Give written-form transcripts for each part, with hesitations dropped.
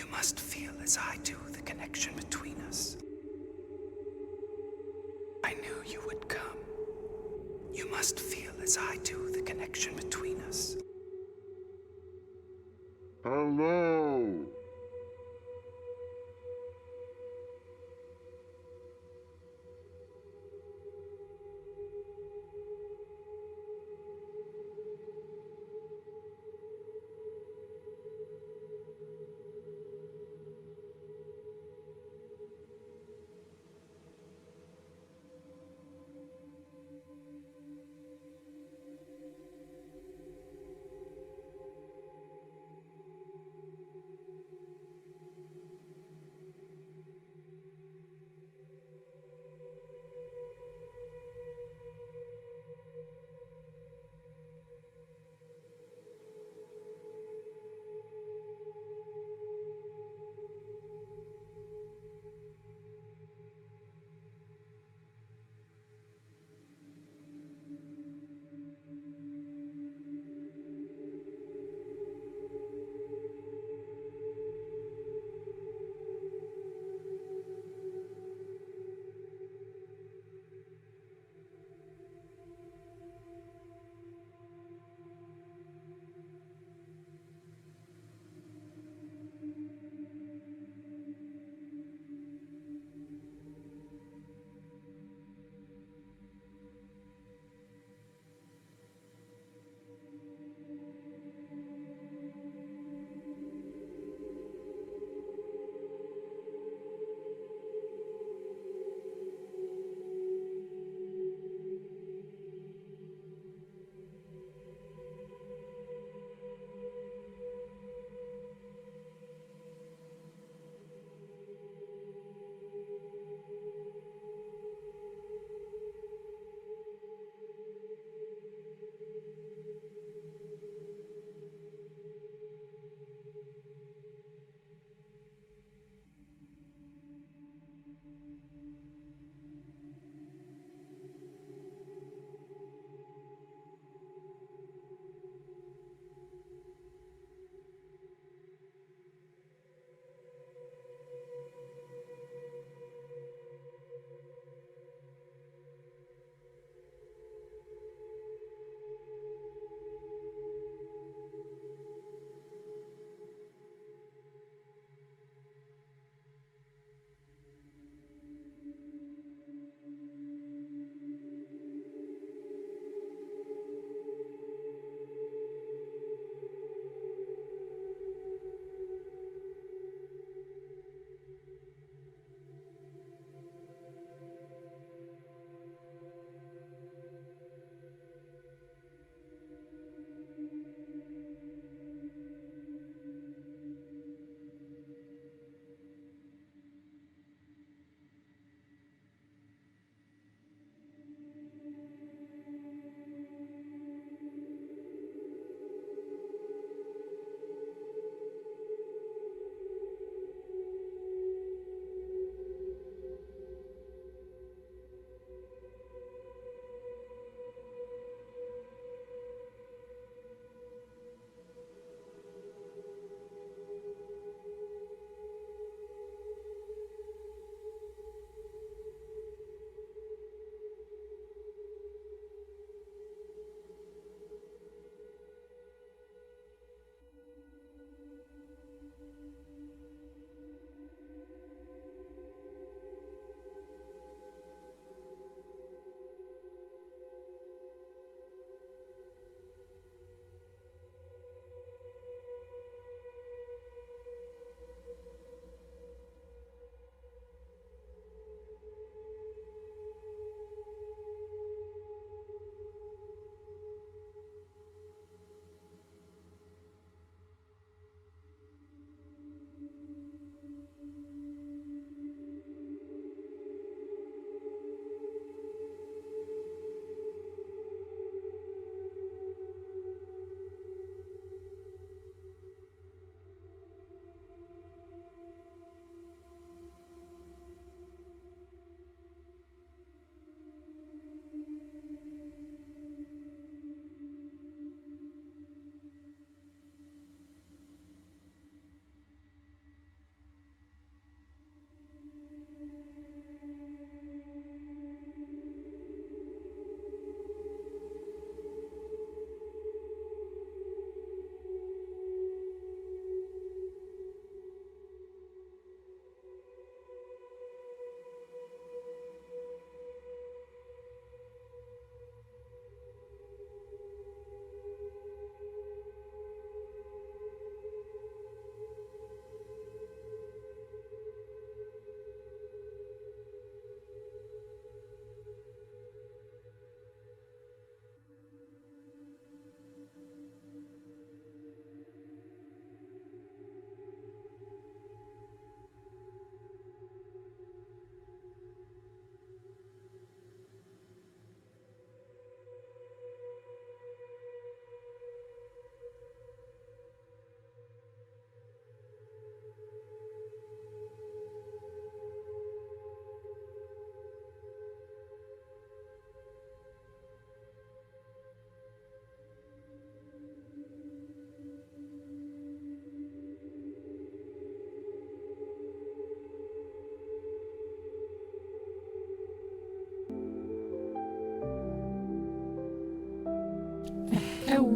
You must feel as I do the connection between us. I knew you would come. You must feel as I do the connection between us. Hello.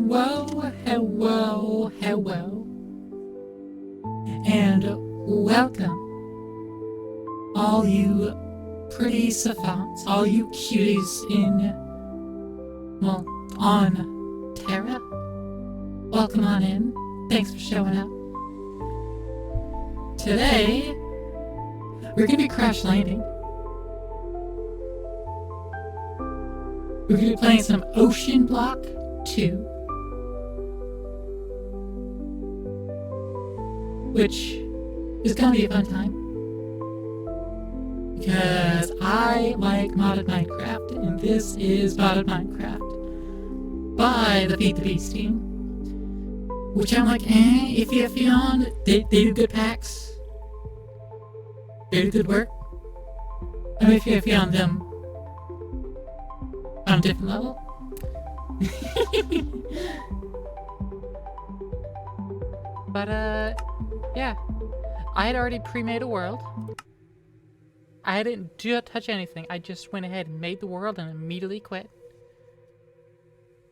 Hello, and welcome, all you pretty savants, all you cuties on Terra. Welcome on in. Thanks for showing up. Today, we're gonna be crash landing. We're gonna be playing some Ocean Block 2. Which is gonna be a fun time. Because I like modded Minecraft, and this is modded Minecraft by the Feed the Beast team. Which I'm like, iffy on. They do good packs. They do good work. I'm iffy on them on a different level. But, yeah. I had already pre-made a world. I didn't touch anything. I just went ahead and made the world and immediately quit.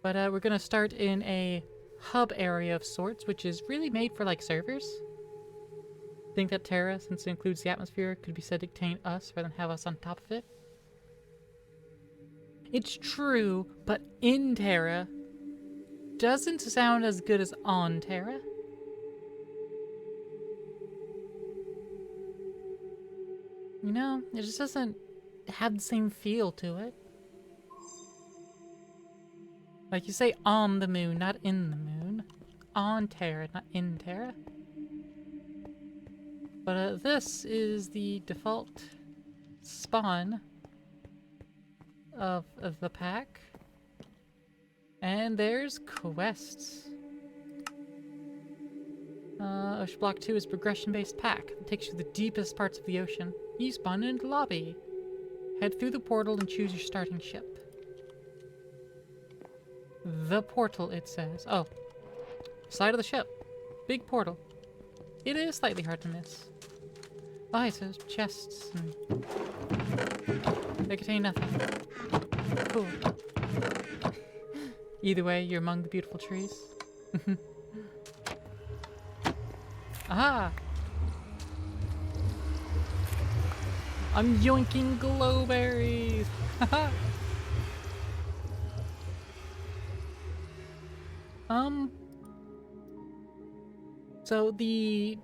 But, we're gonna start in a hub area of sorts, which is really made for, like, servers. I think that Terra, since it includes the atmosphere, could be said to contain us rather than have us on top of it. It's true, but in Terra doesn't sound as good as on Terra. You know, it just doesn't have the same feel to it. Like you say on the moon, not in the moon. On Terra, not in Terra. But this is the default spawn of the pack. And there's quests. Ocean Block 2 is a progression-based pack that takes you to the deepest parts of the ocean. You spawn into the lobby. Head through the portal and choose your starting ship. The portal, it says. Oh. Side of the ship. Big portal. It is slightly hard to miss. Oh, it says chests and... they contain nothing. Cool. Either way, you're among the beautiful trees. Aha! I'm yoinking glowberries! Haha! So the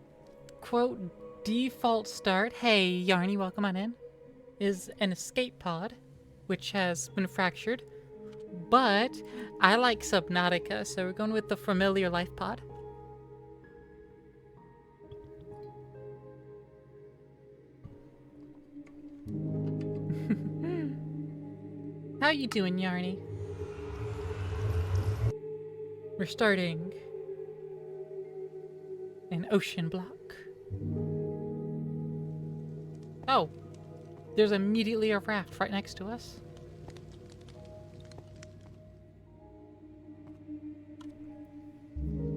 quote default start, hey Yarny, welcome on in, is an escape pod, which has been fractured, but I like Subnautica, so we're going with the familiar life pod. How you doing, Yarny? We're starting an ocean block. Oh, there's immediately a raft right next to us.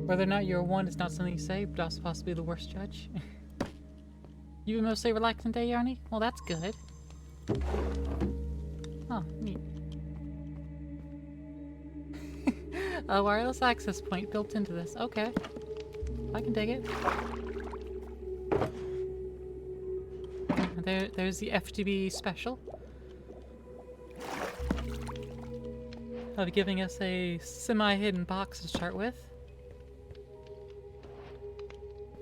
Whether or not you're one is not something you say, but also possibly the worst judge. You been mostly relaxing day, Yarny? Well, that's good. Oh, neat. A wireless access point built into this. Okay. I can dig it. There's the FTB special. They'll be giving us a semi-hidden box to start with.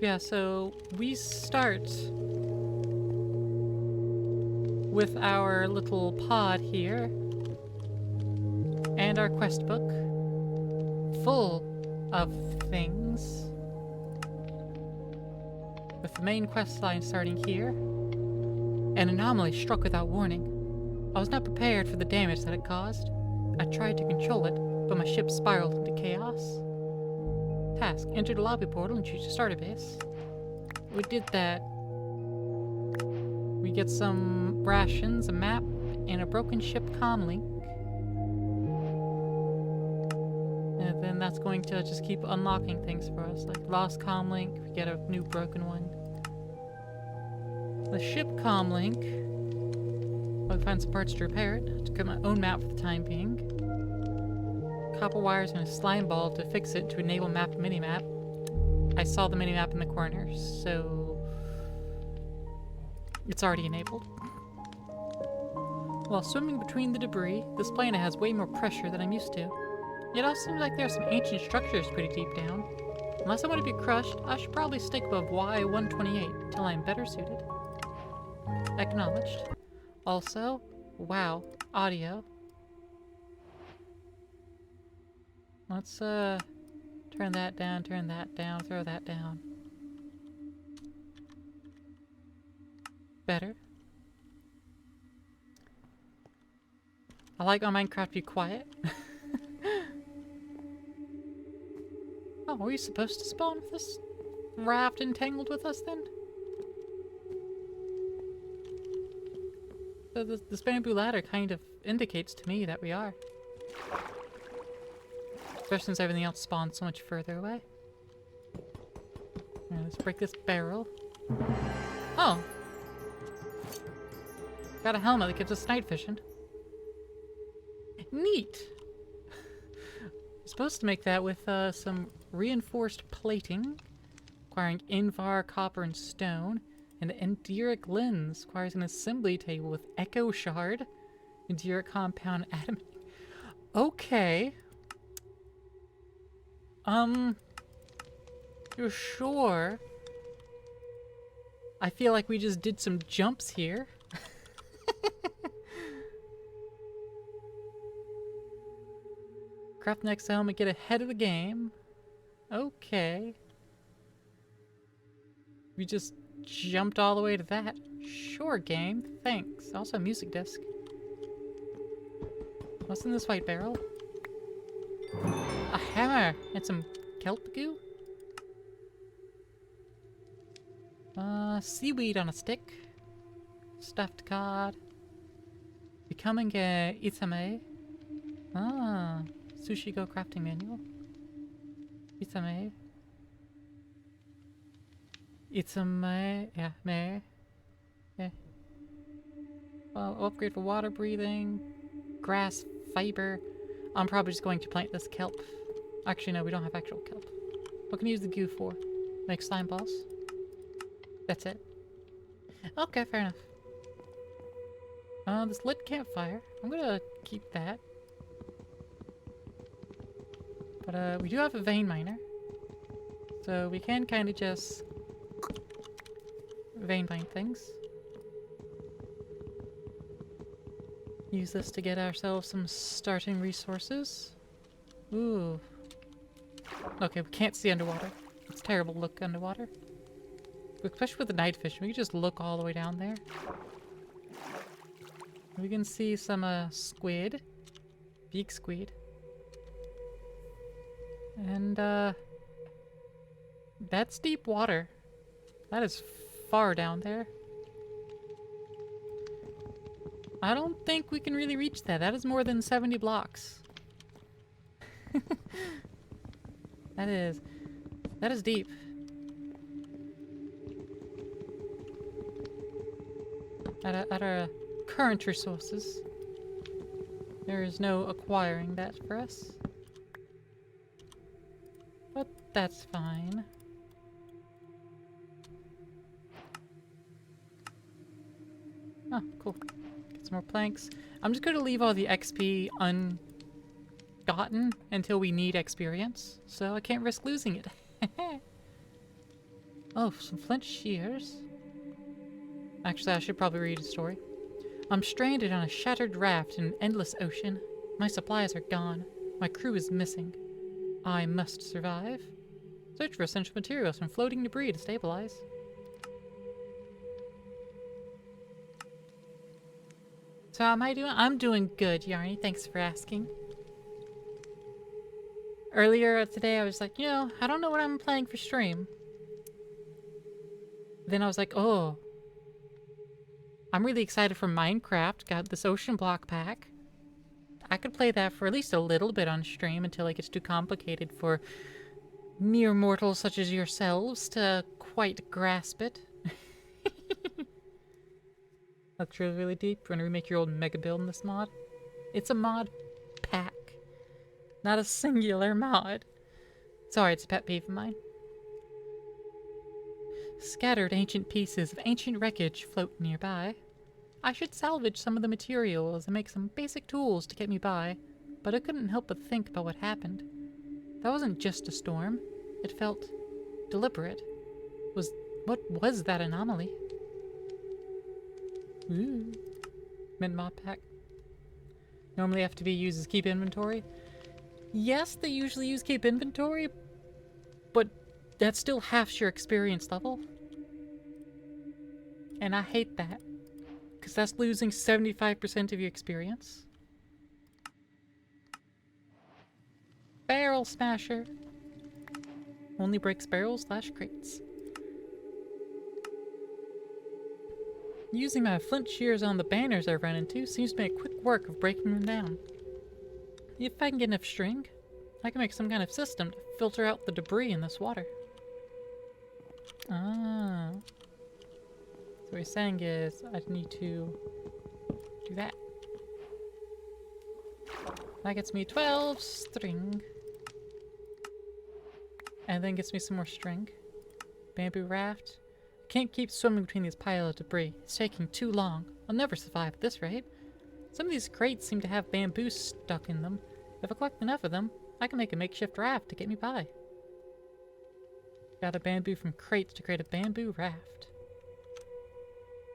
Yeah, so we start with our little pod here and our quest book full of things, with the main quest line starting here. An anomaly struck without warning. I was not prepared for the damage that it caused. I tried to control it, but my ship spiraled into chaos. Task: enter the lobby portal and choose your starter base. We did that. We get some rations, a map, and a broken ship comm link. And then that's going to just keep unlocking things for us, like lost comm link, we get a new broken one. The ship comm link, I'll find some parts to repair it, to get my own map for the time being. copper wires and a slime ball to fix it to enable map minimap. I saw the minimap in the corner, so it's already enabled. While swimming between the debris, this planet has way more pressure than I'm used to. It also seems like there are some ancient structures pretty deep down. Unless I want to be crushed, I should probably stick above Y128 till I'm better suited. Acknowledged. Also, wow, audio. Let's turn that down, throw that down. Better. I like my Minecraft to be quiet. Oh, were you supposed to spawn with this raft entangled with us then? So this bamboo ladder kind of indicates to me that we are. Especially since everything else spawns so much further away. Alright, let's break this barrel. Oh! Got a helmet that gives us night vision. Neat! Supposed to make that with some reinforced plating, requiring Invar, copper, and stone, and the Enderic lens requires an assembly table with Echo Shard, Enderic compound, atom. Okay. You're sure? I feel like we just did some jumps here. Craft next helmet, get ahead of the game. Okay. We just jumped all the way to that. Sure, game. Thanks. Also, a music disc. What's in this white barrel? A hammer and some kelp goo? Seaweed on a stick. Stuffed cod. Becoming a itame. Ah, sushi go crafting manual. Itame. Itame. Yeah, me. Yeah. Well, upgrade for water breathing. Grass fiber. I'm probably just going to plant this kelp. Actually, no, we don't have actual kelp. What can you use the goo for? Make slime balls? That's it. Okay, fair enough. This lit campfire. I'm gonna keep that. But, we do have a vein miner. So we can kind of just vein mine things. Use this to get ourselves some starting resources. Ooh. Okay, we can't see underwater. It's terrible to look underwater. Especially with the night vision, we can just look all the way down there. We can see some squid. Big squid. And that's deep water. That is far down there. I don't think we can really reach that. That is more than 70 blocks. That is deep. At our current resources, there is no acquiring that for us. But that's fine. Oh, cool. Get some more planks. I'm just going to leave all the XP ungotten until we need experience, so I can't risk losing it. Oh, some flint shears. Actually, I should probably read a story. I'm stranded on a shattered raft in an endless ocean. My supplies are gone. My crew is missing. I must survive. Search for essential materials from floating debris to stabilize. So how am I doing? I'm doing good, Yarny. Thanks for asking. Earlier today, I was like, you know, I don't know what I'm playing for stream. Then I was like, oh, I'm really excited for Minecraft. Got this ocean block pack. I could play that for at least a little bit on stream until it gets too complicated for mere mortals such as yourselves to quite grasp it. That's really, really deep. You want to remake your old mega build in this mod? It's a mod pack. Not a singular mod. Sorry, it's a pet peeve of mine. Scattered ancient pieces of ancient wreckage float nearby. I should salvage some of the materials and make some basic tools to get me by, but I couldn't help but think about what happened. That wasn't just a storm. It felt deliberate. What was that anomaly? Ooh. Mint mod pack. Normally have to be used as keep inventory. Yes, they usually use keep inventory, but that still halves your experience level. And I hate that. Because that's losing 75% of your experience. Barrel smasher. Only breaks barrels / crates. Using my flint shears on the banners I've run into seems to make quick work of breaking them down. If I can get enough string, I can make some kind of system to filter out the debris in this water. Ah. So what he's saying is I need to do that. That gets me 12 string. And then gets me some more string. Bamboo raft. Can't keep swimming between these piles of debris. It's taking too long. I'll never survive at this rate. Some of these crates seem to have bamboo stuck in them. If I collect enough of them, I can make a makeshift raft to get me by. Gather bamboo from crates to create a bamboo raft.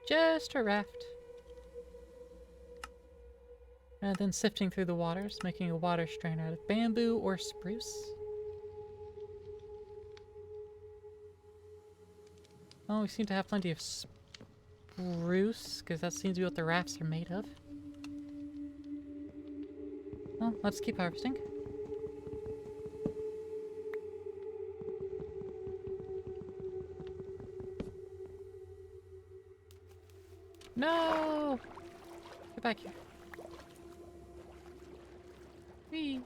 Just a raft. And then sifting through the waters, making a water strainer out of bamboo or spruce. Oh, we seem to have plenty of spruce, because that seems to be what the rafts are made of. Well, let's keep harvesting. No! Get back here. Whee!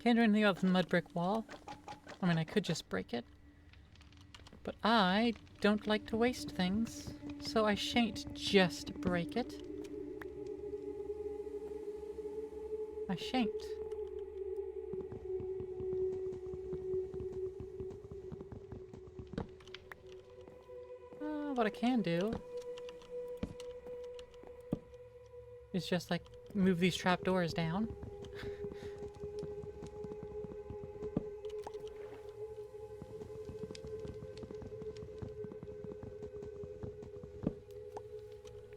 Can't do anything about the mud brick wall. I mean, I could just break it. But I don't like to waste things, so I shan't just break it. I shan't. What I can do is just like move these trapdoors down.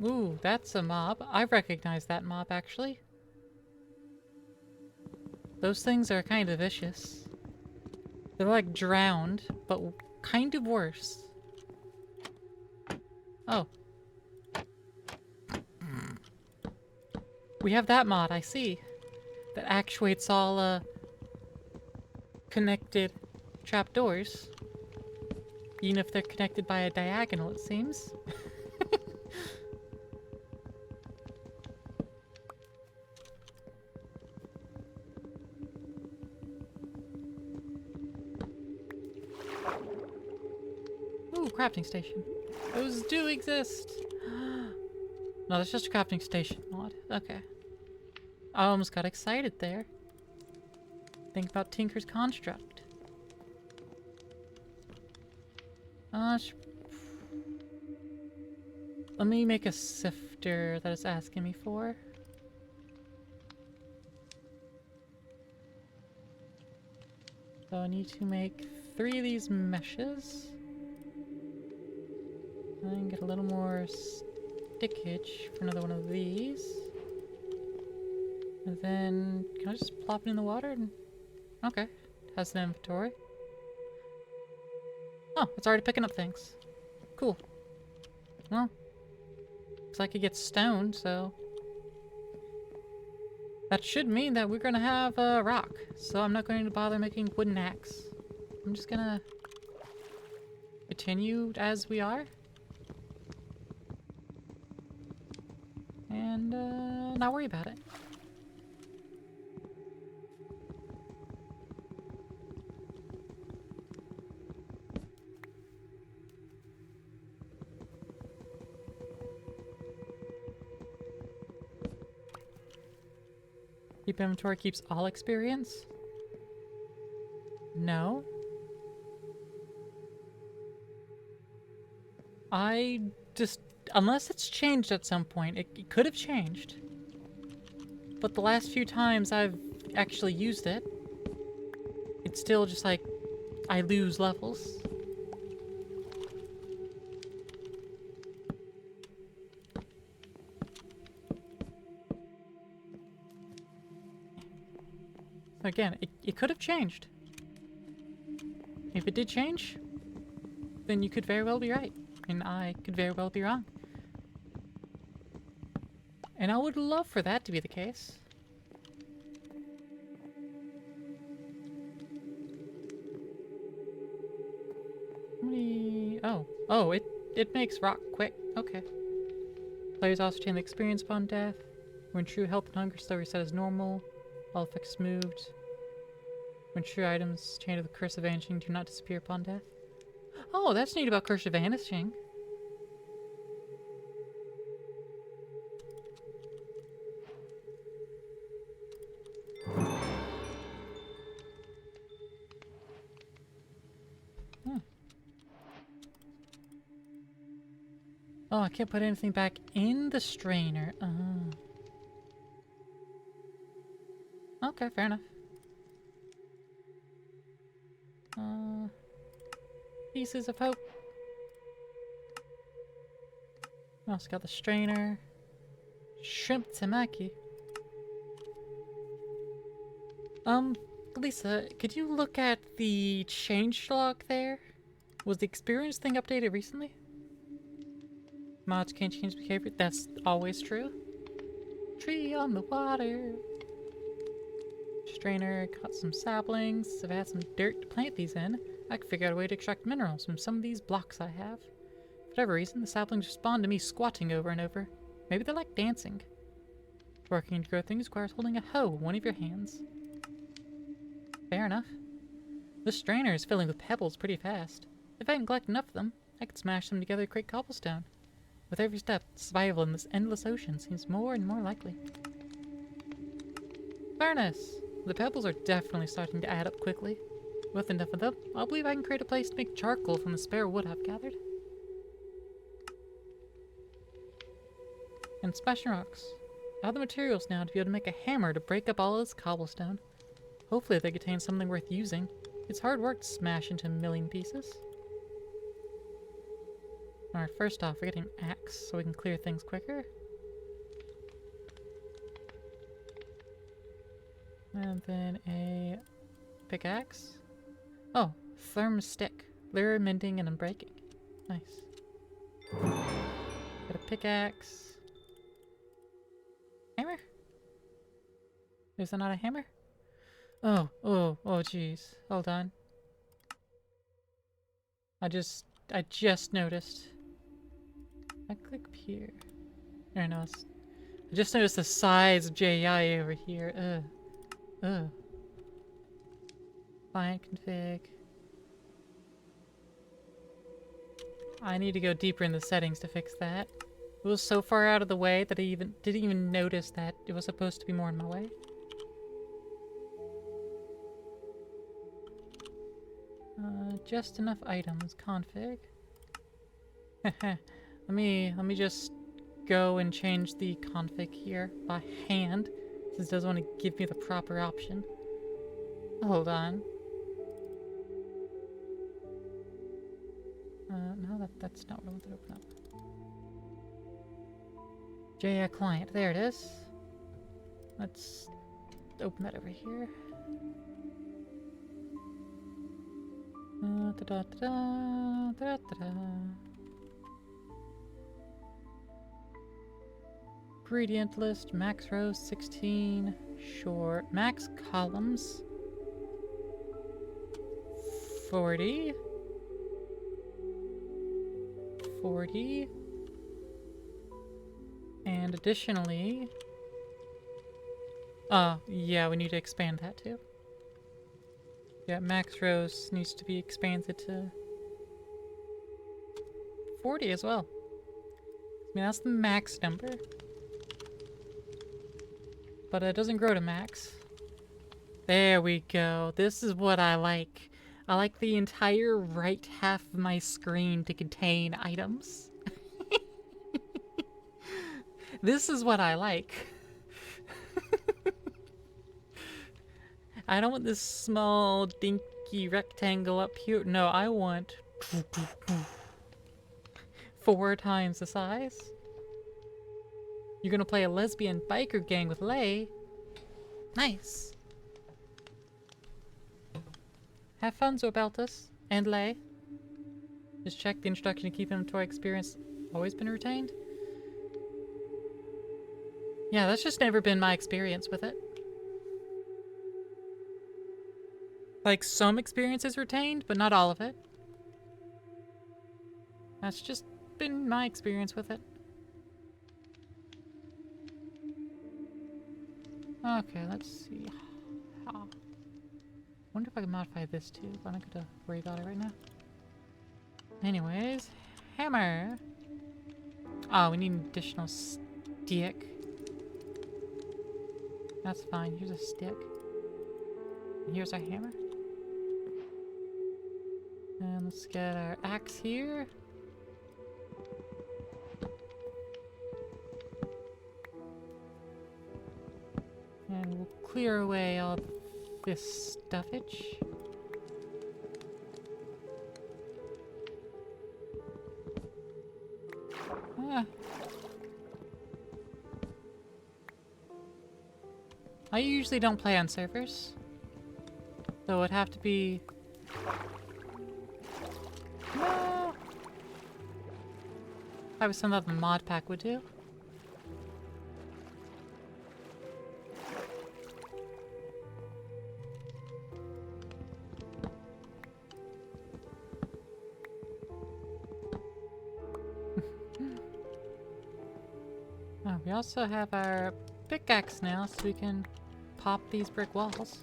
Ooh, that's a mob. I recognize that mob, actually. Those things are kind of vicious. They're like drowned, but kind of worse. Oh. We have that mod, I see. That actuates all, connected trapdoors. Even if they're connected by a diagonal, it seems. Ooh, crafting station. Those do exist. No, that's just a crafting station mod. Okay. I almost got excited there. Think about Tinker's Construct. Let me make a sifter that it's asking me for. So I need to make 3 of these meshes. And get a little more stickage for another one of these. And then, can I just plop it in the water? And okay, has an inventory. Oh, it's already picking up things. Cool. Well, looks like it gets stone, so that should mean that we're gonna have a rock. So I'm not going to bother making wooden axe. I'm just gonna continue as we are. And not worry about it. Keep inventory keeps all experience? No. I just... Unless it's changed at some point. It could have changed. But the last few times I've actually used it, it's still just like, I lose levels. Again, it could have changed. If it did change, then you could very well be right. And I could very well be wrong. And I would love for that to be the case. How many... Oh, it makes rock quick. Okay. Players also retain the experience upon death. When true health and hunger still reset as normal. All effects moved. When true items chained to the Curse of Vanishing do not disappear upon death. Oh, that's neat about Curse of Vanishing. Hmm. Oh, I can't put anything back in the strainer. Okay, fair enough. Pieces of hope. Also got the strainer. Shrimp temaki. Lisa, could you look at the changelog there? Was the experience thing updated recently? Mods can't change behavior. That's always true. Tree on the water. Strainer, caught some saplings. If I had some dirt to plant these in, I could figure out a way to extract minerals from some of these blocks I have. For whatever reason, the saplings respond to me squatting over and over. Maybe they're like dancing. Working to grow things requires holding a hoe in one of your hands. Fair enough. This strainer is filling with pebbles pretty fast. If I can collect enough of them, I could smash them together to create cobblestone. With every step, survival in this endless ocean seems more and more likely. Furnace! The pebbles are definitely starting to add up quickly. With enough of them, I believe I can create a place to make charcoal from the spare wood I've gathered. And smashing rocks. I have the materials now to be able to make a hammer to break up all this cobblestone. Hopefully they contain something worth using. It's hard work to smash into a million pieces. Alright, first off, we're getting an axe so we can clear things quicker. And then a pickaxe. Oh, thermstick. Lure, mending, and unbreaking. Nice. Got a pickaxe. Hammer? Is that not a hammer? Oh, jeez. Hold on. I just noticed. I click here. There, no, I just noticed the size of JI over here. Client config. I need to go deeper in the settings to fix that. It was so far out of the way that I didn't even notice that it was supposed to be more in my way. Just enough items. Config. let me just go and change the config here by hand, since it doesn't want to give me the proper option. Hold on. No, that's not what I wanted to open up. JI client, there it is. Let's open that over here. Gradient list, max rows 16, sure. Max columns 40. 40. And additionally, yeah, we need to expand that too. Yeah, max rows needs to be expanded to 40 as well. I mean, that's the max number. but it doesn't grow to max. There we go. This is what I like. I like the entire right half of my screen to contain items. This is what I like. I don't want this small, dinky rectangle up here. No, I want 4 times the size. You're gonna play a lesbian biker gang with Lay? Nice. Have fun, Zorbeltus and Lay. Just check the introduction to keep inventory experience always been retained. Yeah, that's just never been my experience with it. Like, some experience is retained, but not all of it. That's just been my experience with it. Okay, let's see. Wonder if I can modify this too, but I'm not gonna worry about it right now. Anyways, hammer. Oh, we need an additional stick. That's fine. Here's a stick. And here's our hammer. And let's get our axe here. And we'll clear away all this stuffage. Ah. I usually don't play on servers, so it'd have to be... No! Probably something that the mod pack would do. Oh, we also have our pickaxe now, so we can pop these brick walls.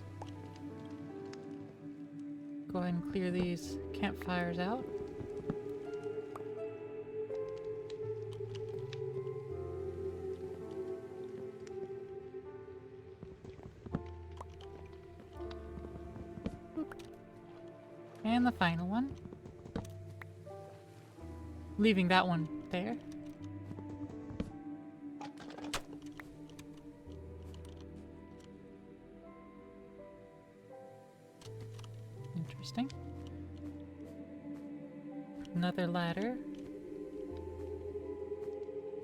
Go ahead and clear these campfires out. Boop. And the final one. Leaving that one there. Interesting. Another ladder.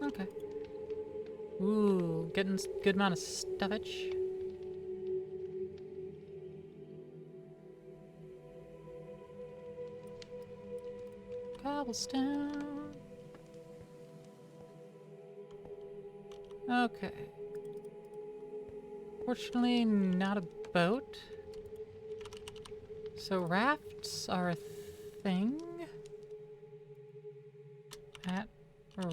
Okay. Ooh, getting good amount of stuffage. Cobblestone. Okay. Fortunately, not a boat. So rafts are a thing. At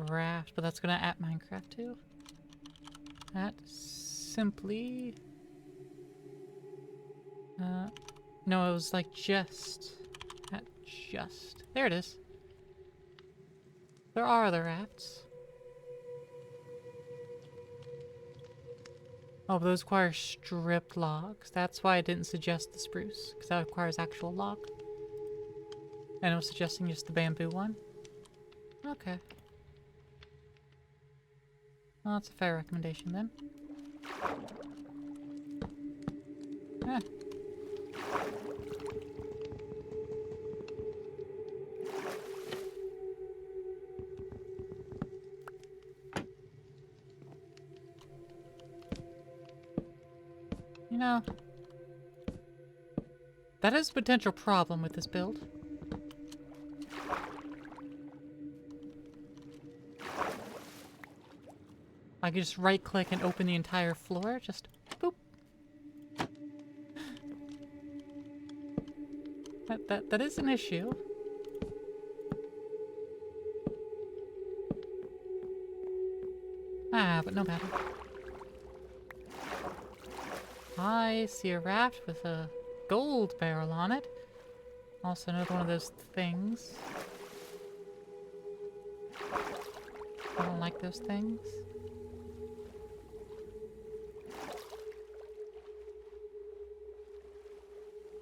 raft, but that's gonna at Minecraft too. At simply. No, it was like just. At just. There it is. There are other rafts. Oh, but those require stripped logs. That's why I didn't suggest the spruce, because that requires actual log. And I was suggesting just the bamboo one. Okay. Well, that's a fair recommendation then. Ah. You know, that is a potential problem with this build. I could just right click and open the entire floor, just boop. That is an issue. Ah, but no matter. I see a raft with a gold barrel on it. Also another one of those things. I don't like those things.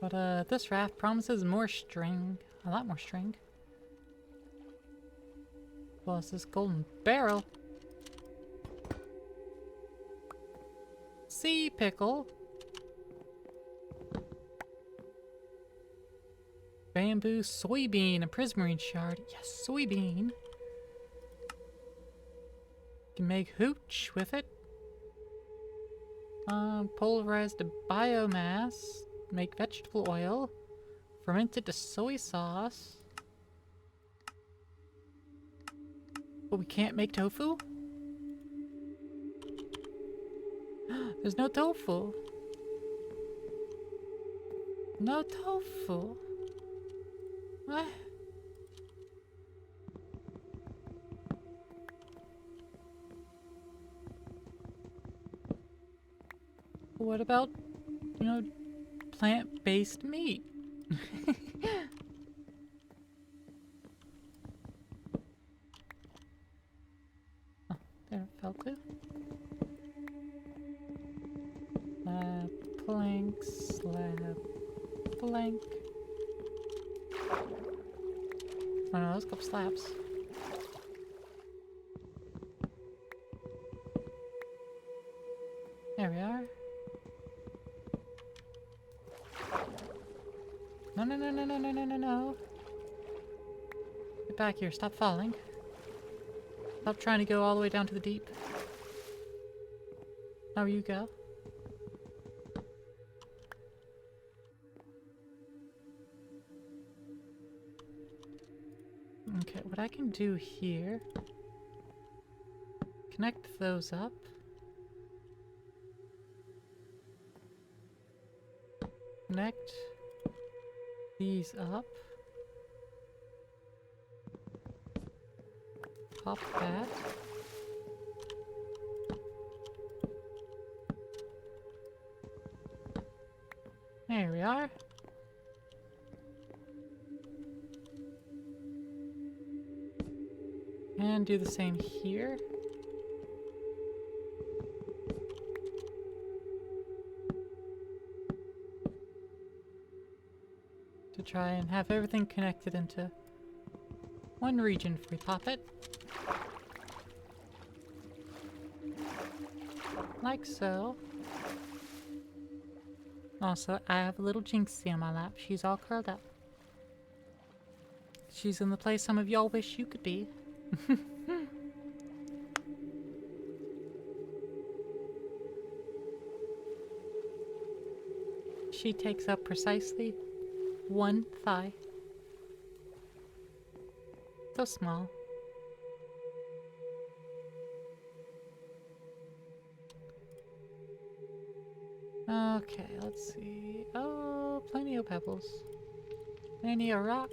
But this raft promises more string. A lot more string. Plus this golden barrel. Sea pickle. Bamboo, soybean, a prismarine shard. Yes, soybean. Can make hooch with it. Pulverized biomass. Make vegetable oil. Fermented to soy sauce. But we can't make tofu? There's no tofu. No tofu. What? What about, you know, plant-based meat? Oh, there it fell too. Slab, plank, slab, plank. Oh no, let's go up slabs. There we are. No, no, no, no, no, no, no, no, no. Get back here. Stop falling. Stop trying to go all the way down to the deep. Now you go. Okay, what I can do here... Connect those up. Connect these up. Pop that. There we are. And do the same here. To try and have everything connected into one region if we pop it. Like so. Also, I have a little Jinxie on my lap. She's all curled up. She's in the place some of y'all wish you could be. She takes up precisely one thigh. So small. Okay, let's see. Oh, plenty of pebbles. Plenty of rock.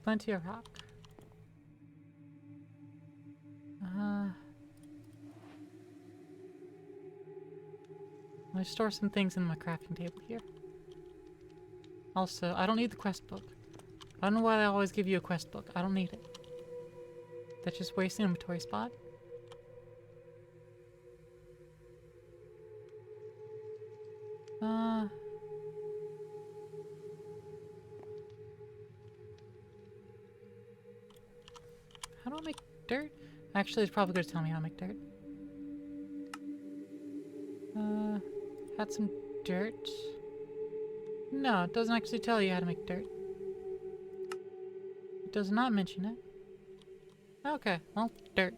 Plenty of rock. I store some things in my crafting table here. Also, I don't need the quest book. I don't know why they always give you a quest book. I don't need it. That's just wasting inventory spot. How do I make dirt? Actually, it's probably going to tell me how to make dirt. Had some dirt. No, it doesn't actually tell you how to make dirt. It does not mention it. Okay, well, dirt.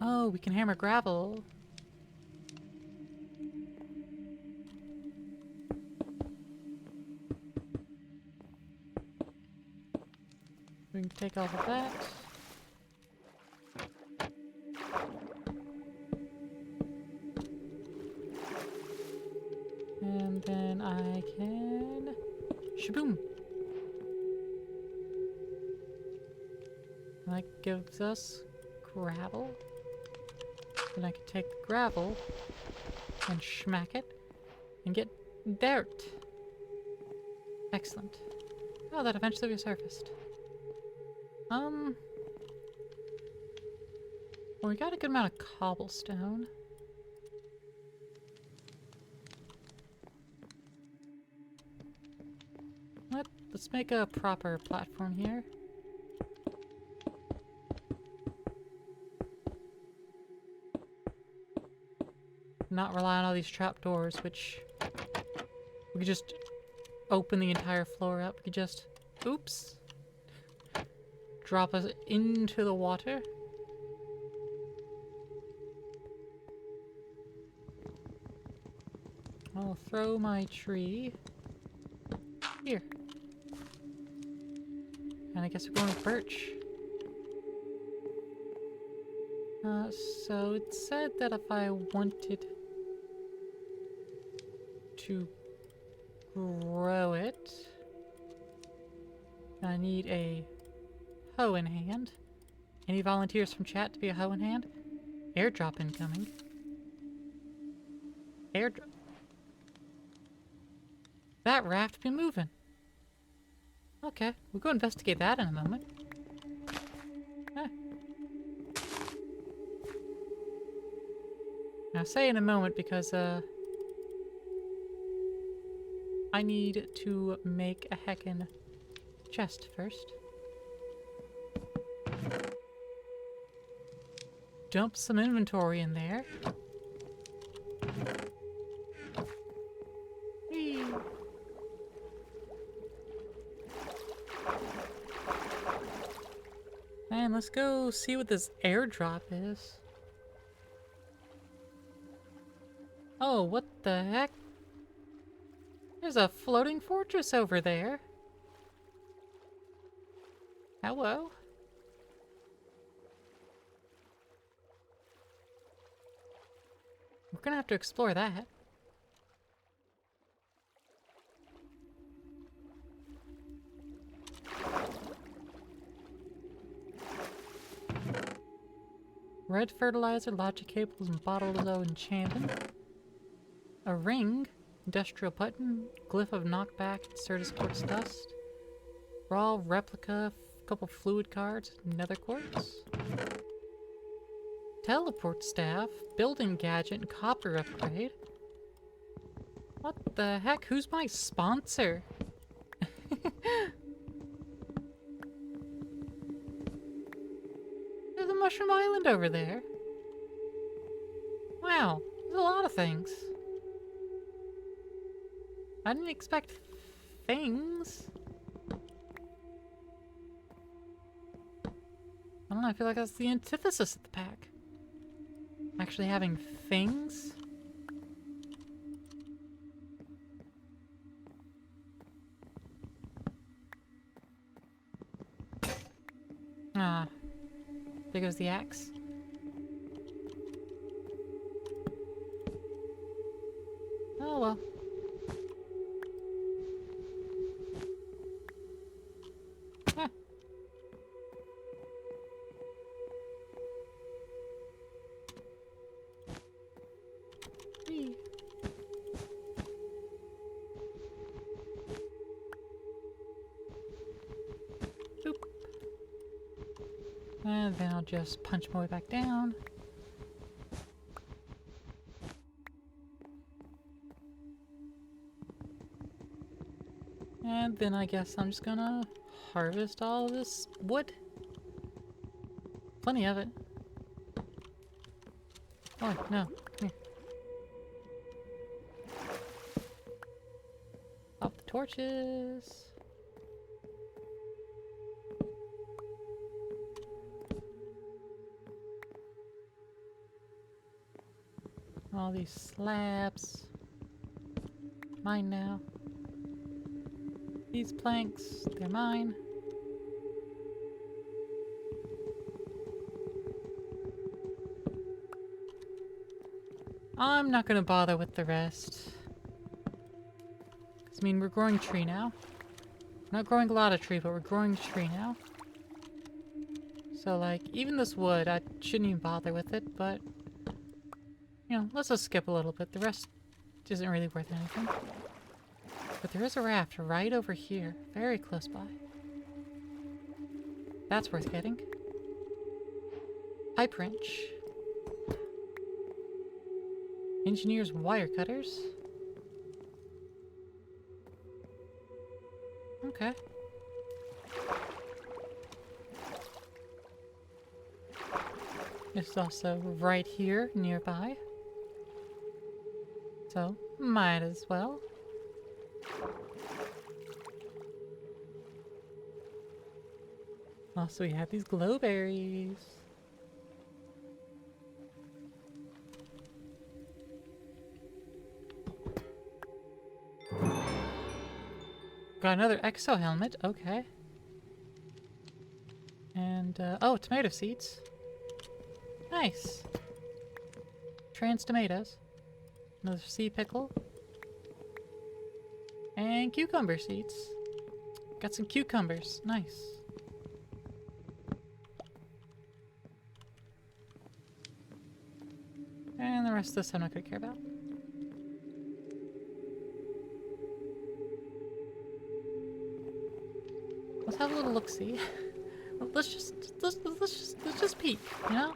Oh, we can hammer gravel. We can take all of that. And then I can... Shaboom! That gives us gravel. Then I can take the gravel and smack it and get dirt. Excellent. Oh, that eventually resurfaced. Well, we got a good amount of cobblestone. Let's make a proper platform here. Not rely on all these trapdoors, which we could just open the entire floor up. We could just, oops, drop us into the water. I'll throw my tree here. And I guess we're going with birch. So it said that if I wanted to grow it, I need a hoe in hand. Any volunteers from chat to be a hoe in hand? Airdrop incoming. Airdrop. That raft be moving. Okay, we'll go investigate that in a moment. Ah. Now say in a moment because I need to make a heckin' chest first. Dump some inventory in there. Whee! Man, let's go see what this airdrop is. Oh, what the heck? There's a floating fortress over there. Hello? We're gonna have to explore that. Red fertilizer, logic cables, and bottles of enchanting. A ring, industrial button, glyph of knockback, Certus quartz dust. Raw replica, couple fluid cards, nether quartz. Teleport staff, building gadget, and copper upgrade. What the heck? Who's my sponsor? There's a mushroom island over there. Wow, there's a lot of things. I didn't expect things. I don't know, I feel like that's the antithesis of the pack. Actually having things? Ah. There goes the axe. Oh well. Ah. Whee. Boop. And then I'll just punch my way back down. And then I guess I'm just gonna harvest all of this wood. Plenty of it. Oh, no. Come here. Pop the torches. All these slabs. Mine now. These planks, they're mine. I'm not gonna bother with the rest. 'Cause, I mean, we're growing tree now. We're not growing a lot of tree, but we're growing tree now. So, like, even this wood, I shouldn't even bother with it, but... You know, let's just skip a little bit. The rest isn't really worth anything. But there is a raft right over here, very close by. That's worth getting. pipe wrench. Engineer's wire cutters. Okay. It's also right here nearby. So, might as well. Also, we have these glowberries. Got another exo helmet, okay. And, oh, tomato seeds. Nice. Trans tomatoes. Another sea pickle. And cucumber seeds. Got some cucumbers. Nice. And the rest of this I'm not gonna care about. Let's have a little look-see. let's just peek, you know?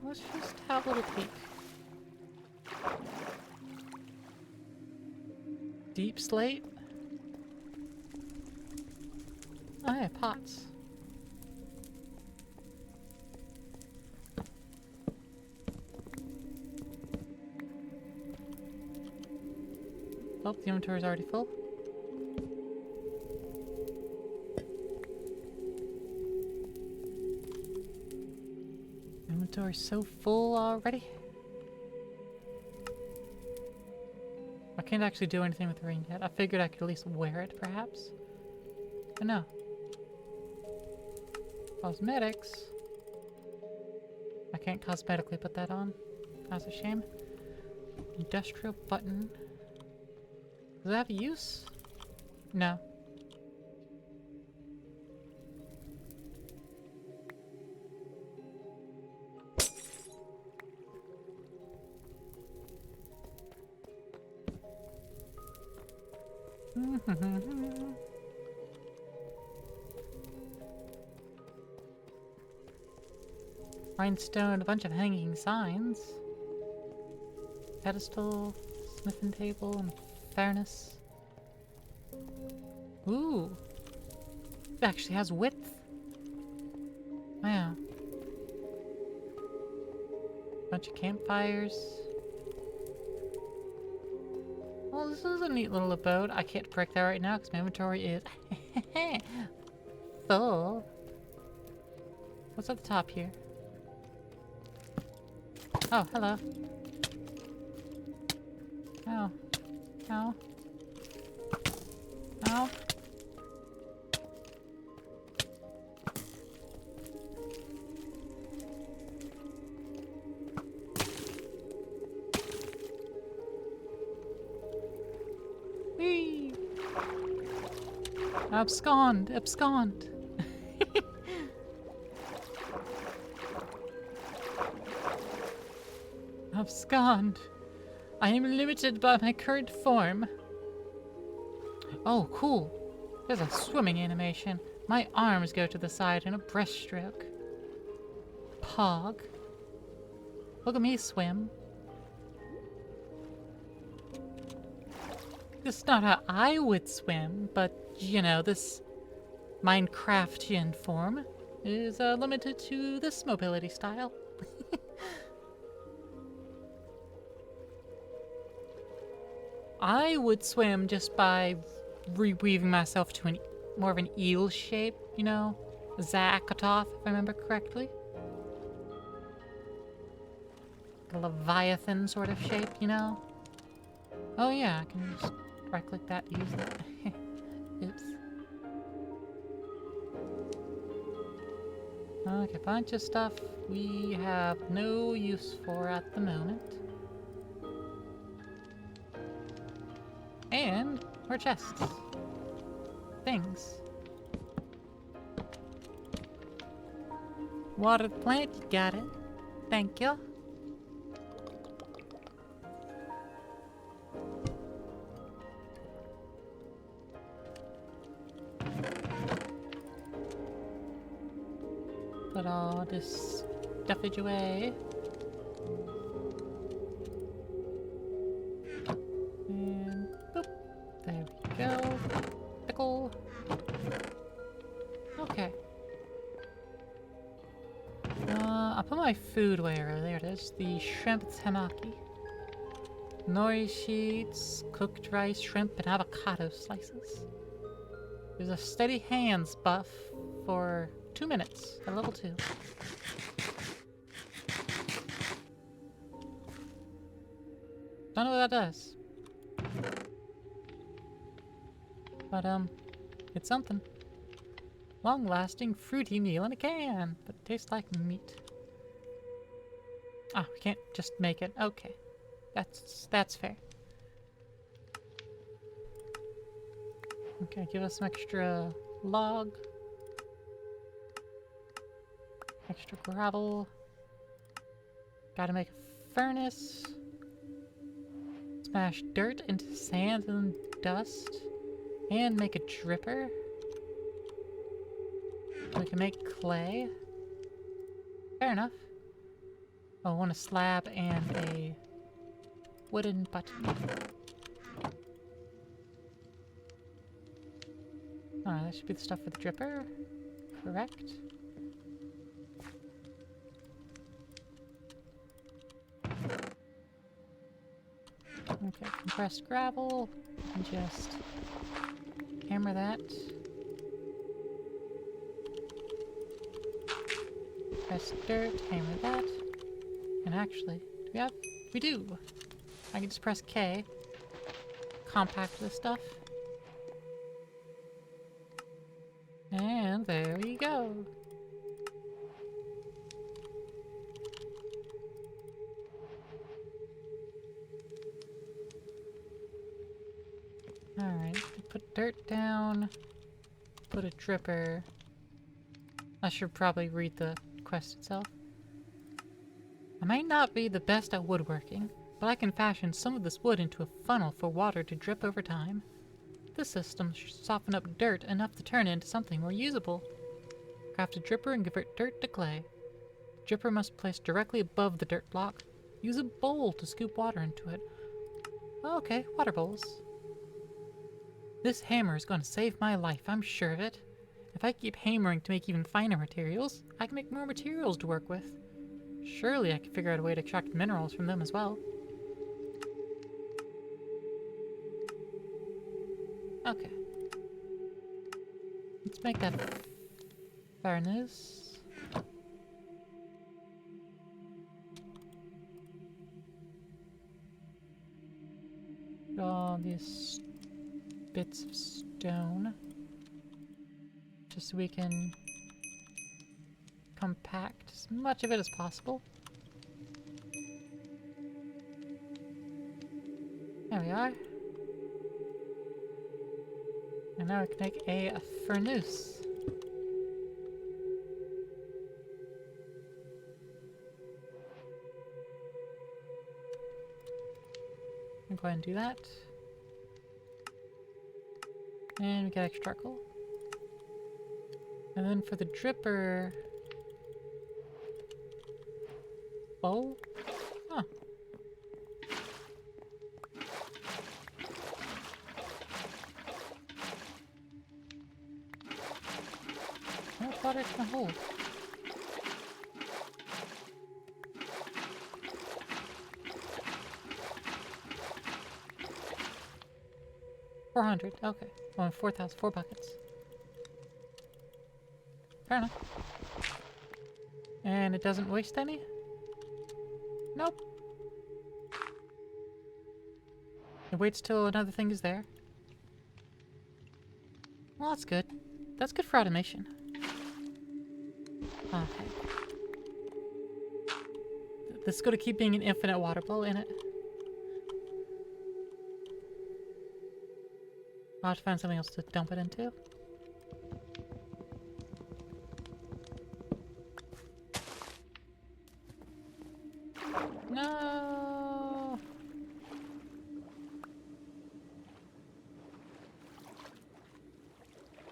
Let's just have a little peek. Deep slate. Oh yeah, pots. Oh, the inventory is already full. Inventory's so full already. I can't actually do anything with the ring yet. I figured I could at least wear it, perhaps. But no. Cosmetics. I can't cosmetically put that on. That's a shame. Industrial button. Does it have a use? No. Rhinestone, a bunch of hanging signs. Pedestal, smithing table, and fairness. Ooh. It actually has width. Wow. Bunch of campfires. Well, this is a neat little abode. I can't break that right now because my inventory is full. What's at the top here? Oh, hello. Ow. Ow. Ow. Whee! Abscond! Abscond! Abscond! I am limited by my current form. Oh, cool. There's a swimming animation. My arms go to the side in a breaststroke. Pog. Look at me swim. This is not how I would swim, but, you know, this Minecraftian form is limited to this mobility style. I would swim just by reweaving myself to more of an eel shape, you know? Zakatoth, if I remember correctly. A Leviathan sort of shape, you know? Oh yeah, I can just right-click that, use that. Oops. Okay, bunch of stuff we have no use for at the moment. And more chests. Things. Water the plant, you got it. Thank you. Put all this stuffage away. And boop. There we go. Pickle. Okay. I'll put my food where there it is. The shrimp temaki. Nori sheets, cooked rice, shrimp, and avocado slices. There's a steady hands buff for 2 minutes at level 2. Don't know what that does. But, it's something. Long-lasting, fruity meal in a can, but tastes like meat. Ah, we can't just make it. Okay. That's fair. Okay, give us some extra log. Extra gravel. Gotta make a furnace. Smash dirt into sand and dust. And make a dripper. We can make clay. Fair enough. Oh, I want a slab and a wooden button. Alright, that should be the stuff for the dripper. Correct. Okay, compressed gravel. And just hammer that. Press dirt, hammer that. And actually, do we have? We do! I can just press K. Compact this stuff. And there we go. Alright, put dirt down. Put a dripper. I should probably read the quest itself. I might not be the best at woodworking, but I can fashion some of this wood into a funnel for water to drip over time. This system should soften up dirt enough to turn it into something more usable. Craft a dripper and convert dirt to clay. The dripper must be placed directly above the dirt block. Use a bowl to scoop water into it. Okay, water bowls. This hammer is going to save my life, I'm sure of it. If I keep hammering to make even finer materials, I can make more materials to work with. Surely I can figure out a way to extract minerals from them as well. Okay. Let's make that furnace. All these bits of stone. Just so we can compact as much of it as possible. There we are. And now we can make a furnace. I'll go ahead and do that. And we get extra charcoal. And then for the dripper... Oh? Huh. How much water can I hold? $400. Okay. Well, 4,000. 4 buckets. Fair enough. And it doesn't waste any? Nope. It waits till another thing is there. Well, that's good. That's good for automation. Okay. This is going to keep being an infinite water bowl in it. I'll have to find something else to dump it into. No.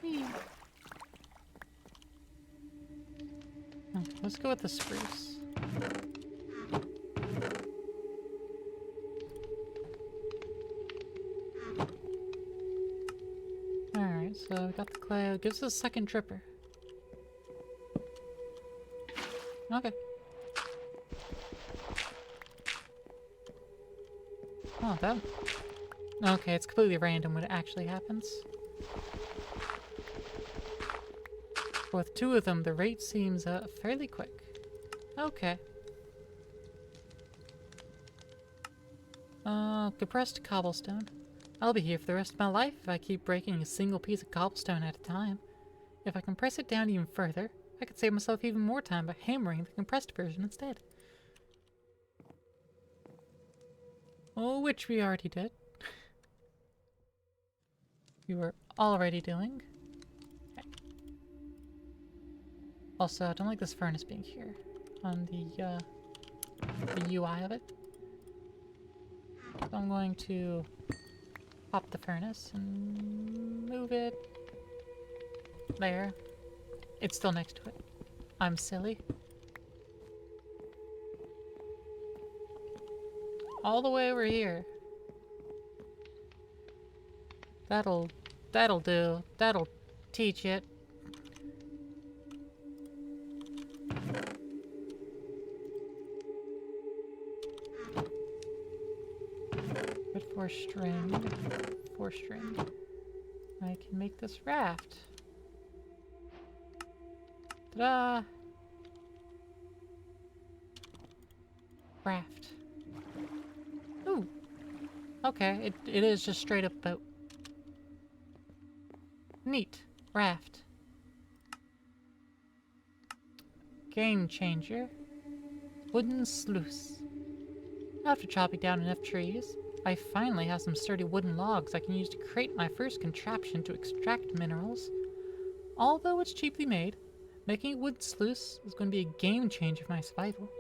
Whee. Let's go with the spruce. Alright, so we got the clay. It gives us a second dripper. Okay. Oh, that... Okay, it's completely random when it actually happens. With two of them, the rate seems fairly quick. Okay. Compressed cobblestone. I'll be here for the rest of my life if I keep breaking a single piece of cobblestone at a time. If I compress it down even further, I could save myself even more time by hammering the compressed version instead. Oh, which we already did. We were already doing. Okay. Also, I don't like this furnace being here on the UI of it. So I'm going to pop the furnace and move it there. It's still next to it. I'm silly. All the way over here. That'll do. That'll teach it. Good for string. 4 string. I can make this raft. Ta-da! Raft. Ooh. Okay, it is just straight up boat. Neat. Raft. Game changer. Wooden sluice. After chopping down enough trees, I finally have some sturdy wooden logs I can use to create my first contraption to extract minerals. Although it's cheaply made, making a wooden sluice is going to be a game changer for my survival.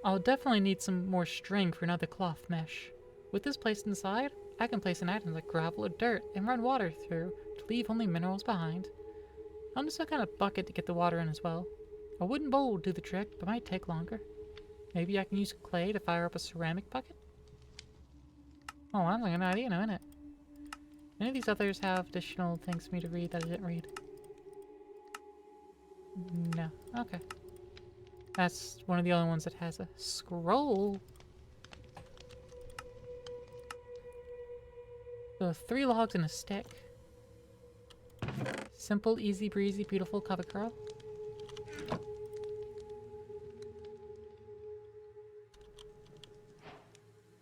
I'll definitely need some more string for another cloth mesh. With this placed inside, I can place an item like gravel or dirt and run water through to leave only minerals behind. I'll need some kind of bucket to get the water in as well. A wooden bowl will do the trick, but might take longer. Maybe I can use clay to fire up a ceramic bucket? Oh, that's like an idea now, isn't it? Any of these others have additional things for me to read that I didn't read? No. Okay. That's one of the only ones that has a scroll. So 3 logs and a stick. Simple, easy breezy, beautiful cover girl.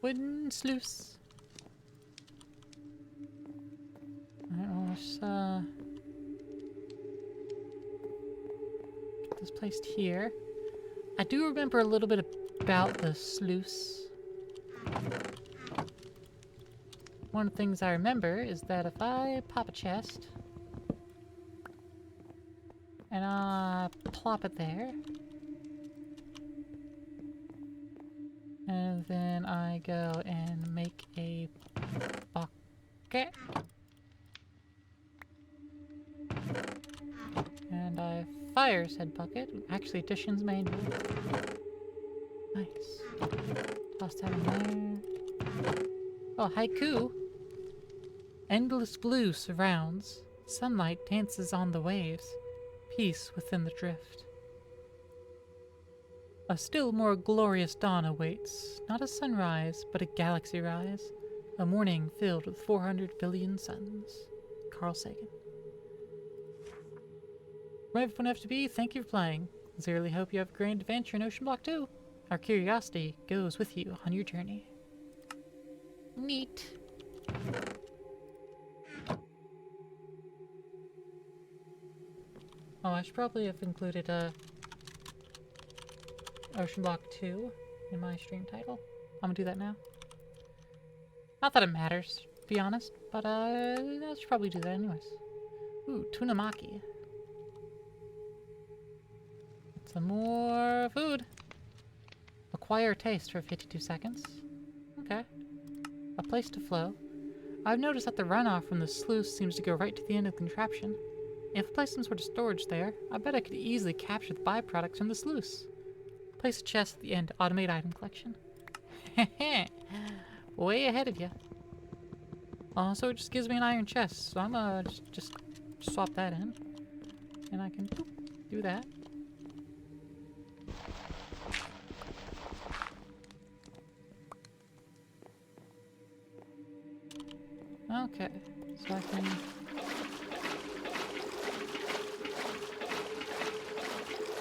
Wooden sluice. Alright, well, let's get this placed here. I do remember a little bit about the sluice. One of the things I remember is that if I pop a chest and I plop it there, and then I go and make a bucket, and I fire said bucket. Actually, additions manual. Nice. Toss that in there. Oh, haiku. Endless blue surrounds. Sunlight dances on the waves. Peace within the drift. A still more glorious dawn awaits. Not a sunrise, but a galaxy rise. A morning filled with 400 billion suns. Carl Sagan. From everyone FTB, thank you for playing. Sincerely hope you have a grand adventure in Ocean Block 2. Our curiosity goes with you on your journey. Neat. Oh, I should probably have included Ocean Block 2 in my stream title. I'm gonna do that now. Not that it matters, to be honest, but I should probably do that anyways. Ooh, tuna maki. Some more food. Acquire taste for 52 seconds. Okay. A place to flow. I've noticed that the runoff from the sluice seems to go right to the end of the contraption. If I place some sort of storage there, I bet I could easily capture the byproducts from the sluice. Place a chest at the end to automate item collection. Way ahead of you. So it just gives me an iron chest, so I'm gonna just swap that in. And I can boop, do that. Okay, so I can...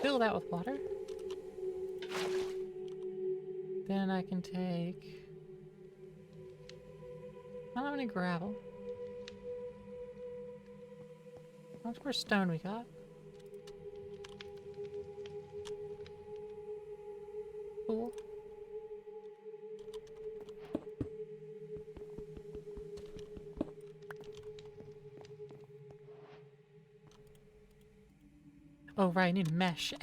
fill that with water. Then I can take... I don't have any gravel. How much more stone we got? Cool. Oh right, I need mesh.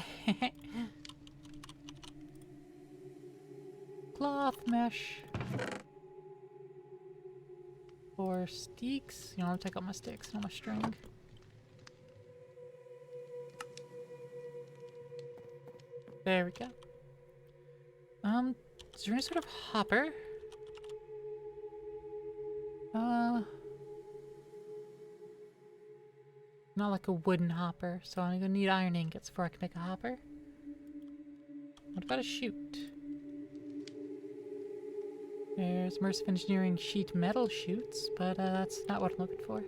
Cloth mesh. Or sticks. You know, I'll take out my sticks, not my string. There we go. Is there any sort of hopper? Not like a wooden hopper, so I'm gonna need iron ingots before I can make a hopper. What about a chute? There's immersive engineering sheet metal chutes, but that's not what I'm looking for.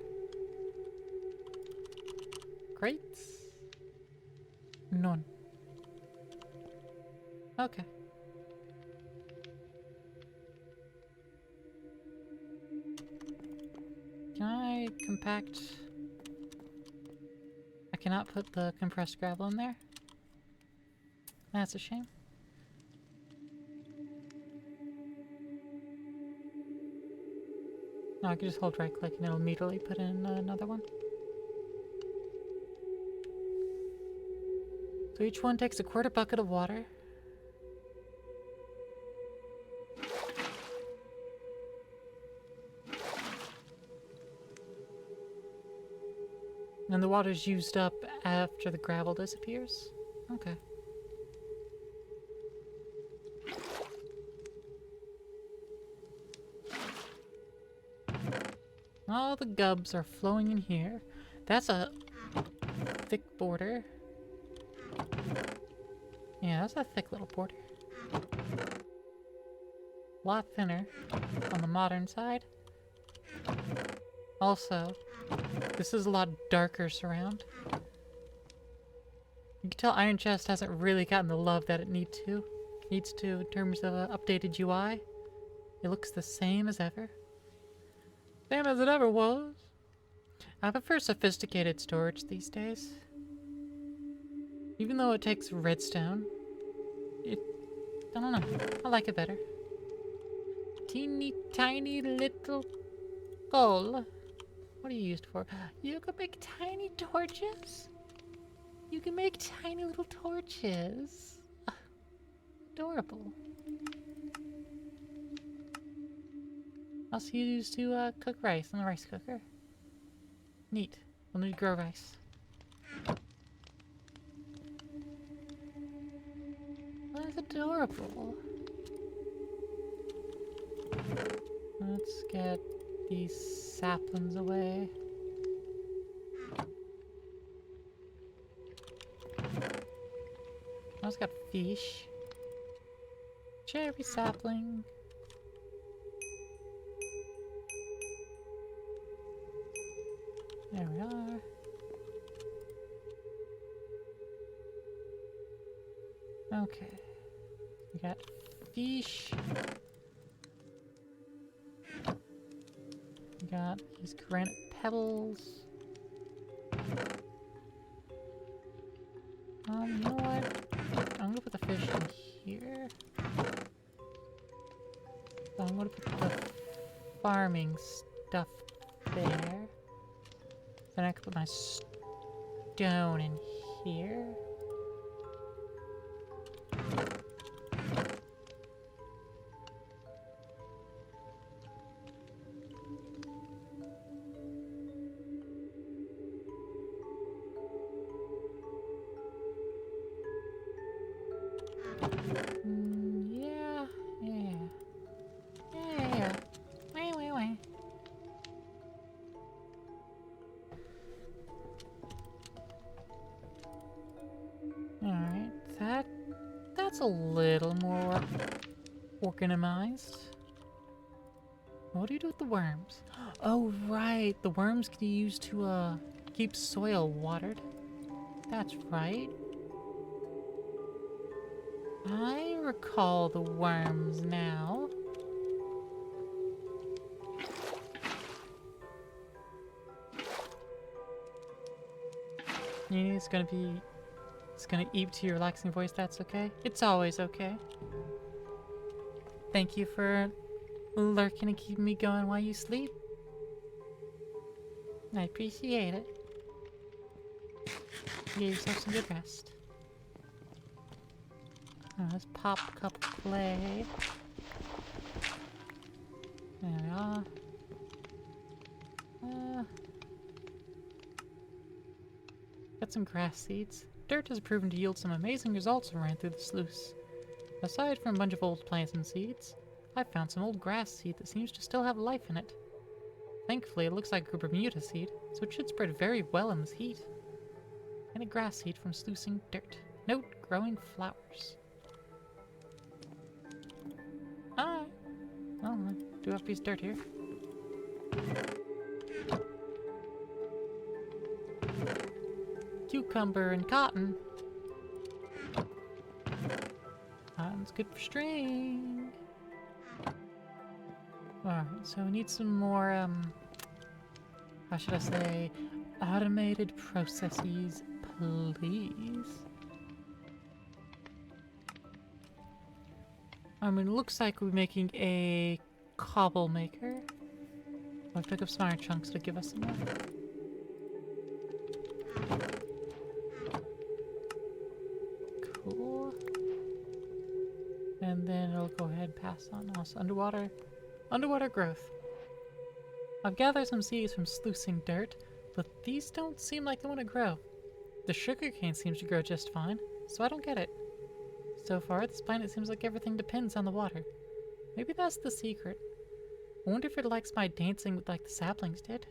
Crates? None. Okay. Can I compact? I cannot put the compressed gravel in there. That's a shame. No, I can just hold right click and it'll immediately put in another one. So each one takes a quarter bucket of water. And the water's used up after the gravel disappears? Okay. All the gubs are flowing in here. That's a thick border. Yeah, that's a thick little border. A lot thinner on the modern side. Also, this is a lot darker surround. You can tell Iron Chest hasn't really gotten the love that it needs to in terms of updated UI. It looks the same as ever. Same as it ever was. I prefer sophisticated storage these days. Even though it takes redstone, I don't know, I like it better. Teeny tiny little coal. What are you used for? You can make tiny torches? You can make tiny little torches. Adorable. Also used to cook rice in the rice cooker. Neat. We'll need to grow rice. That's adorable. Let's get these saplings away. I also got fish. Cherry sapling. There we are. Okay. We got fish. We got these granite pebbles. You know what? I'm gonna put the fish in here. So I'm gonna put the farming stuff there. Then I can put my stone in here. Yeah. Wait. Alright, that's a little more organized. What do you do with the worms? Oh, right. The worms can be used to, keep soil watered. That's right. I recall the worms now. It's gonna eat to your relaxing voice, that's okay? It's always okay. Thank you for lurking and keeping me going while you sleep. I appreciate it. Give yourself some good rest. Let's pop a cup of clay. There we are. Got some grass seeds. Dirt has proven to yield some amazing results when ran through the sluice. Aside from a bunch of old plants and seeds, I found some old grass seed that seems to still have life in it. Thankfully, it looks like a Bermuda seed, so it should spread very well in this heat. And a grass seed from sluicing dirt. Note, growing flowers. Alright. Well, I do have a piece of dirt here. Cucumber and cotton. Cotton's good for string. Alright, so we need some more, how should I say, automated processes, please. I mean, it looks like we're making a cobble maker. I'll pick up some iron chunks to give us some more. Cool. And then it'll go ahead and pass on also underwater growth. I've gathered some seeds from sluicing dirt, but these don't seem like they want to grow. The sugarcane seems to grow just fine, so I don't get it. So far, this planet seems like everything depends on the water. Maybe that's the secret. I wonder if it likes my dancing like the saplings did.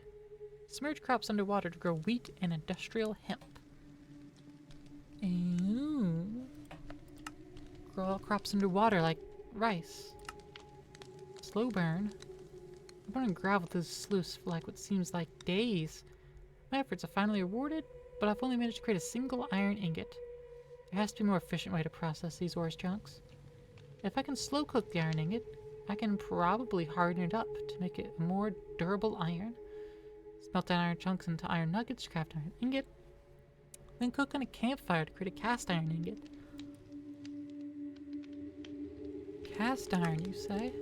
Submerge crops underwater to grow wheat and industrial hemp. Ooh. Grow all crops underwater like rice. Slow burn. I've been on gravel through the sluice for like what seems like days. My efforts are finally rewarded, but I've only managed to create a single iron ingot. There has to be a more efficient way to process these ore chunks. If I can slow cook the iron ingot, I can probably harden it up to make it a more durable iron. Smelt down iron chunks into iron nuggets to craft iron ingot. Then cook on a campfire to create a cast iron ingot. Cast iron, you say?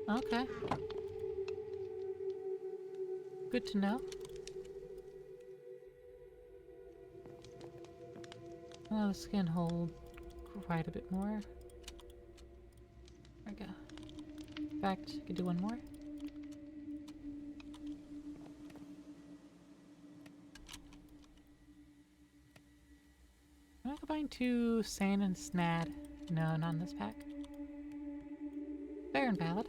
Okay. Good to know. Oh, this can hold quite a bit more. There we go. In fact, I could do one more. Can I combine 2 sand and snad? No, not in this pack. Fair and valid.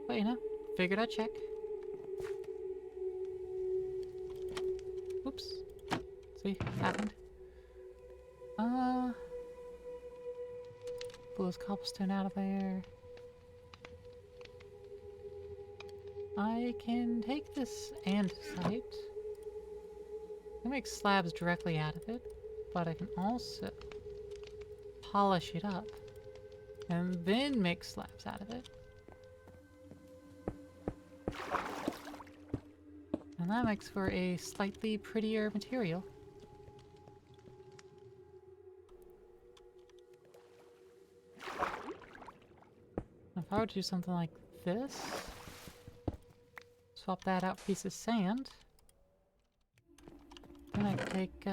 But you know, figured I'd check. Oops. See, happened. Pull this cobblestone out of there. I can take this andesite. I can make slabs directly out of it, but I can also polish it up and then make slabs out of it. And that makes for a slightly prettier material. If I were to do something like this, swap that out for a piece of sand, then I could take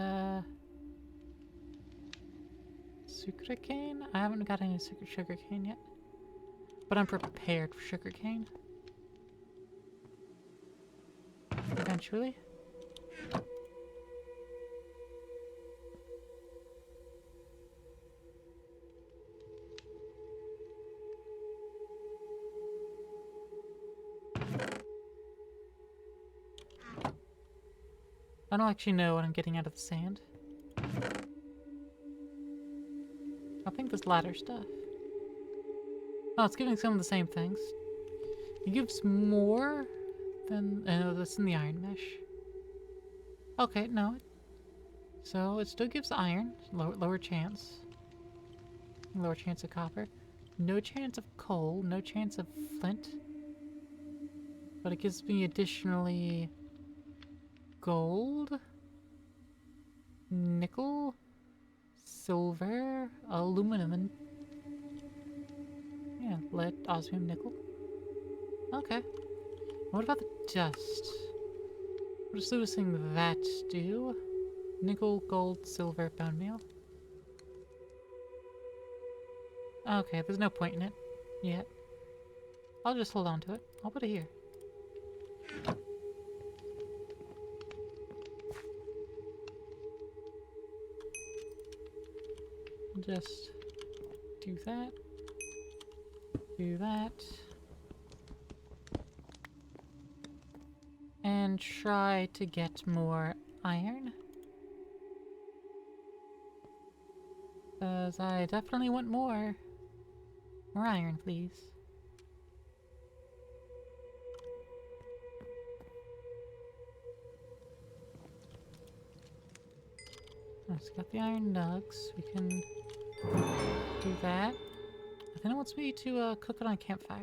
sugarcane? I haven't got any sugarcane yet, but I'm prepared for sugarcane. Eventually. I don't actually know what I'm getting out of the sand. I think this ladder stuff. Oh, it's giving some of the same things. It gives more than... that's in the iron mesh. Okay, no. So, it still gives iron. Lower chance. Lower chance of copper. No chance of coal. No chance of flint. But it gives me additionally... gold, nickel, silver, aluminum, and yeah, lead, osmium, nickel. Okay. What about the dust? What does losing that do? Nickel, gold, silver, bone meal. Okay, there's no point in it yet. I'll just hold on to it. I'll put it here. Just do that. Do that. And try to get more iron. Because I definitely want more. More iron, please. Let's got the iron nugs. We can do that. Then it wants me to cook it on a campfire.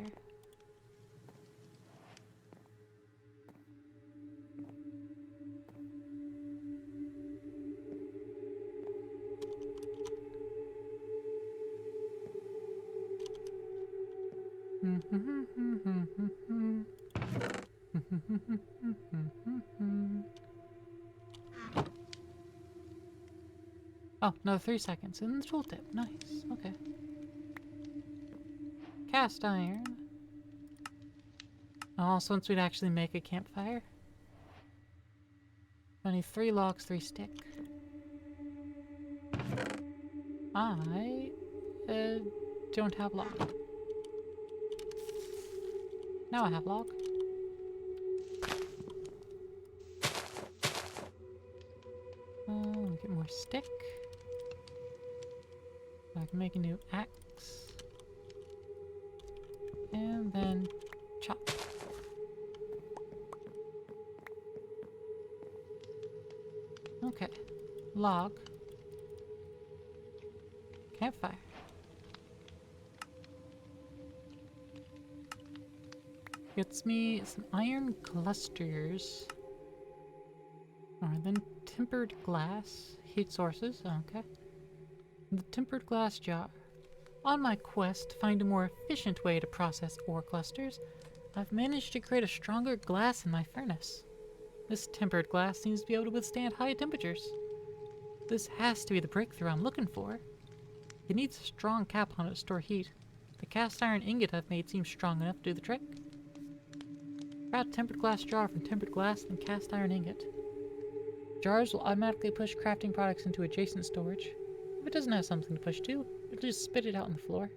Oh, another 3 seconds. And the tooltip. Nice. Okay. Cast iron. Also, once we'd actually make a campfire. I need 3 logs, 3 stick. I don't have log. Now I have log. Get more stick. I can make a new axe. And then chop. Okay. Log. Campfire. Gets me some iron clusters. Alright, then tempered glass. Heat sources. Okay. The tempered glass jar. On my quest to find a more efficient way to process ore clusters, I've managed to create a stronger glass in my furnace. This tempered glass seems to be able to withstand high temperatures. This has to be the breakthrough I'm looking for. It needs a strong cap on it to store heat. The cast iron ingot I've made seems strong enough to do the trick. Craft tempered glass jar from tempered glass and cast iron ingot. Jars will automatically push crafting products into adjacent storage. If it doesn't have something to push to, it'll just spit it out on the floor.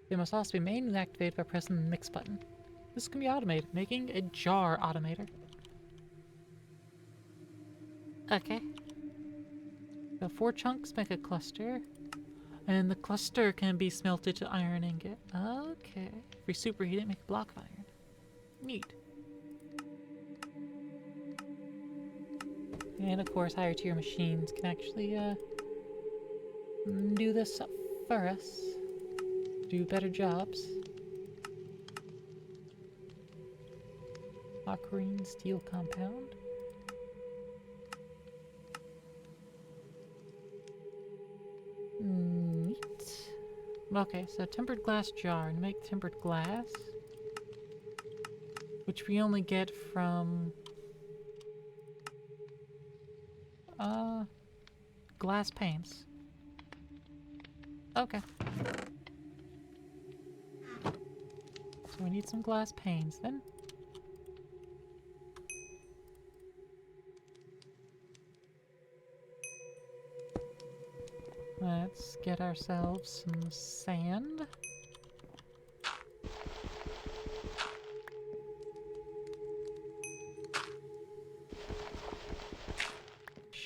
They must also be manually activated by pressing the mix button. This can be automated, making a jar automator. Okay. So 4 chunks make a cluster. And the cluster can be smelted to iron ingot. Okay. If we superheat it, make a block of iron. Neat. And of course, higher tier machines can actually do this for us. Do better jobs. Ocarine steel compound. Neat. Okay, so tempered glass jar. And make tempered glass. Which we only get from... glass panes. Okay. So we need some glass panes then. Let's get ourselves some sand.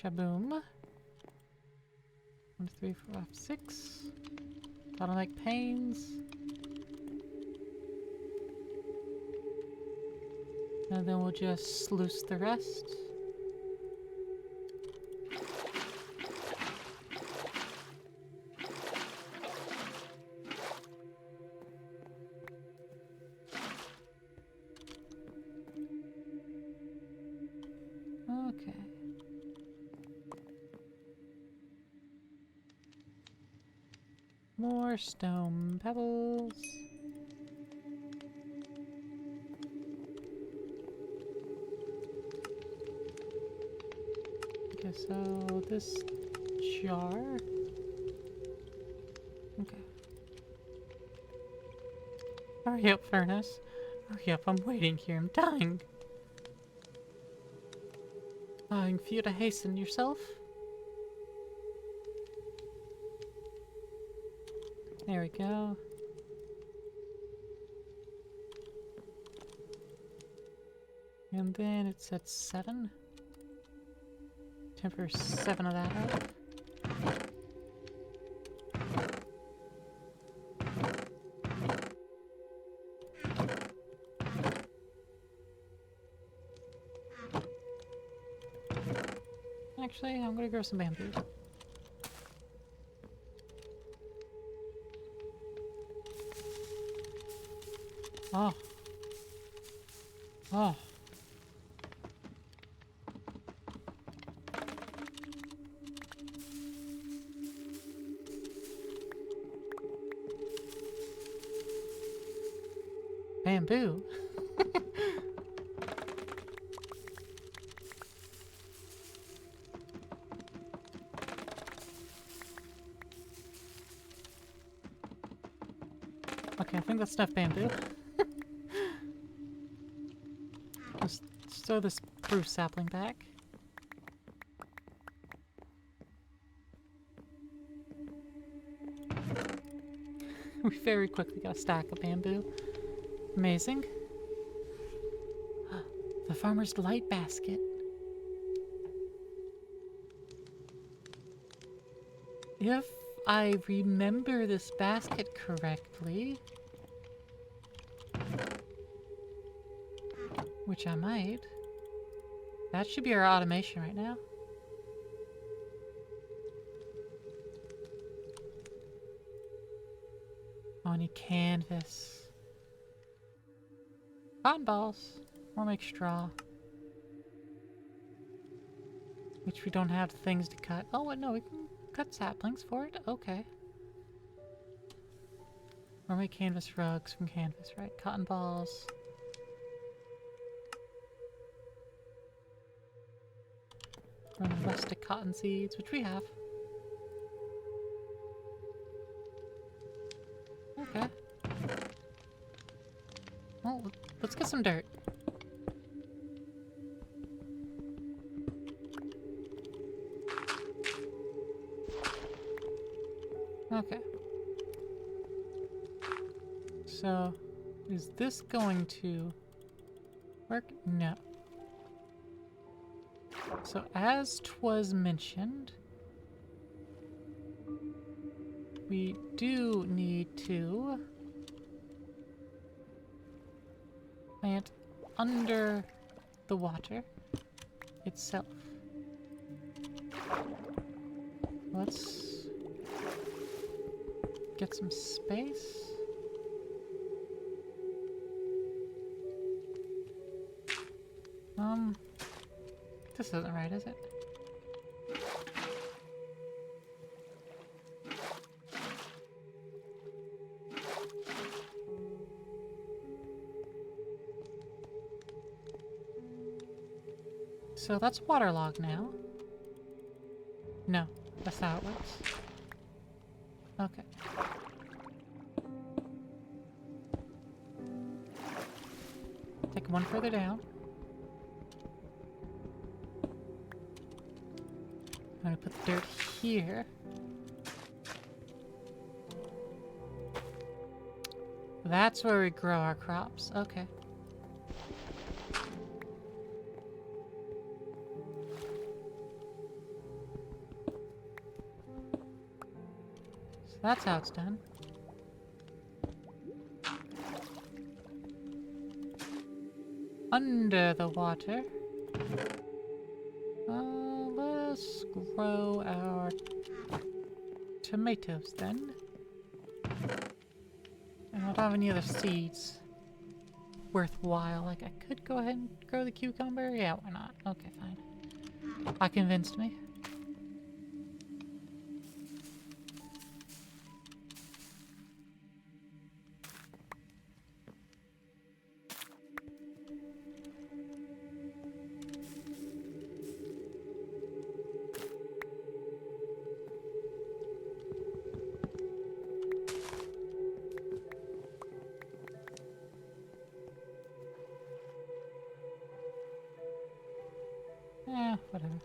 Shaboom. 1, 2, 3, 4, 5, 6. Bottleneck panes. And then we'll just sluice the rest. Okay. More stone pebbles. Okay, so this jar. Okay. Hurry up, furnace. Hurry up, I'm waiting here. I'm dying. Allowing for you to hasten yourself. There we go. And then it's at 7. Temper 7 of that up. Actually, I'm gonna grow some bamboo. Oh. Oh. Bamboo? Okay, I think that's enough bamboo. Just throw this spruce sapling back. We very quickly got a stack of bamboo. Amazing. The farmer's delight basket. If I remember this basket correctly, which I might, that should be our automation right now. Oh, I need canvas. Cotton balls. Or make straw. Which we don't have things to cut. Oh, wait, no, we can cut saplings for it. Okay. Or make canvas rugs from canvas, right? Cotton balls. Or rustic cotton seeds, which we have. Okay. Well, let's get some dirt. Okay. So, is this going to work? No. So, as 'twas mentioned, we do need to plant under the water itself. Let's get some space. This isn't right, is it? So that's waterlogged now. No, that's not how it works. Okay. Take one further down. I'm gonna put the dirt here. That's where we grow our crops. Okay. So that's how it's done. Under the water. Let us grow our tomatoes then. And I don't have any other seeds worthwhile. Like, I could go ahead and grow the cucumber. Yeah, why not? Okay, fine. That convinced me. Whatever.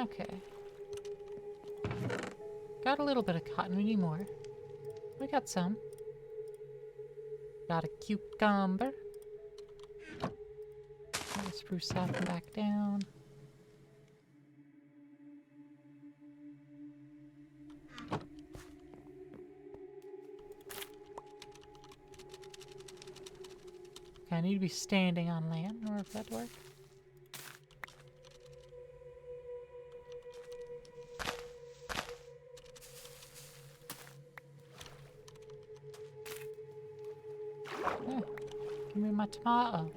Okay. Got a little bit of cotton, we need more. We got some. Got a cucumber. Got a spruce sap and back down. Okay, I need to be standing on land in order for that to work. Give me my tomato.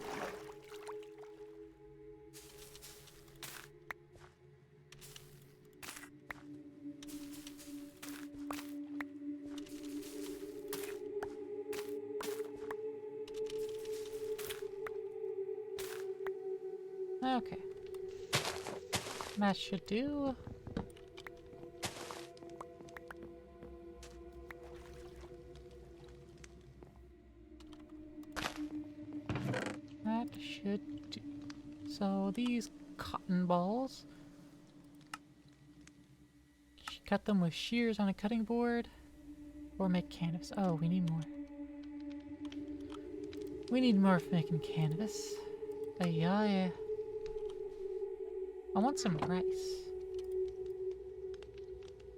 Okay. That should do. That should do. So these cotton balls, cut them with shears on a cutting board, or make canvas. Oh, we need more. We need more for making canvas. Yeah. I want some rice.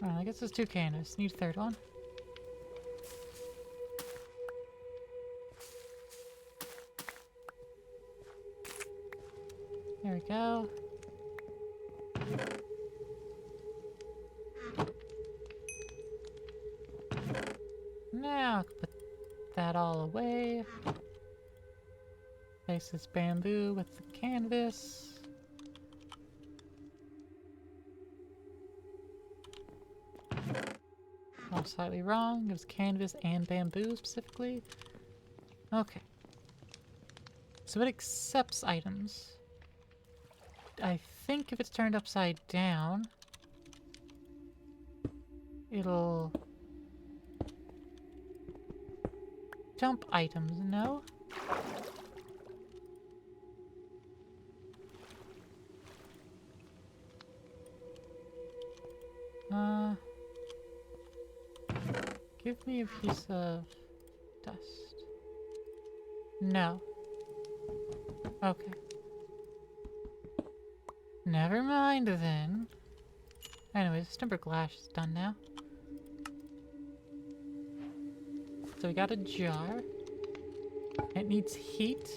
Alright, I guess there's 2 canvas. Need a third one. There we go. Now, put that all away. Place this bamboo with the canvas. I'm slightly wrong. It was canvas and bamboo specifically. Okay. So it accepts items. I think if it's turned upside down, it'll dump items, no? Give me a piece of dust. No. Okay. Never mind then. Anyways, timber glass is done now. So we got a jar. It needs heat.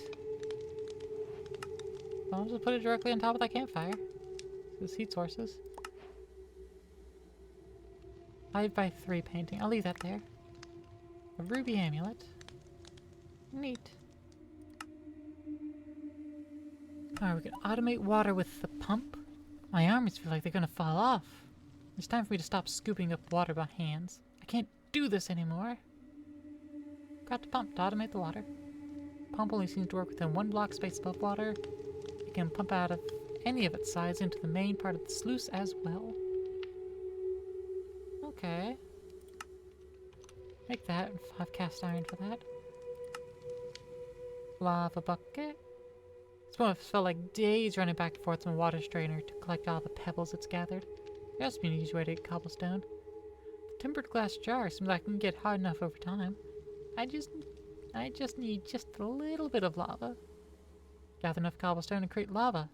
I'll just put it directly on top of that campfire. Those heat sources. 5x3 painting. I'll leave that there. A ruby amulet. Neat. Alright, we can automate water with the pump. My arms feel like they're gonna fall off. It's time for me to stop scooping up water by hands. I can't do this anymore. Got the pump to automate the water. Pump only seems to work within 1 block space above water. It can pump out of any of its sides into the main part of the sluice as well. Okay. Make that, 5 cast iron for that. Lava bucket. This one felt like days running back and forth from a water strainer to collect all the pebbles it's gathered. There has to be an easy way to get cobblestone. The tempered glass jar seems like it can get hard enough over time. I just need just a little bit of lava. Gather enough cobblestone and create lava.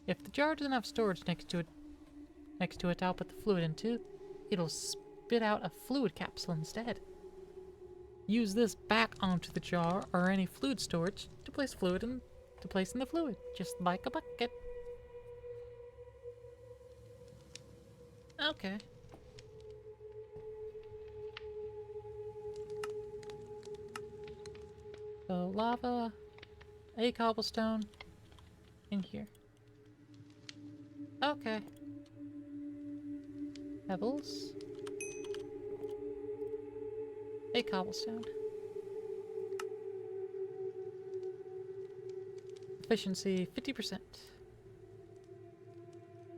If the jar doesn't have storage next to it, I'll put the fluid into. it'll spit out a fluid capsule instead. Use this back onto the jar or any fluid storage to place in the fluid, just like a bucket. Okay. So lava, a cobblestone, in here. Okay. Pebbles. A cobblestone. Efficiency 50%.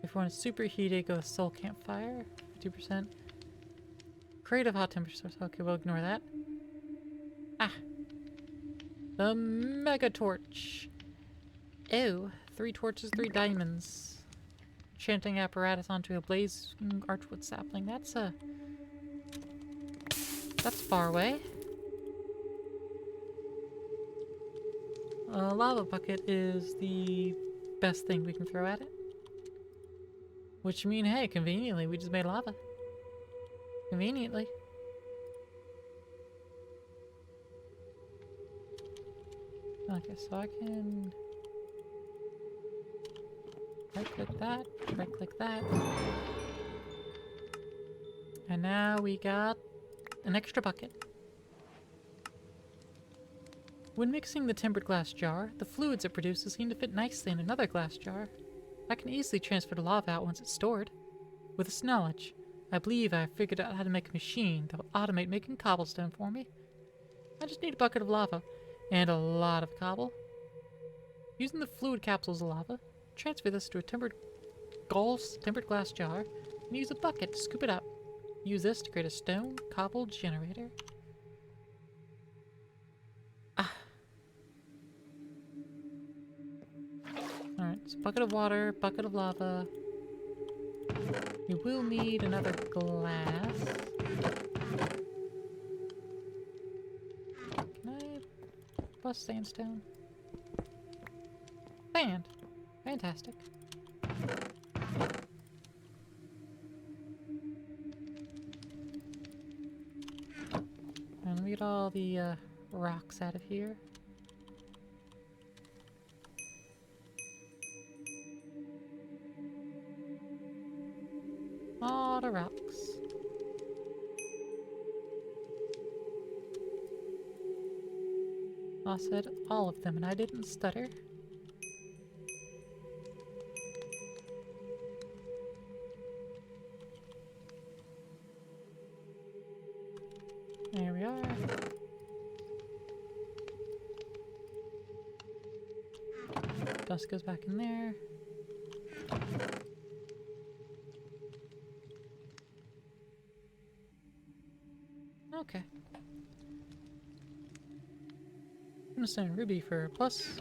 If one is superheated, go with soul campfire. 50%. Creative hot temperature source. Okay, we'll ignore that. Ah. The mega torch. Ew. 3 torches, 3 diamonds. Enchanting apparatus onto a blaze archwood sapling. That's far away. A lava bucket is the best thing we can throw at it. Which means, hey, conveniently, we just made lava. Conveniently. Okay, so I can right-click that. And now we got an extra bucket. When mixing the tempered glass jar, the fluids it produces seem to fit nicely in another glass jar. I can easily transfer the lava out once it's stored. With this knowledge, I believe I have figured out how to make a machine that will automate making cobblestone for me. I just need a bucket of lava and a lot of cobble. Using the fluid capsules of lava, transfer this to a tempered glass jar and use a bucket to scoop it up. Use this to create a stone cobble generator. Alright, so bucket of water, bucket of lava. You will need another glass. Can I plus sandstone? Sand! Fantastic. And let me get all the rocks out of here. All the rocks. I said all of them and I didn't stutter. There we are. Dust goes back in there. Okay. Stone ruby for plus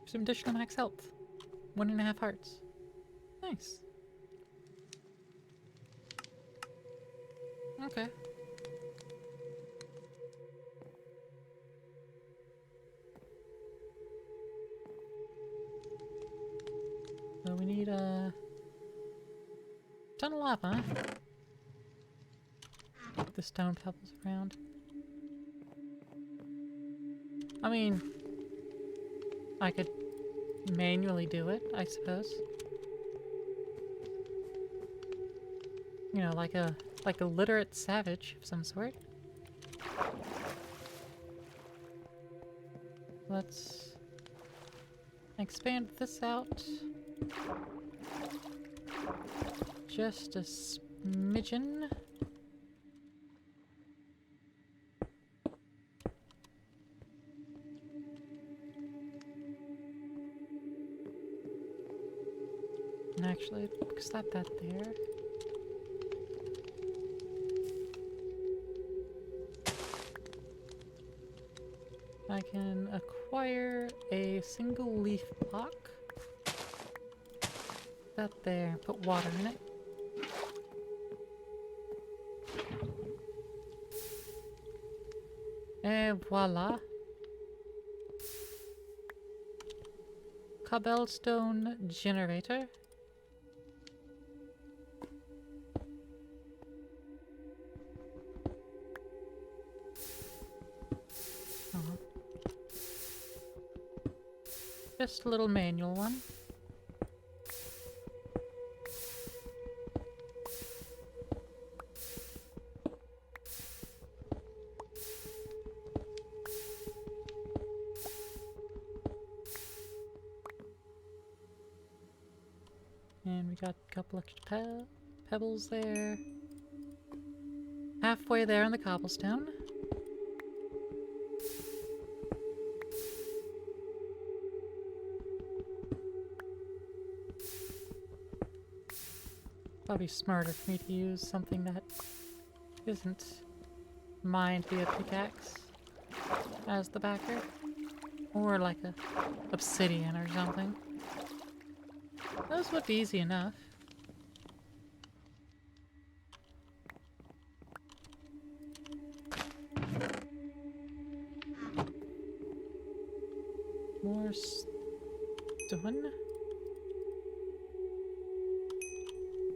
some additional max health. 1.5 hearts. Nice. Okay. So we need a ton of lava, huh? Put the stone pebbles around. I mean, I could manually do it, I suppose. You know, like a literate savage of some sort. Let's expand this out. Just a smidgen. And actually, slap that there. I can acquire a single leaf block. That there, put water in it. And voila. Cobblestone generator. Just a little manual one. And we got a couple extra pebbles there. Halfway there on the cobblestone. Probably smarter for me to use something that isn't mined via pickaxe as the backer. Or like a obsidian or something. Those would be easy enough. More stone.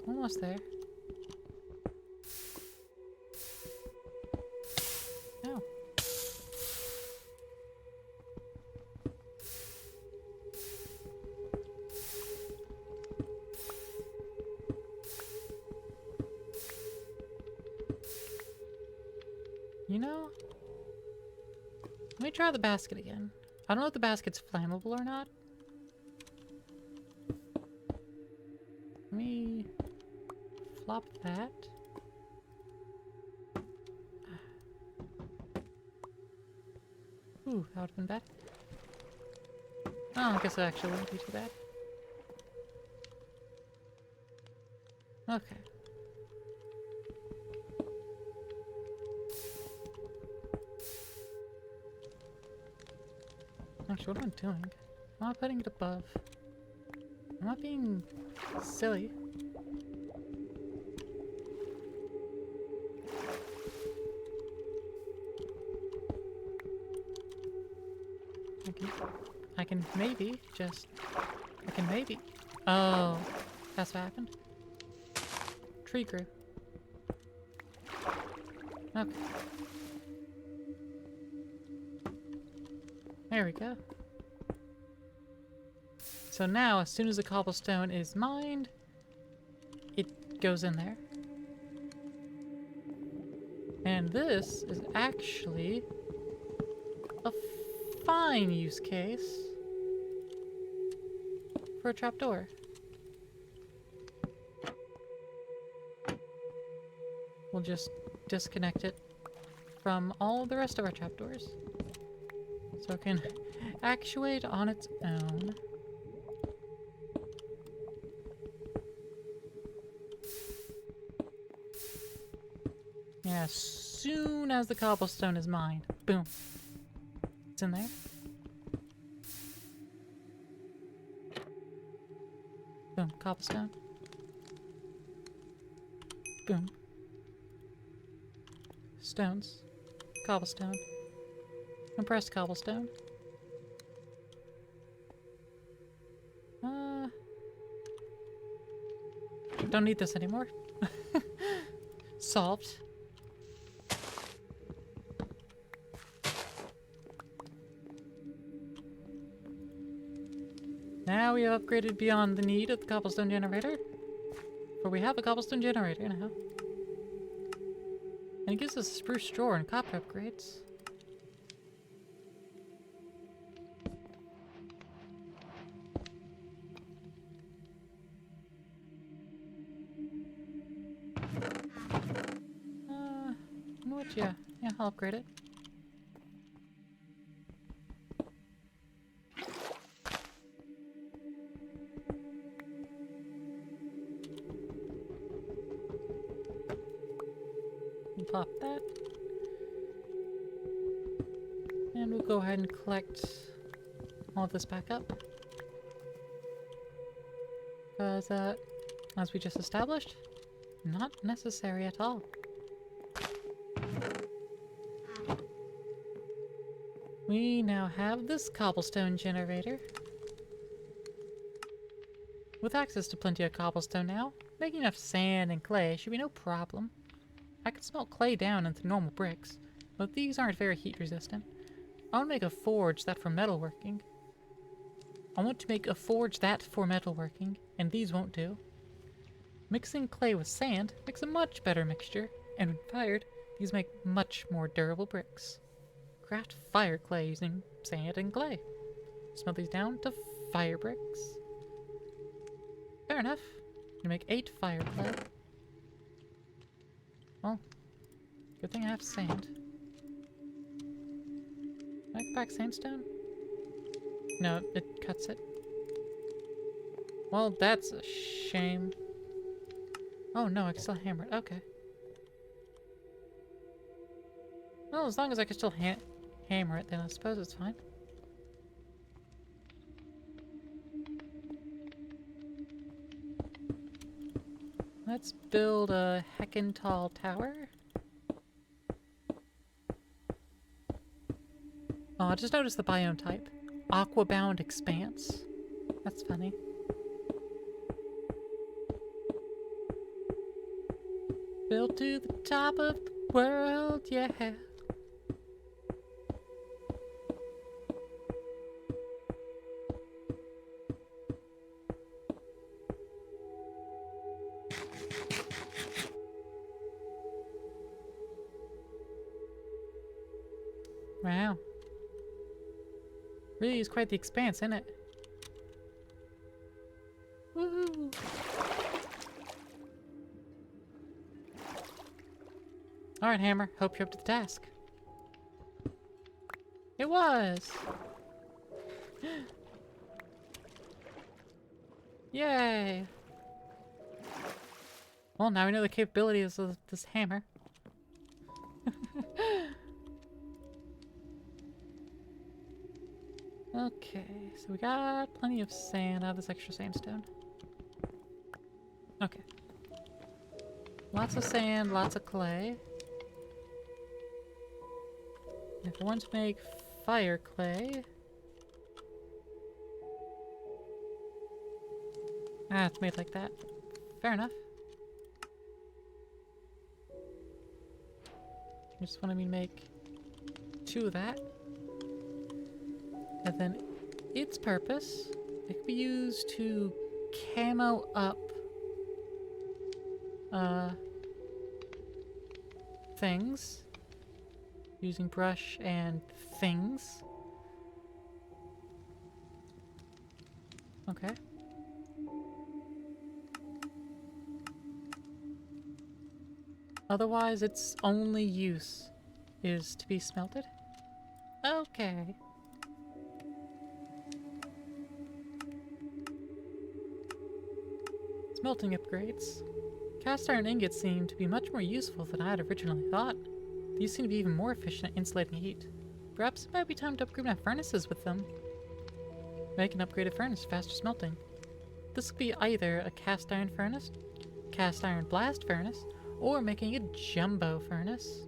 Almost there. Oh. You know, let me try the basket again. I don't know if the basket's flammable or not. Let me flop that. Ooh, that would've been bad. Oh, I guess it actually wouldn't be too bad. Okay. Actually, what am I doing? I'm not putting it above. I'm not being silly. I can maybe just... I can maybe... Oh, that's what happened. Tree grew. Okay. There we go. So now, as soon as the cobblestone is mined, it goes in there. And this is actually a fine use case for a trapdoor. We'll just disconnect it from all the rest of our trapdoors, so it can actuate on its own. Yeah, as soon as the cobblestone is mined, boom, it's in there. Boom, cobblestone. Boom. Stones. Cobblestone. Compressed cobblestone. Don't need this anymore. Solved. Now we have upgraded beyond the need of the cobblestone generator. For we have a cobblestone generator now. And it gives us spruce straw and copper upgrades. You know what? Yeah, I'll upgrade it. Pop that. And we'll go ahead and collect all of this back up. Because, as we just established, not necessary at all. We now have this cobblestone generator. With access to plenty of cobblestone now, making enough sand and clay should be no problem. I can smelt clay down into normal bricks, but these aren't very heat resistant. I want to make a forge that for metalworking. I want to make a forge that for metalworking, and these won't do. Mixing clay with sand makes a much better mixture, and when fired, these make much more durable bricks. Craft fire clay using sand and clay. Smelt these down to fire bricks. Fair enough. You make 8 fire clay. Well, good thing I have sand. Can I go back sandstone? No, it cuts it. Well, that's a shame. Oh no, I can still hammer it. Okay. Well, as long as I can still hammer it, then I suppose it's fine. Let's build a heckin' tall tower. Oh, I just noticed the biome type. Aquabound expanse. That's funny. Built to the top of the world, yeah. Wow. Really is quite the expanse, isn't it? Woohoo! Alright, Hammer. Hope you're up to the task. It was! Yay! Well, now we know the capabilities of this hammer. Okay, so we got plenty of sand out of this extra sandstone. Okay. Lots of sand, lots of clay. If I want to make fire clay... Ah, it's made like that. Fair enough. You just wanted me to make 2 of that. And then its purpose, it can be used to camo up things using brush and things. Okay. Otherwise, its only use is to be smelted. Okay. Smelting upgrades. Cast iron ingots seem to be much more useful than I had originally thought. These seem to be even more efficient at insulating heat. Perhaps it might be time to upgrade my furnaces with them. Make an upgraded furnace faster smelting. This could be either a cast iron furnace, cast iron blast furnace, or making a jumbo furnace.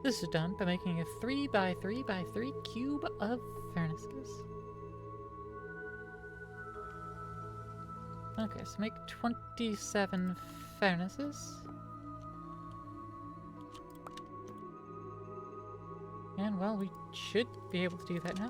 This is done by making a 3x3x3 cube of furnaces. Okay, so make 27 furnaces. And well, we should be able to do that now.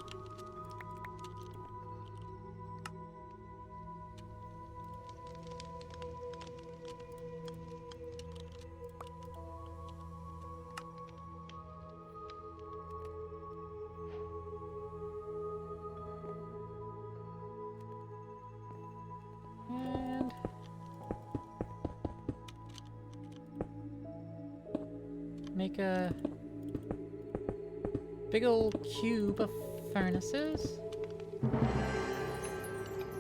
Make a big old cube of furnaces.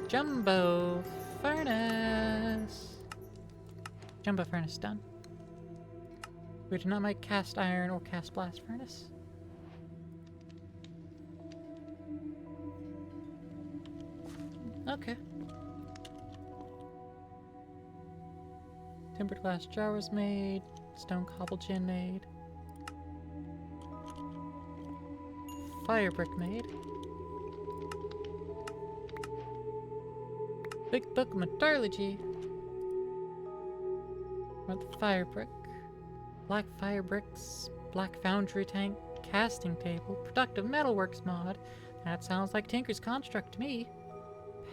Jumbo furnace. Jumbo furnace done. We do not make cast iron or cast blast furnace. Okay. Tempered glass jar was made. Stone cobble gin made. Fire brick made. Big book of metallurgy. Wrote the fire brick. Black fire bricks. Black foundry tank. Casting table. Productive metalworks mod. That sounds like Tinker's construct to me.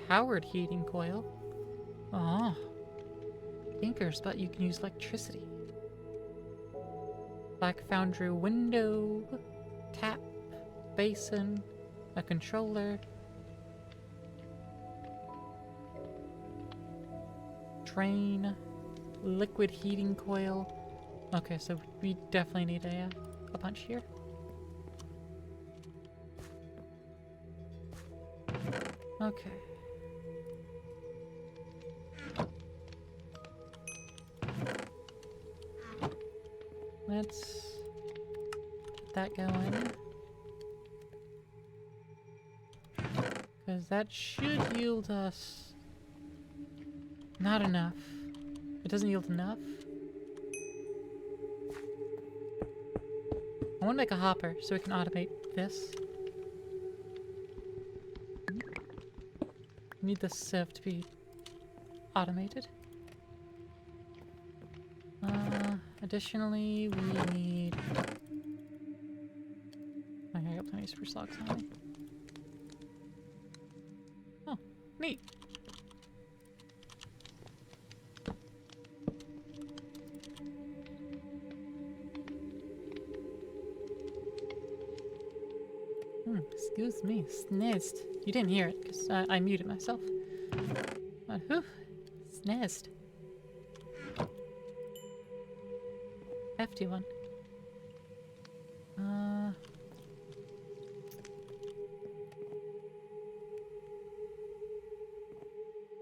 Powered heating coil. Oh. Tinkers, but you can use electricity. Black foundry window. Tap. Basin. A controller. Drain. Liquid heating coil. Okay, so we definitely need a bunch here. Okay. Let's get that going. Because that should yield us... not enough. It doesn't yield enough. I want to make a hopper so we can automate this. We need the sieve to be automated. Additionally, we need... okay, I got plenty of spruce logs on me. Oh, neat. Excuse me, sneezed. You didn't hear it because I muted myself. But whew, sneezed. Hefty one.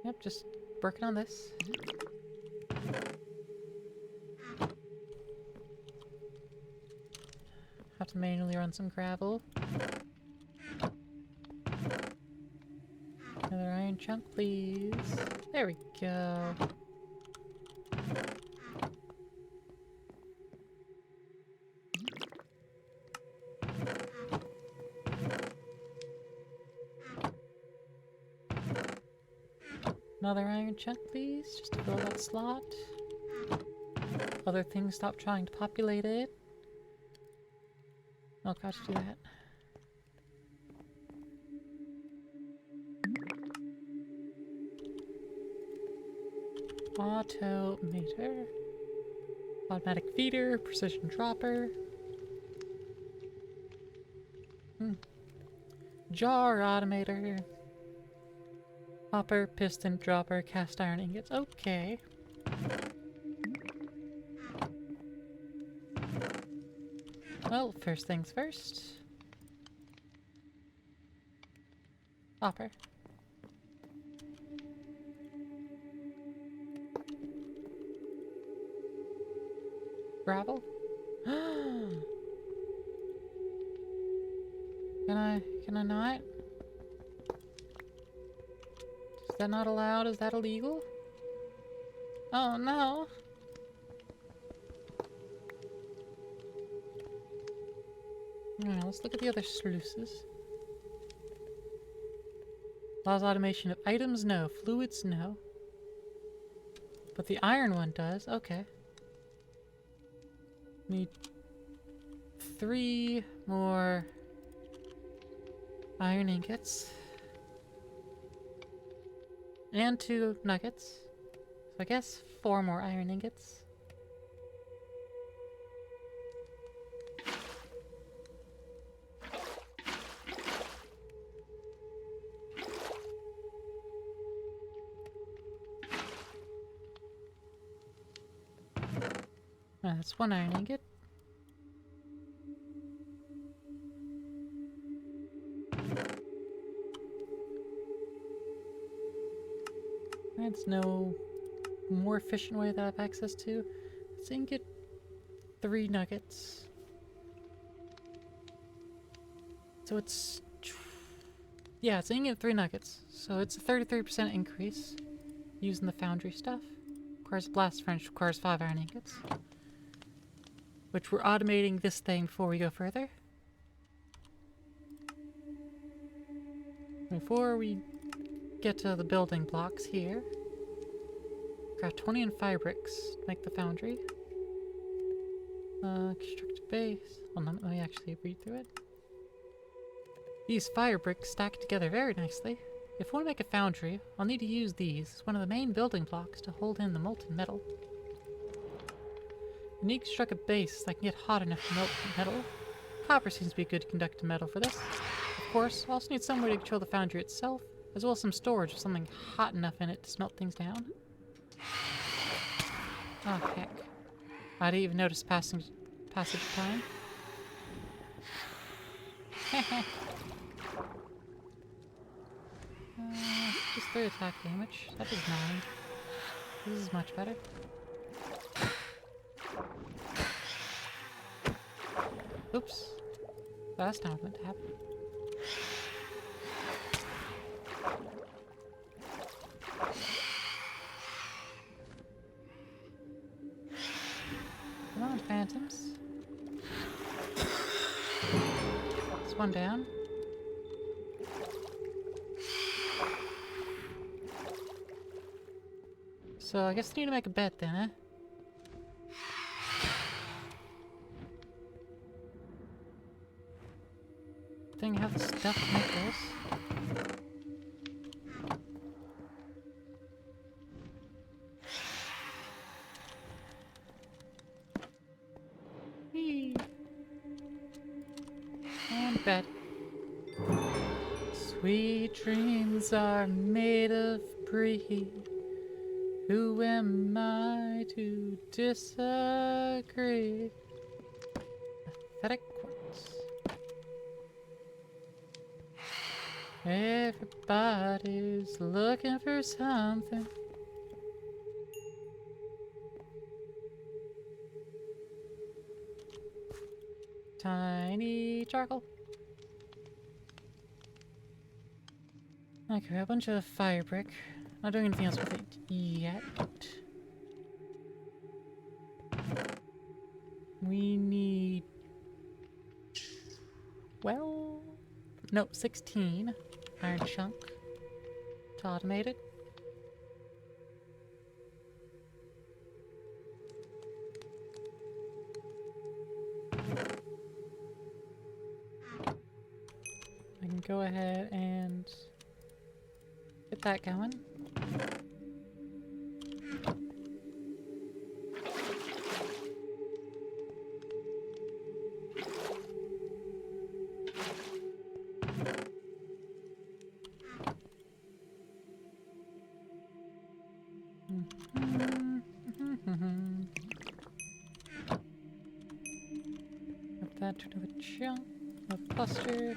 Yep, just working on this. Have to manually run some gravel. Another iron chunk, please. There we go. Another iron chunk, please, just to fill that slot. Other things stop trying to populate it. Oh, got to do that. Automator. Automatic feeder, precision dropper. Jar automator. Hopper, piston, dropper, cast iron ingots. Okay. Well, first things first. Hopper. Gravel? Can I not? Is that not allowed? Is that illegal? Oh no! Alright, let's look at the other sluices. Allows automation of items? No. Fluids? No. But the iron one does. Okay. Need 3 more iron ingots. And 2 nuggets. So I guess 4 more iron ingots. That's 1 iron ingot. That's no more efficient way that I have access to. Let's ingot 3 nuggets. So it's... yeah, it's ingot 3 nuggets. So it's a 33% increase using the foundry stuff. Requires a blast furnace, requires 5 iron ingots. Which we're automating this thing before we go further. Before we get to the building blocks here. Craft 20 and fire bricks to make the foundry. Construct a base. Well, let me actually read through it. These fire bricks stack together very nicely. If I want to make a foundry, I'll need to use these as one of the main building blocks to hold in the molten metal. I need to construct a base that can get hot enough to melt metal. Copper seems to be a good conductor metal for this. Of course, I also need some way to control the foundry itself, as well as some storage with something hot enough in it to smelt things down. Oh heck. I didn't even notice passage of time. Just 3 attack damage. That does 9. This is much better. Oops. That's not what meant to happen. Come on, phantoms. There's one down. So I guess I need to make a bet then, eh? Thing have the stuff to make this. Whee! And bed. Sweet dreams are made of brie. Who am I to disagree? Pathetic quotes. Everybody's looking for something. Tiny charcoal. Okay, a bunch of fire brick. Not doing anything else with it yet. We need 12? No, 16 iron chunk to automate it. I can go ahead and get that going. Put that to another chunk of cluster.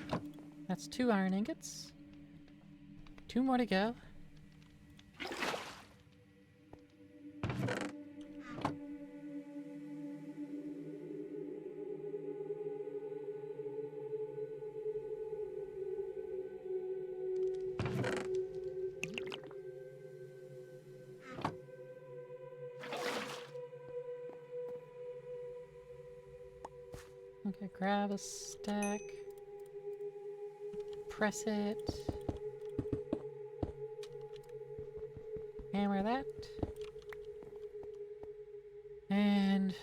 That's 2 iron ingots. 2 more to go. Okay, grab a stack. Press it. Hammer that. And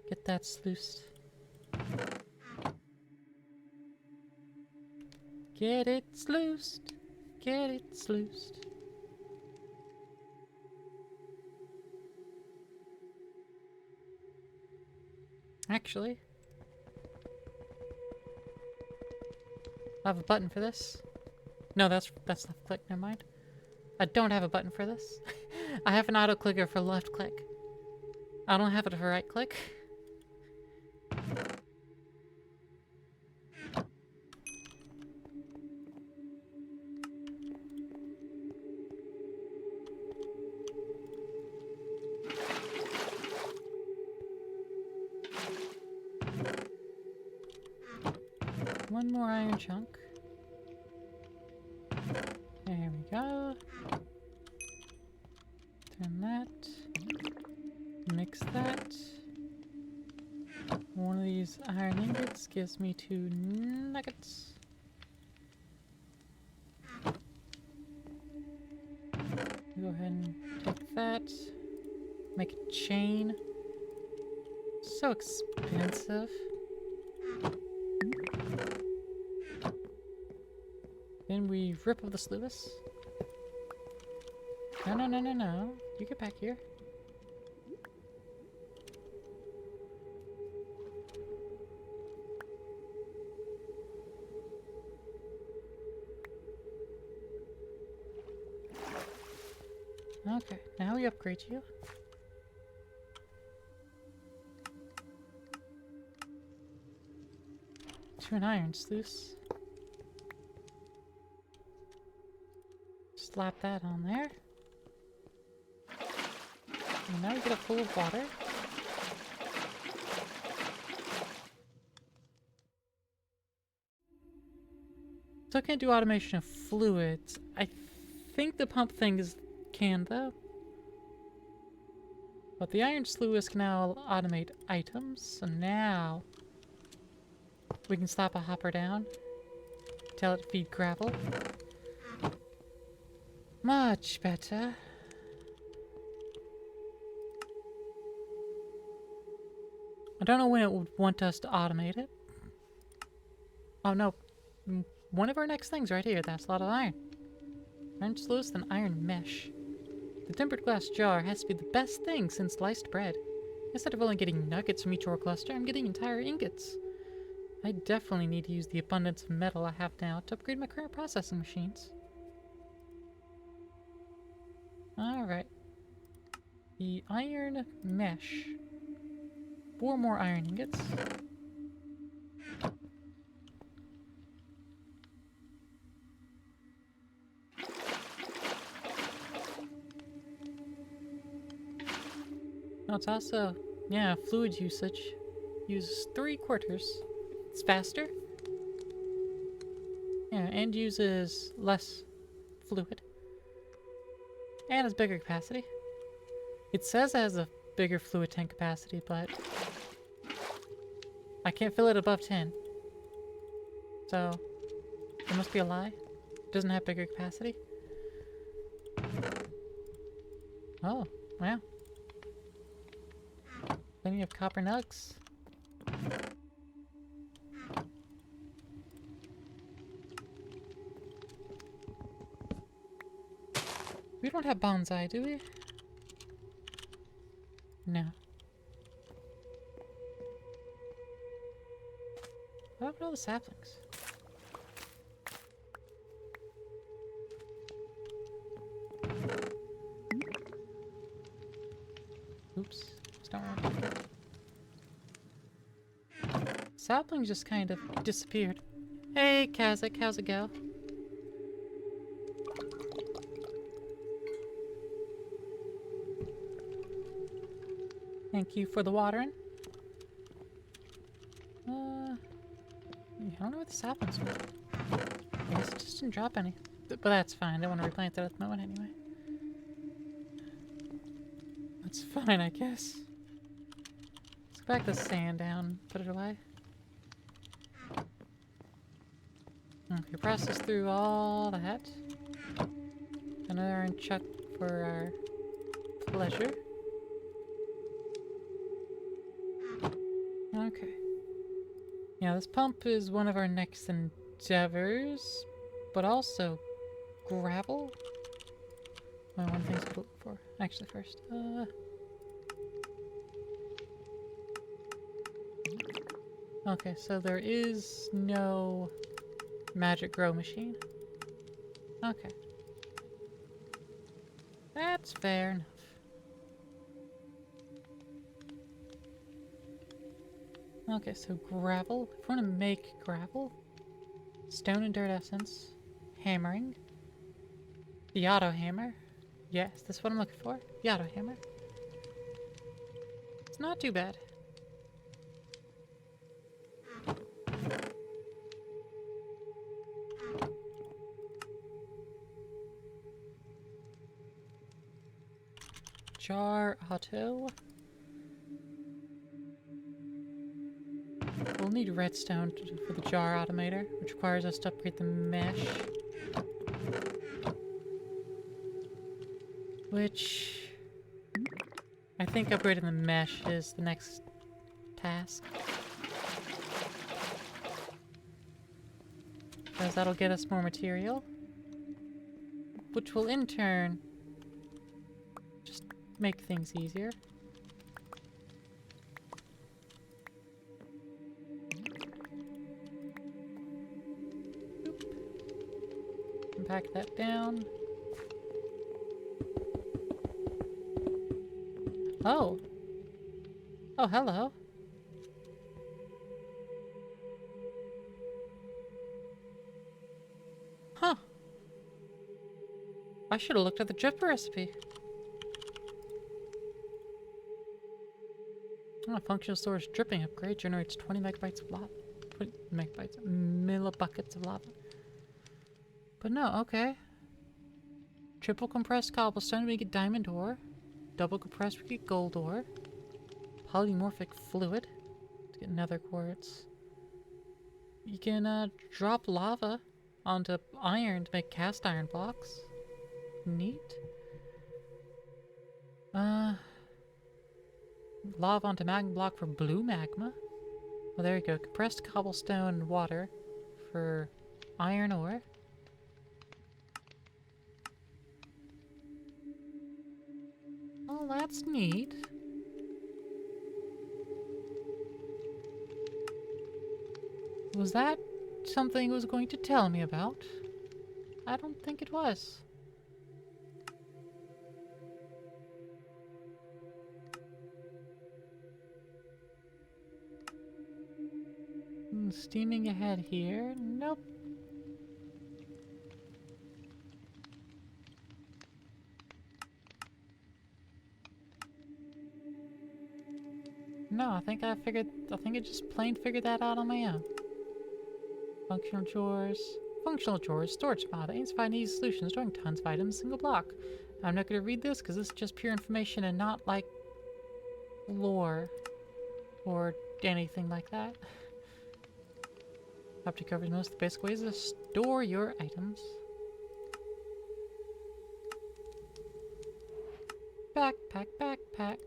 get that sluiced. Get it sluiced. Get it sluiced. Actually, I have a button for this. No, that's left click, never mind. I don't have a button for this. I have an auto clicker for left click. I don't have it for right click. One more iron chunk. There we go. Turn that. Mix that. One of these iron ingots gives me 2 nuggets. Go ahead and take that. Make a chain. So expensive. Then we rip up the sluice. No, no, no, no, no. You get back here. Okay, now we upgrade you. To an iron sluice. Slap that on there. And now we get a full of water. Still can't do automation of fluids. I think the pump thing can though. But the iron sluice can now automate items, so now we can slap a hopper down, tell it to feed gravel. Much better. I don't know when it would want us to automate it. Oh no, one of our next things right here, that's a lot of iron. Iron sluice, then iron mesh. The tempered glass jar has to be the best thing since sliced bread. Instead of only getting nuggets from each ore cluster, I'm getting entire ingots. I definitely need to use the abundance of metal I have now to upgrade my current processing machines. Alright. The iron mesh. 4 more iron ingots. No, it's also, yeah, fluid usage. Uses 3/4. It's faster. Yeah, and uses less fluid. And has bigger capacity. It says it has a bigger fluid tank capacity, but I can't fill it above 10. So, it must be a lie. It doesn't have bigger capacity. Oh, wow. Plenty of copper nugs. We don't have bonsai, do we? No. What happened to all the saplings? Oops. Just don't want to. Saplings just kind of disappeared. Hey, Kazakh, how's it go? Thank you for the watering. I don't know what the saplings were. I guess it just didn't drop any. But that's fine. I don't want to replant that at the moment anyway. That's fine, I guess. Let's go back the sand down. Put it away. Okay, process through all that. Another iron chuck for our pleasure. Okay. Yeah, this pump is one of our next endeavors, but also gravel. One thing to look for. Actually, first. Okay, so there is no magic grow machine. Okay. That's fair enough. Okay, so gravel. If we want to make gravel, stone and dirt essence, hammering, the auto hammer. Yes, that's what I'm looking for. The auto hammer. It's not too bad. Jar auto. We'll need redstone for the jar automator, which requires us to upgrade the mesh. Which I think upgrading the mesh is the next task. Because that'll get us more material. Which will in turn make things easier. Boop. Compact that down. Oh. Oh, hello. Huh. I should have looked at the drip recipe. Oh, functional storage dripping upgrade generates 20 megabytes of lava. 20 megabytes, millibuckets of lava. But no, okay. Triple compressed cobblestone, we get diamond ore. Double compressed, we get gold ore. Polymorphic fluid to get nether quartz. You can drop lava onto iron to make cast iron blocks. Neat. Lava onto magma block for blue magma. Well, there you go. Compressed cobblestone and water for iron ore. Oh, that's neat. Was that something it was going to tell me about? I don't think it was. Steaming ahead here. Nope. No, I think I just plain figured that out on my own. Functional chores. Functional chores. Storage mod. Aims to find easy solutions, storing tons of items in a single block. I'm not going to read this because this is just pure information and not like lore or anything like that. Opti covers most of the basic ways to store your items. Backpack, backpack.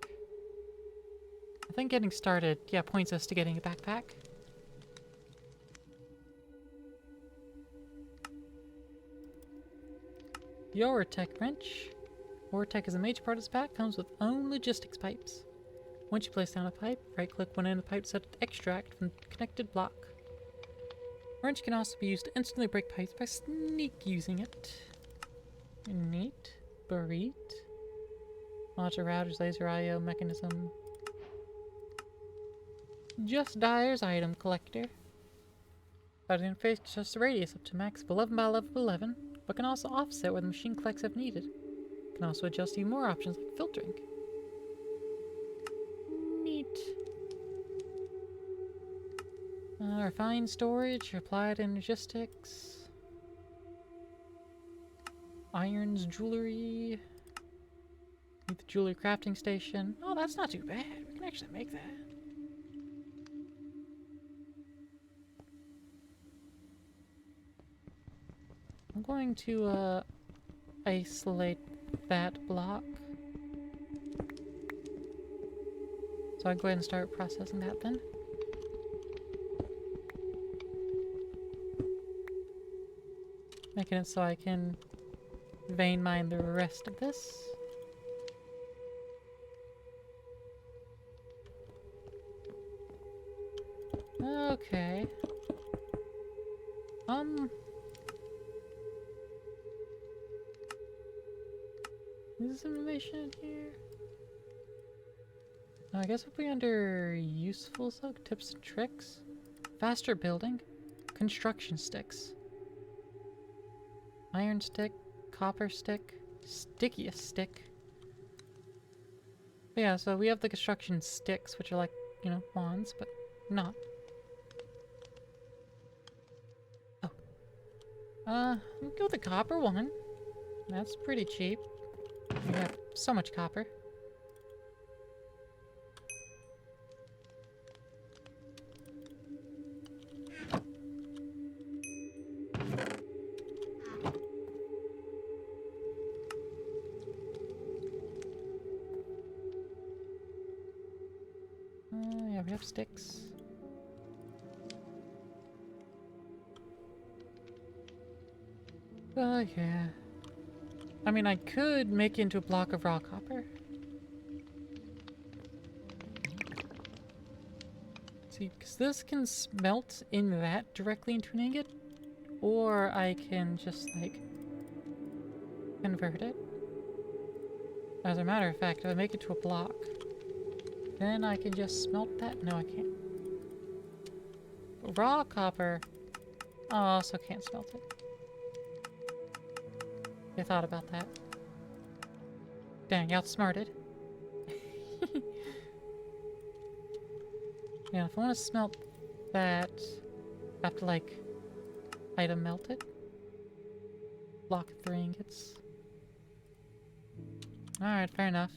I think getting started, yeah, points us to getting a backpack. The Oretech wrench. Oretech is a major part of this pack, comes with own logistics pipes. Once you place down a pipe, right-click one end of the pipe to set it to extract from the connected block. Wrench can also be used to instantly break pipes by sneak using it. Neat. Burrito. Module routers, laser IO mechanism. Just Dyer's item collector. That interface adjusts the radius up to max of 11 by 11 by 11, but can also offset where the machine collects if needed. Can also adjust even more options like filtering. Neat. Refined storage, applied energistics. Irons, jewelry. Need the jewelry crafting station. Oh, that's not too bad. We can actually make that. I'm going to isolate that block. So I'll go ahead and start processing that then. Making it so I can vein mine the rest of this. Okay. Is this information in here? I guess it'll be under useful stuff, tips and tricks. Faster building. Construction sticks. Iron stick. Copper stick. Stickiest stick. But yeah, so we have the construction sticks, which are like, you know, wands, but not. Oh. We'll go with the copper one. That's pretty cheap. We have so much copper. Yeah, we have sticks. Yeah. I mean, I could make it into a block of raw copper. See, because this can smelt in that directly into an ingot, or I can just, like, convert it. As a matter of fact, if I make it to a block, then I can just smelt that. No, I can't. Raw copper. Oh, I also can't smelt it. I thought about that. Dang, outsmarted. Yeah, if I want to smelt that, I have to, like, item melt it. Block 3 ingots. Alright, fair enough.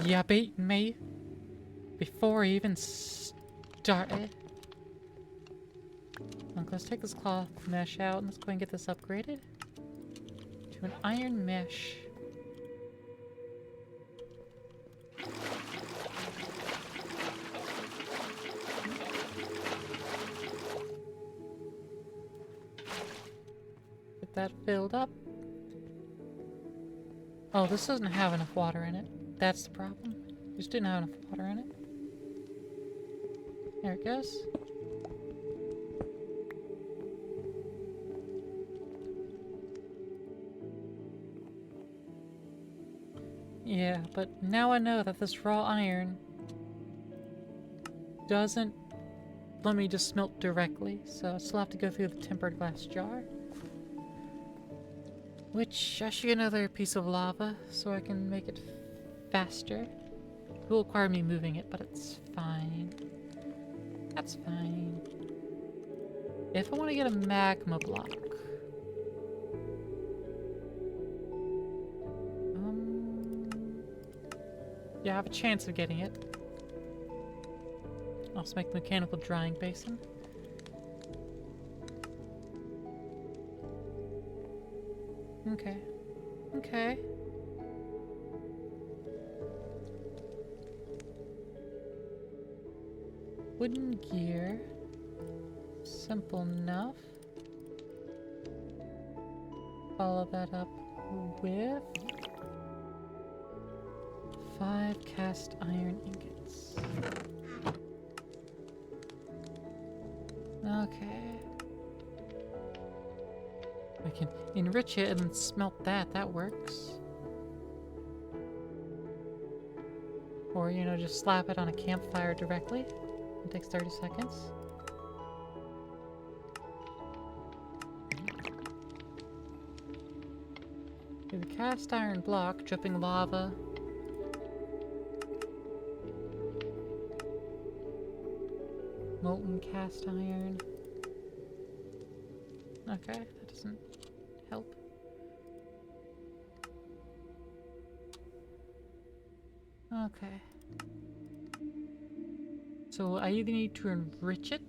You beat me before I even started. Look, let's take this cloth mesh out and let's go and get this upgraded to an iron mesh. Get that filled up. Oh, this doesn't have enough water in it. That's the problem. Just didn't have enough water in it. There it goes. Yeah, but now I know that this raw iron doesn't let me just smelt directly, so I still have to go through the tempered glass jar. Which, I should get another piece of lava so I can make it faster. It will require me moving it, but it's fine. That's fine. If I want to get a magma block... yeah, I have a chance of getting it. I'll just make a mechanical drying basin. Okay. Okay. Wooden gear. Simple enough. Follow that up with 5 cast iron ingots. Okay. I can enrich it and then smelt that. That works. Or, you know, just slap it on a campfire directly. It takes 30 seconds. Do the cast iron block, dripping lava. Molten cast iron. Okay, that doesn't help. Okay. So I either need to enrich it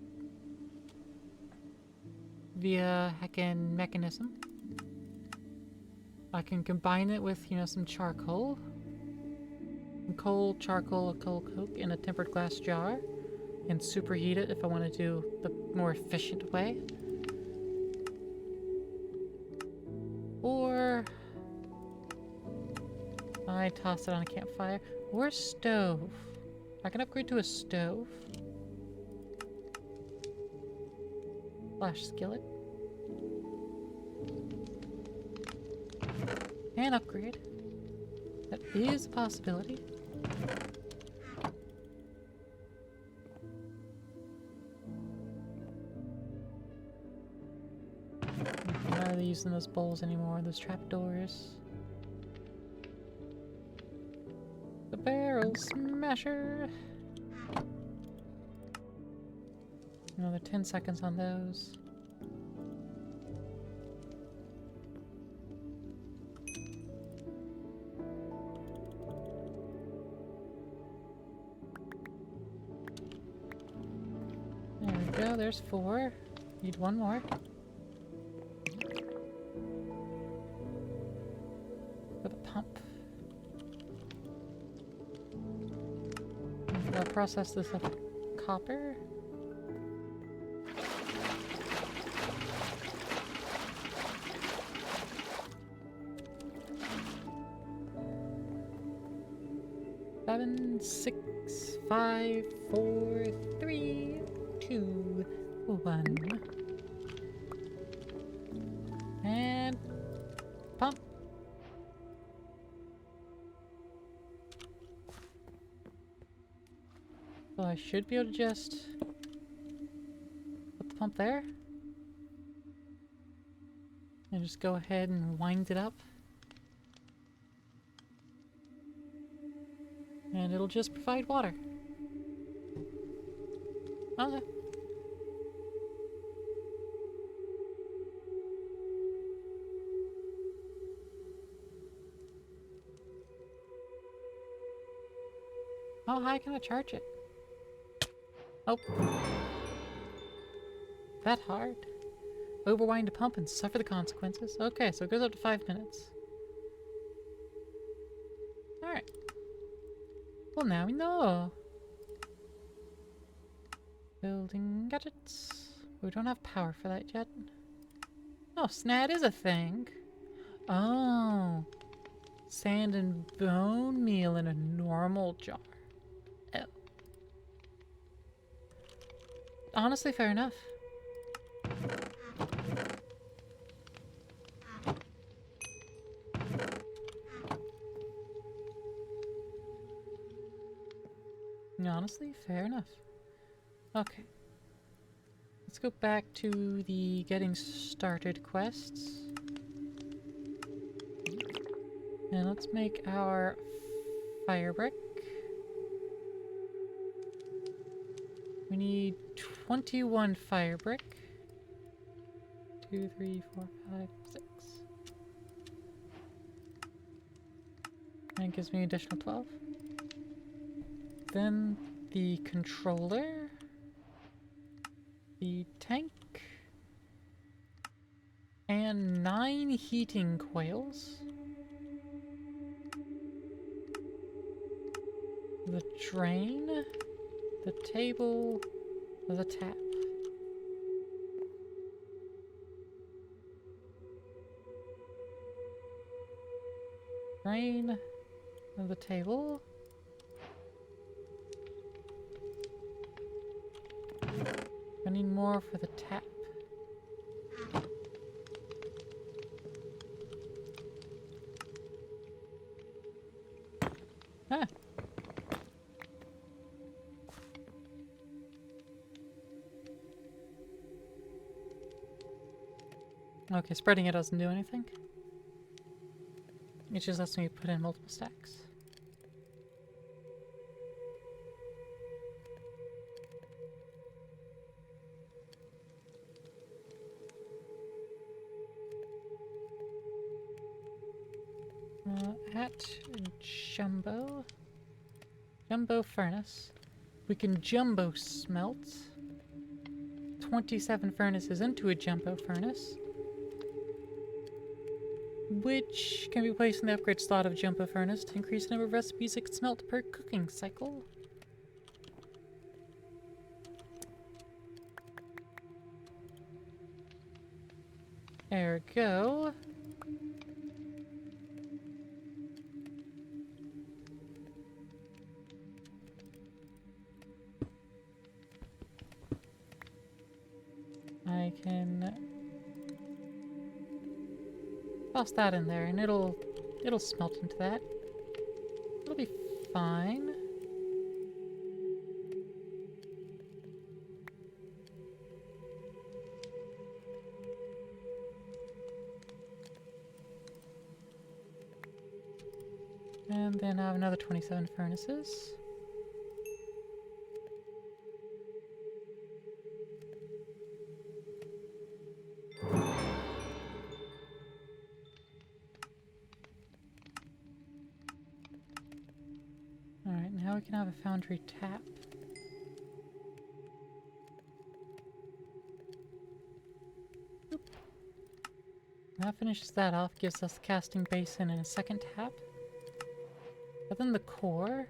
via heckin' mechanism. I can combine it with, you know, some charcoal. Some coal, charcoal, a coal coke in a tempered glass jar. And superheat it if I want to do the more efficient way. Or I toss it on a campfire. Or a stove. I can upgrade to a stove. Flash skillet. And upgrade. That is a possibility. I'm not really using those bowls anymore, those trapdoors. The barrel smasher! Another 10 seconds on those. There we go, there's 4. Need 1 more. For the pump. I'll process this with copper. 7, 6, 5, 4, 3, 2, 1. And pump. So I should be able to just put the pump there. And just go ahead and wind it up. And it'll just provide water. Okay. How high can I charge it? Oh. That hard? Overwind a pump and suffer the consequences. Okay, so it goes up to 5 minutes. Alright. Well, now we know. Building gadgets. We don't have power for that yet. Oh, SNAD is a thing. Oh. Sand and bone meal in a normal jar. Oh. Honestly, fair enough. Honestly, fair enough. Okay. Let's go back to the getting started quests. And let's make our fire brick. We need 21 fire brick. 2, 3, 4, 5, 6. And it gives me an additional 12. Then the controller, the tank, and 9 heating coils. The drain, the table, the tap. Drain, the table. I need more for the tap. Ah. Okay, spreading it doesn't do anything. It just lets me put in multiple stacks. At Jumbo Furnace, we can Jumbo Smelt 27 furnaces into a Jumbo Furnace, which can be placed in the upgrade slot of Jumbo Furnace to increase the number of recipes it can smelt per cooking cycle. Ergo, I can toss that in there and it'll smelt into that. It'll be fine. And then I have another 27 furnaces. Alright, now we can have a foundry tap. Oop. That finishes that off, gives us the casting basin and a second tap. But then the core.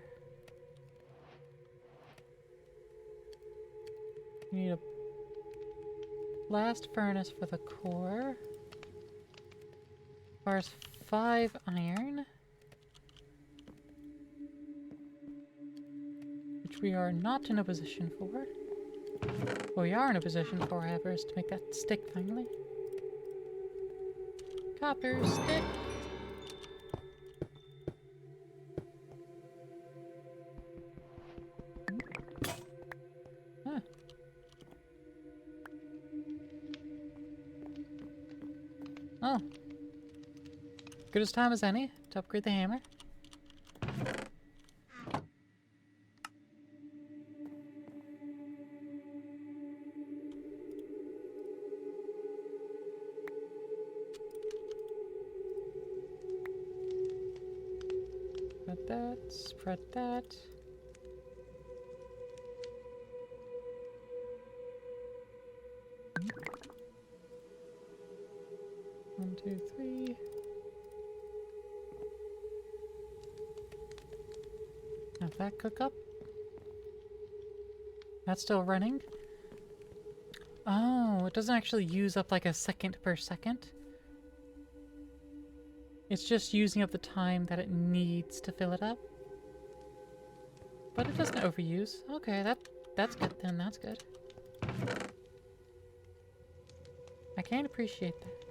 You need a blast furnace for the core. Requires 5 iron. which we are not in a position for. What we are in a position for, however, is to make that stick finally. Copper stick. Huh. Oh. Good as time as any to upgrade the hammer. Spread that, spread that. One, two, three. Have that cook up. That's still running. Oh, it doesn't actually use up like a second per second. It's just using up the time that it needs to fill it up. But it doesn't overuse. Okay, that's good then, that's good. I can appreciate that.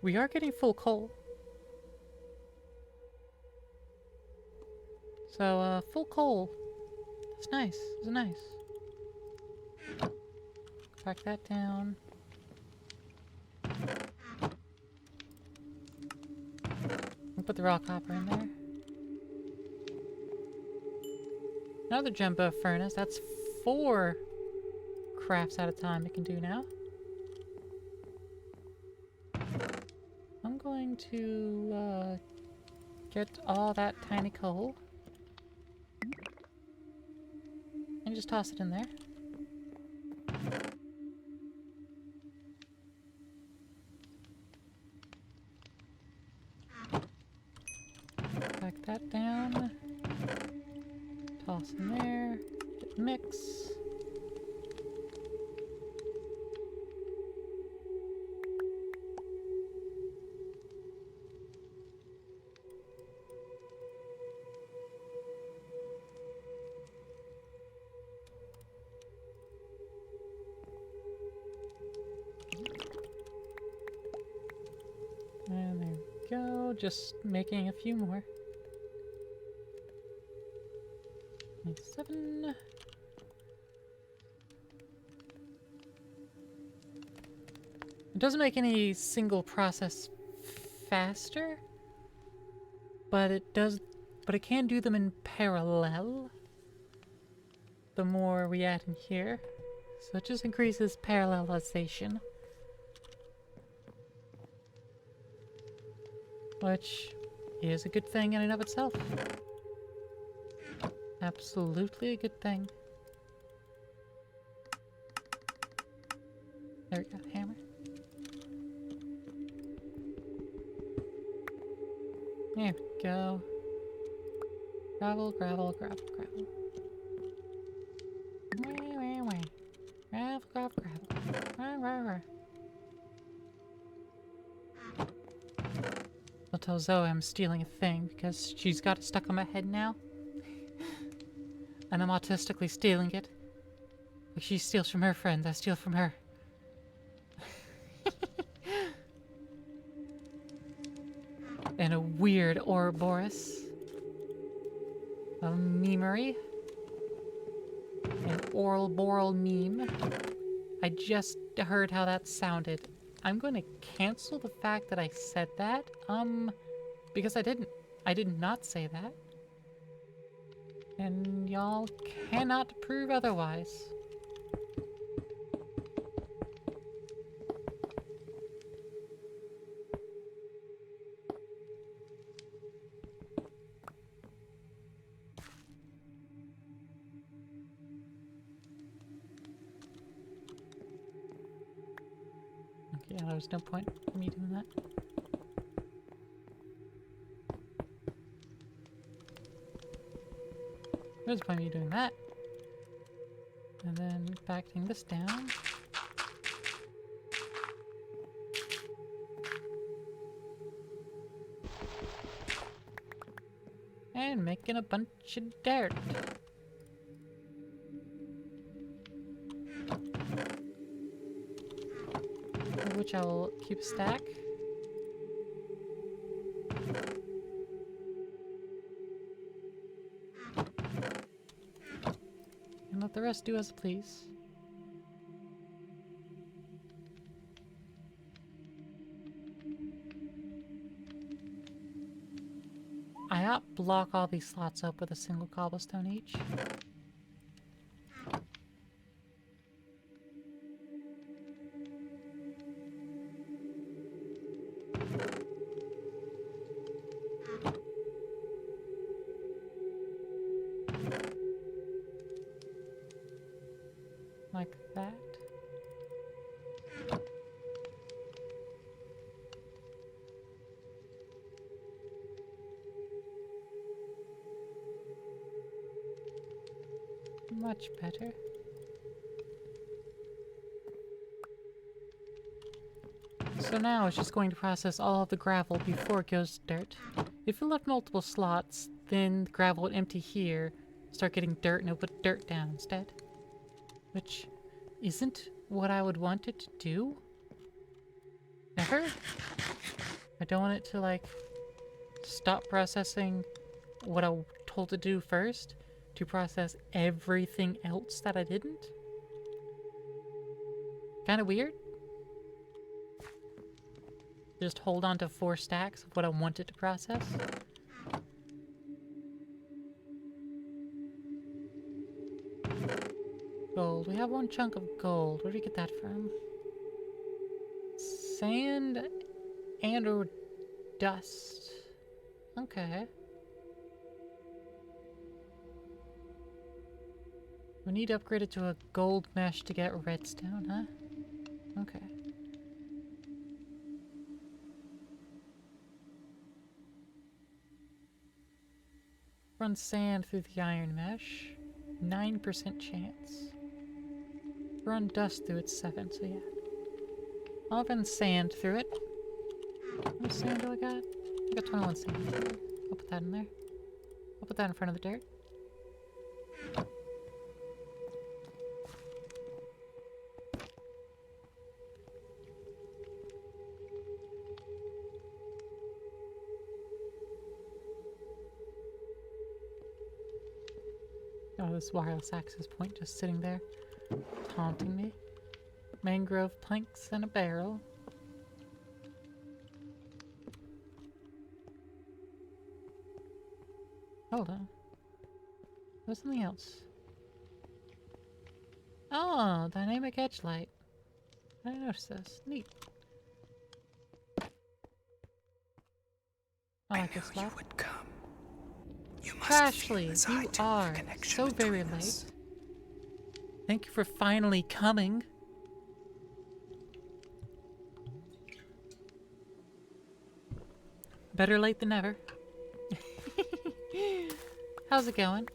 We are getting full coal. So, full coal. That's nice. That's nice. Crack that down. We'll put the raw copper in there. Another jumbo furnace. That's 4 crafts at a time it can do now. I'm going to get all that tiny coal and just toss it in there. Back that down. Toss in there. Hit mix. And there we go. Just making a few more. 7. It doesn't make any single process faster, but it can do them in parallel. The more we add in here, so it just increases parallelization, which is a good thing in and of itself. Absolutely a good thing. There we go, hammer. There we go. Gravel, gravel, gravel, gravel. Gravel, gravel, gravel. I'll tell Zoe I'm stealing a thing because she's got it stuck on my head now. And I'm autistically stealing it. Like she steals from her friends, I steal from her. And a weird Ouroboros of memery. An oral boral meme. I just heard how that sounded. I'm going to cancel the fact that I said that. Because I didn't. I did not say that. And y'all cannot prove otherwise. Okay, yeah, there was no point in me doing that. There's a point in me doing that. And then backing this down. And making a bunch of dirt. which I will keep a stack. And let the rest do as it please. I ought block all these slots up with a single cobblestone each. Like that. Much better. So now it's just going to process all of the gravel before it goes to dirt. If it left multiple slots, then the gravel would empty here, start getting dirt, and it'll put dirt down instead. Which isn't what I would want it to do. Never. I don't want it to, like, stop processing what I told it to do first to process everything else that I didn't. Kind of weird. Just hold on to 4 stacks of what I wanted to process. Gold. We have 1 chunk of gold. Where did we get that from? Sand and or dust. Okay. We need to upgrade it to a gold mesh to get redstone, huh? Okay. Run sand through the iron mesh. 9% chance. Run dust through it, 7, so yeah. I'll run sand through it. How much sand do I got? I got 21 sand. I'll put that in there. I'll put that in front of the dirt. Oh, this wireless access point just sitting there, taunting me. Mangrove planks and a barrel. Hold on. There's something else. Oh, dynamic edge light. I didn't notice this. Neat. I like this You slot. would come. You must Ashley, feel as I you do are the connection so very between late. us. Thank you for finally coming. Better late than never. How's it going?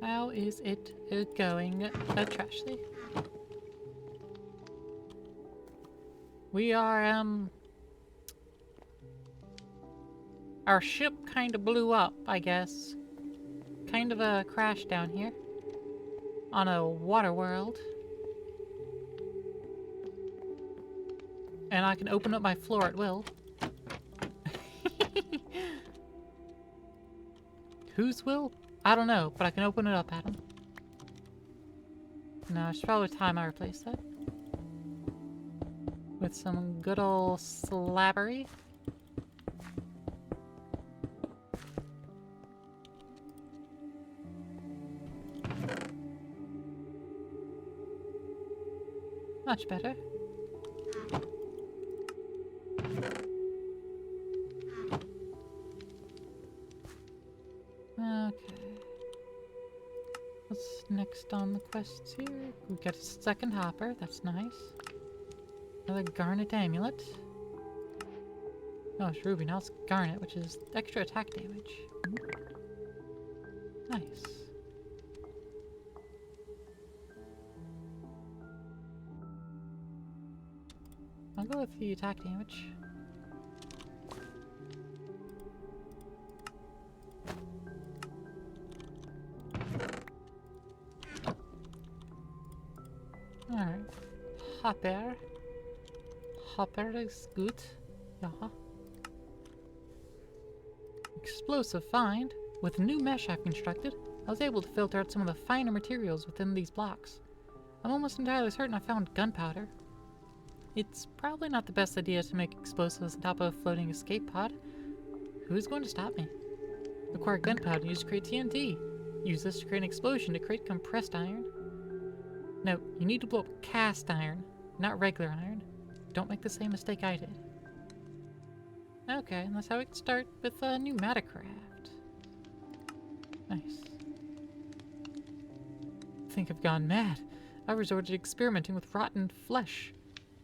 How is it going, Trashley? We are, our ship kind of blew up, I guess. Kind of a crash down here. On a water world. And I can open up my floor at will. Whose will? I don't know, but I can open it up at him. No, it's probably time I replace that. With some good old slabbery. Much better. Okay. What's next on the quests here? We got a second hopper, that's nice. Another garnet amulet. Oh, it's ruby, now it's garnet, which is extra attack damage. Nice. I'll go with the attack damage. Alright. Hopper. Hopper is good. Yeah. Explosive find. With the new mesh I've constructed, I was able to filter out some of the finer materials within these blocks. I'm almost entirely certain I found gunpowder. It's probably not the best idea to make explosives on top of a floating escape pod. Who's going to stop me? Acquire gunpowder used to create TNT. Use this to create an explosion to create compressed iron. No, you need to blow up cast iron, not regular iron. Don't make the same mistake I did. Okay, and that's how we can start with Pneumaticraft. Nice. I think I've gone mad. I resorted to experimenting with rotten flesh.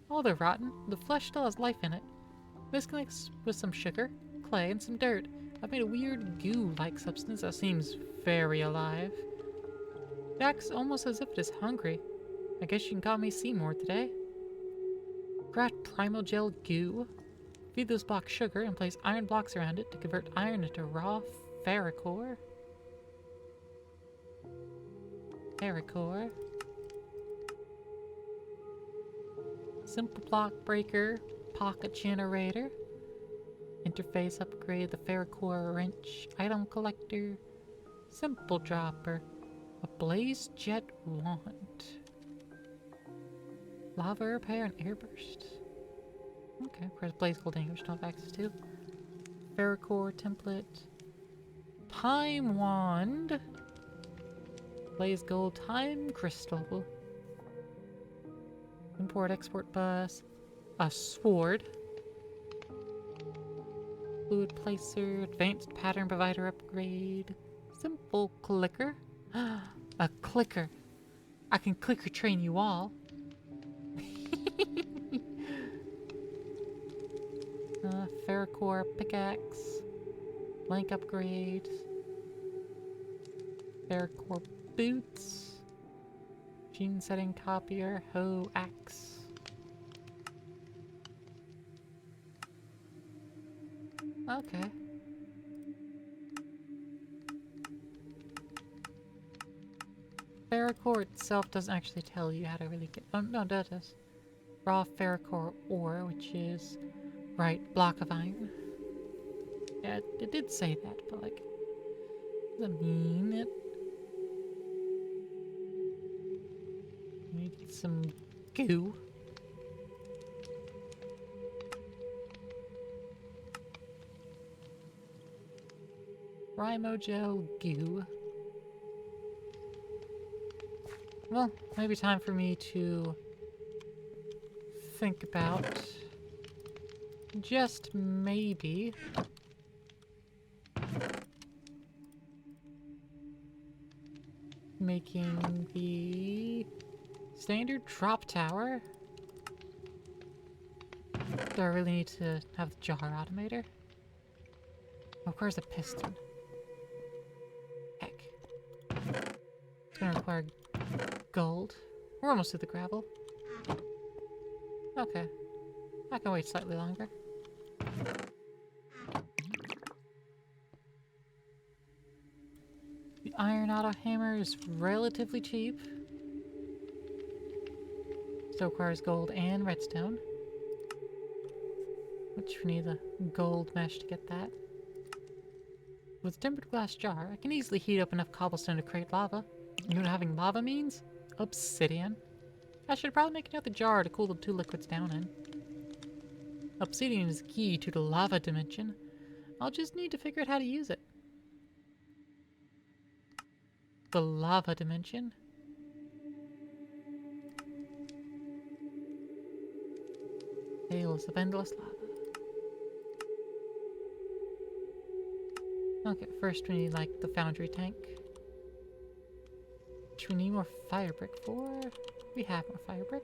Although rotten, the flesh still has life in it. Mixing it with some sugar, clay, and some dirt, I've made a weird goo-like substance that seems very alive. It acts almost as if it is hungry. I guess you can call me Seymour today. Craft primal gel goo. Feed those blocks sugar and place iron blocks around it to convert iron into raw ferrocore. Ferrocore. Simple block breaker. Pocket generator. Interface upgrade. The ferrocore wrench. Item collector. Simple dropper. A blaze jet wand. Lava repair and airburst. Okay, of course, blaze gold anchor don't have access to. Ferrocore template. Time wand. Blaze gold time crystal. Import export bus. A sword. Fluid placer. Advanced pattern provider upgrade. Simple clicker. A clicker. I can clicker train you all. Ferrocore pickaxe. Blank upgrade. Ferrocore boots. Gene setting copier. Hoe axe. Okay. Ferrocore itself doesn't actually tell you how to really get. Oh, no, it does. Raw ferrocore ore, which is. Right, block of iron. Yeah, it did say that, but like. Doesn't mean it. Need some goo. Rymogel goo. Well, maybe time for me to think about just maybe making the standard drop tower. Do I really need to have the jar automator? Of course, a piston. Heck. It's gonna require gold. We're almost to the gravel. Okay. I can wait slightly longer. The iron auto hammer is relatively cheap. Still requires gold and redstone. Which we need the gold mesh to get that. With a tempered glass jar, I can easily heat up enough cobblestone to create lava. You know what having lava means? Obsidian. I should probably make another jar to cool the two liquids down in. Obsidian is key to the lava dimension. I'll just need to figure out how to use it. The lava dimension. Tales of endless lava. Okay, first we need like the foundry tank. Which we need more fire brick for. We have more fire brick.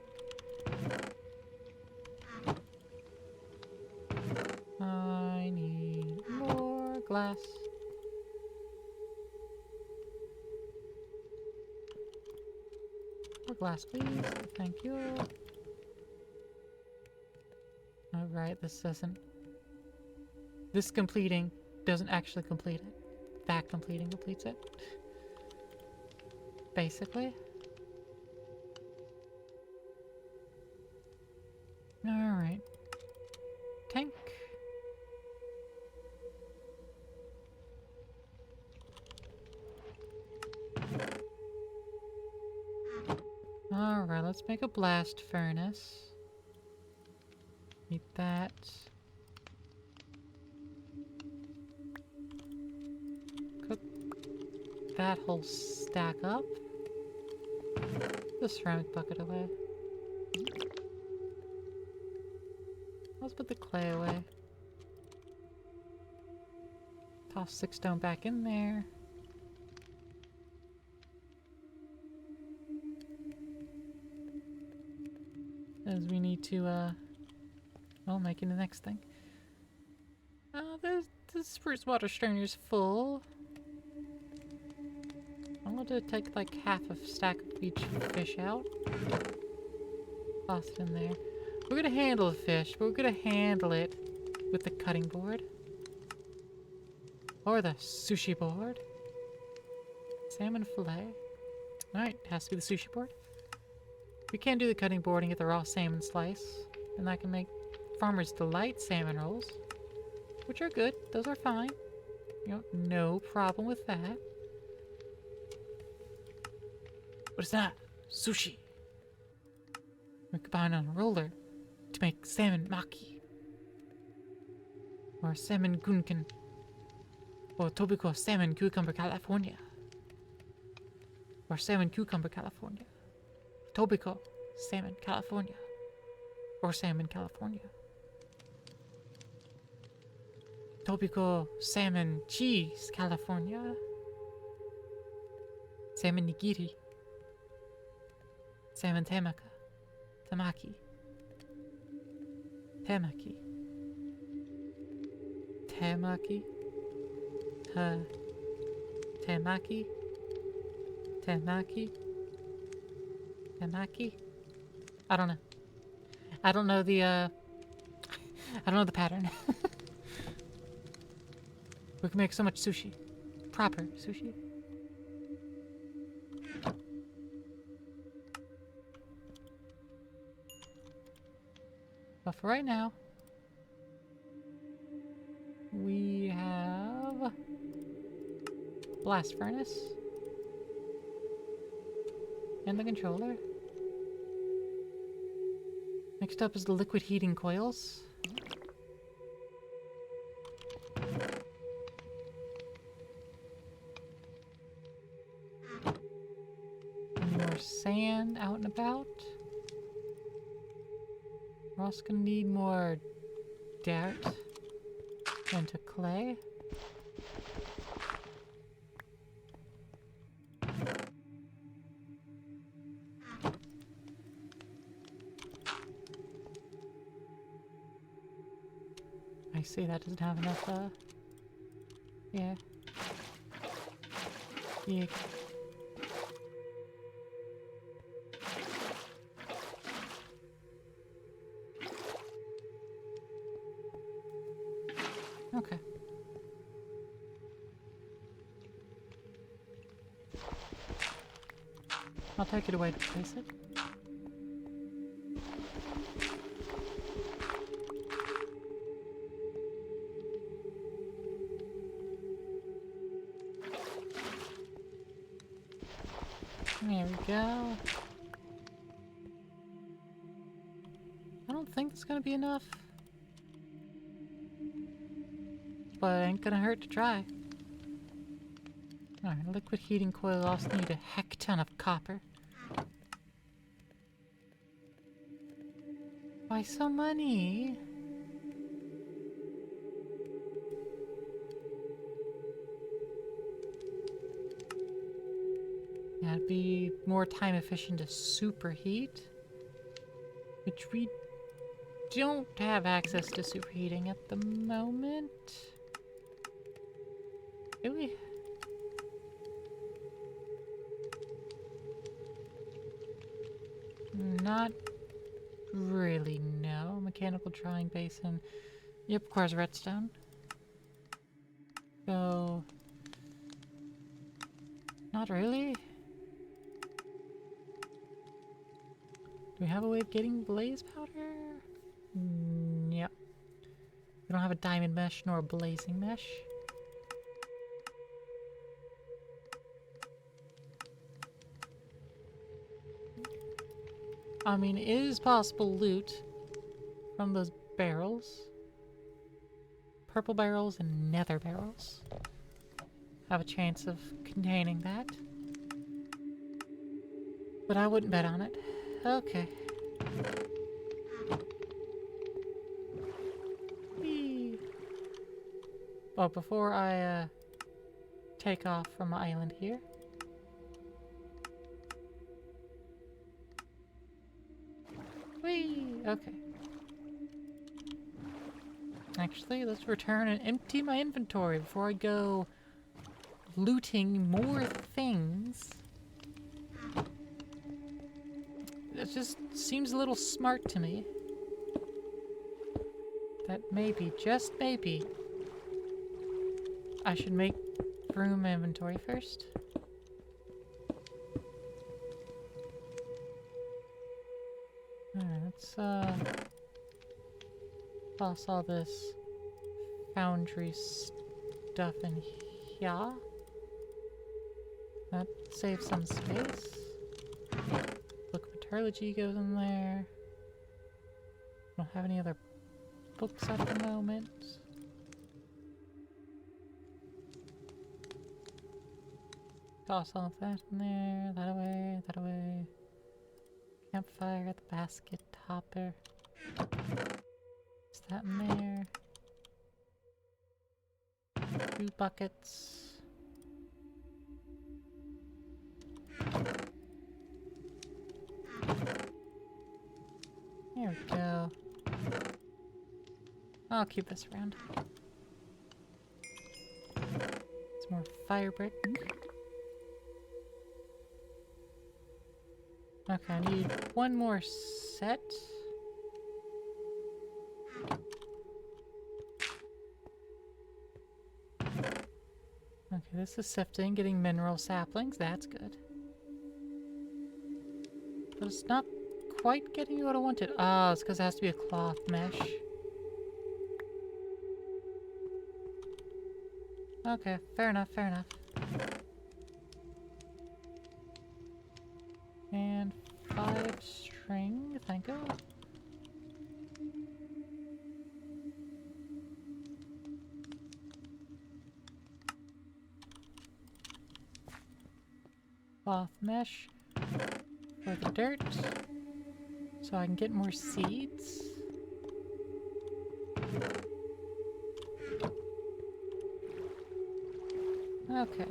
I need more glass. More glass, please. Thank you. Alright, this doesn't. This completing doesn't actually complete it. That completing completes it. Basically. Alright. Tank. Alright, let's make a blast furnace. Need that. Cook that whole stack up. The ceramic bucket away. Let's put the clay away. Toss 6 stone back in there. As we need to, well, making the next thing. The spruce water strainer's full. I'm going to take like half a stack of each fish out. Toss it in there. We're gonna handle the fish, but we're gonna handle it with the cutting board. Or the sushi board. Salmon fillet. Alright, has to be the sushi board. We can do the cutting board and get the raw salmon slice. And I can make Farmer's Delight salmon rolls. Which are good. Those are fine. You know, no problem with that. But it's not sushi. We combine on a roller to make salmon maki. Or salmon gunkan. Or Tobiko salmon cucumber California. Or salmon cucumber California. Tobiko salmon California. Or salmon California. Tobiko salmon cheese California. Salmon nigiri. Salmon tamaki. Tamaki. Tamaki. Tamaki. Tamaki. Tamaki. Tamaki. I don't know. I don't know the I don't know the pattern. We can make so much sushi. Proper sushi. But for right now, we have blast furnace and the controller. Next up is the liquid heating coils. More sand out and about. We're also gonna need more dirt into clay. I see that doesn't have enough, yeah. Yeah. Okay. I'll take it away to place it. There we go. I don't think it's gonna be enough. But it ain't gonna hurt to try. Alright, liquid heating coil also need a heck ton of copper. Why so many? Yeah, it'd be more time efficient to superheat, which we don't have access to superheating at the moment. Do we? Not really, no. Mechanical drying basin. Yep, requires redstone. So... not really. Do we have a way of getting blaze powder? Yep. We don't have a diamond mesh nor a blazing mesh. I mean, it is possible loot from those barrels. Purple barrels and nether barrels have a chance of containing that. But I wouldn't bet on it. Okay. Whee. Well, before I take off from my island here. Whee! Okay. Actually, let's return and empty my inventory before I go looting more things. It just seems a little smart to me. That maybe, just maybe, I should make room in my inventory first. Alright, let's toss all this foundry stuff in here. That saves some space. Book of Metallurgy goes in there. Don't have any other books at the moment. Toss all of that in there, that away, that away. Campfire at the basket topper. Is that in there? 2 buckets. There we go. I'll keep this around. Some more fire brick. Okay, I need one more set. Okay, this is sifting, getting mineral saplings. That's good. But it's not quite getting me what I wanted. Ah, it's because it has to be a cloth mesh. Okay, fair enough, fair enough. And 5 string, thank you. Cloth mesh for the dirt, so I can get more seeds. Okay.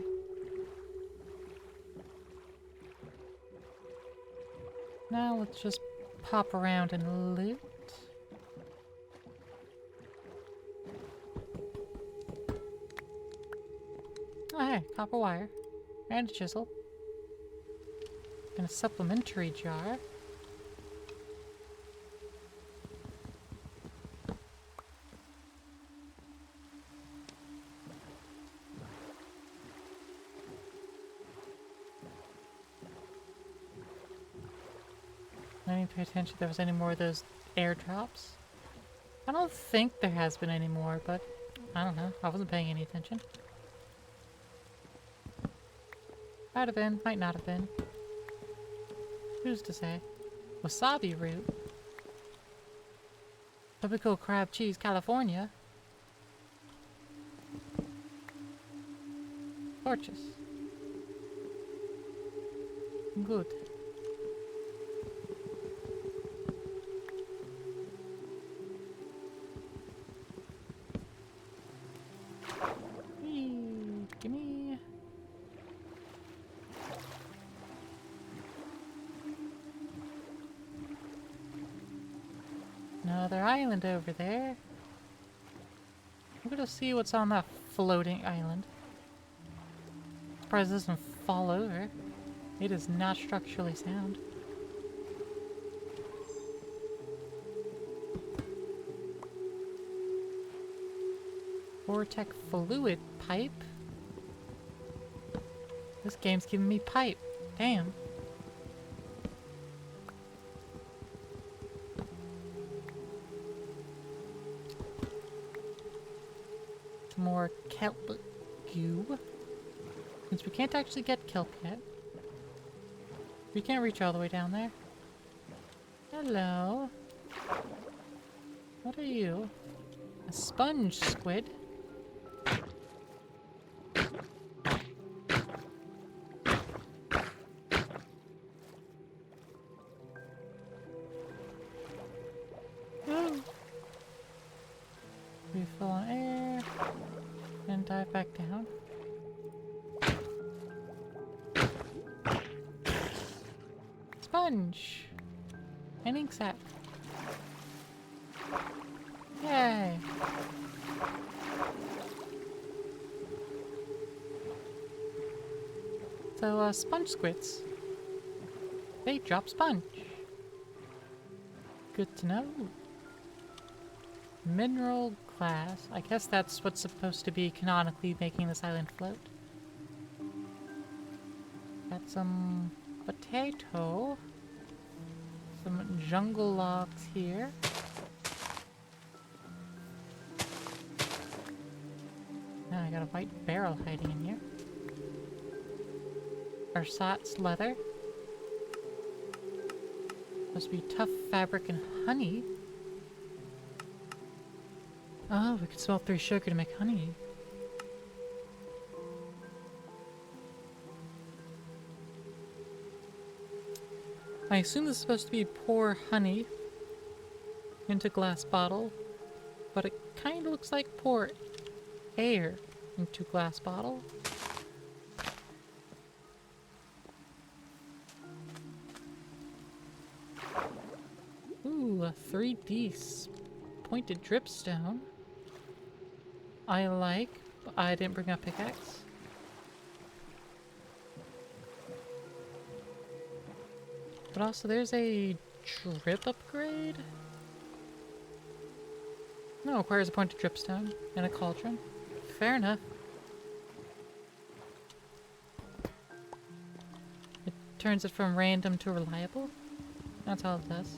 Now let's just pop around and loot. Oh hey, copper wire. And a chisel. And a supplementary jar. I didn't pay attention if there was any more of those airdrops. I don't think there has been any more, but I don't know. I wasn't paying any attention. Might have been, might not have been. Who's to say? Wasabi root. Tropical crab cheese, California. Torches. Good. Gimme. Another island over there. I'm gonna see what's on that floating island. Surprised it doesn't fall over. It is not structurally sound. Vortec fluid pipe? This game's giving me pipe. Damn. some more kelp goo. Since we can't actually get kelp yet. We can't reach all the way down there. Hello. What are you? A sponge squid? Ooh. Refill on air. And dive back down. Sponge! An ink sac. Yay! So, sponge squids. They drop sponge. Good to know. Mineral glass. I guess that's what's supposed to be canonically making this island float. Got some potato. Some jungle logs here. Now I got a white barrel hiding in here. Ersatz leather. Supposed to be tough fabric and honey. Oh, we could smelt 3 sugar to make honey. I assume this is supposed to be pour honey into glass bottle, but it kind of looks like pour air into glass bottle. Ooh, a 3D pointed dripstone. I like, but I didn't bring up pickaxe. But also there's a drip upgrade? No, requires a pointed dripstone and a cauldron. Fair enough. It turns it from random to reliable. That's all it does.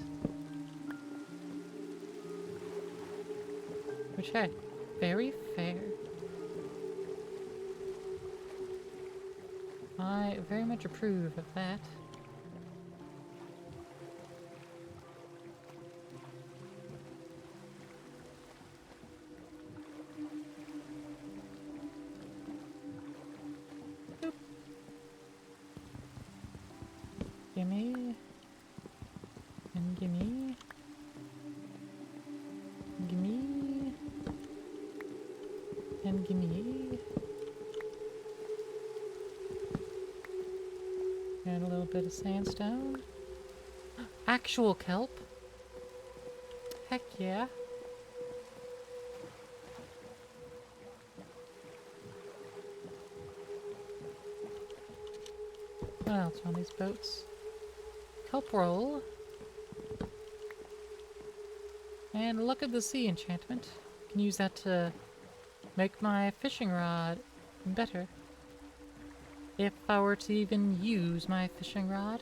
Which, hey, very fair. I very much approve of that. Boop. Gimme. And gimme. Gimme. And gimme. And a little bit of sandstone. Actual kelp. Heck yeah. What else on these boats? Kelp roll. And look at the sea enchantment. Can use that to make my fishing rod better. If I were to even use my fishing rod.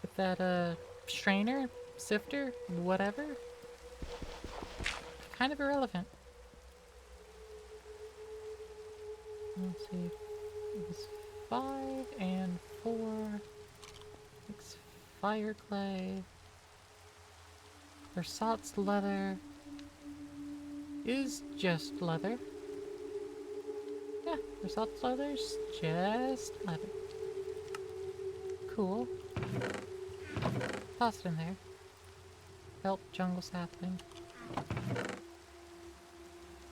With that strainer, sifter, whatever. Kind of irrelevant. Let's see. It was 5 and 4. 6 fire clay. Ersatz leather is just leather. Yeah, ersatz leather's just leather. Cool. Toss it in there. Kelp, jungle sapling.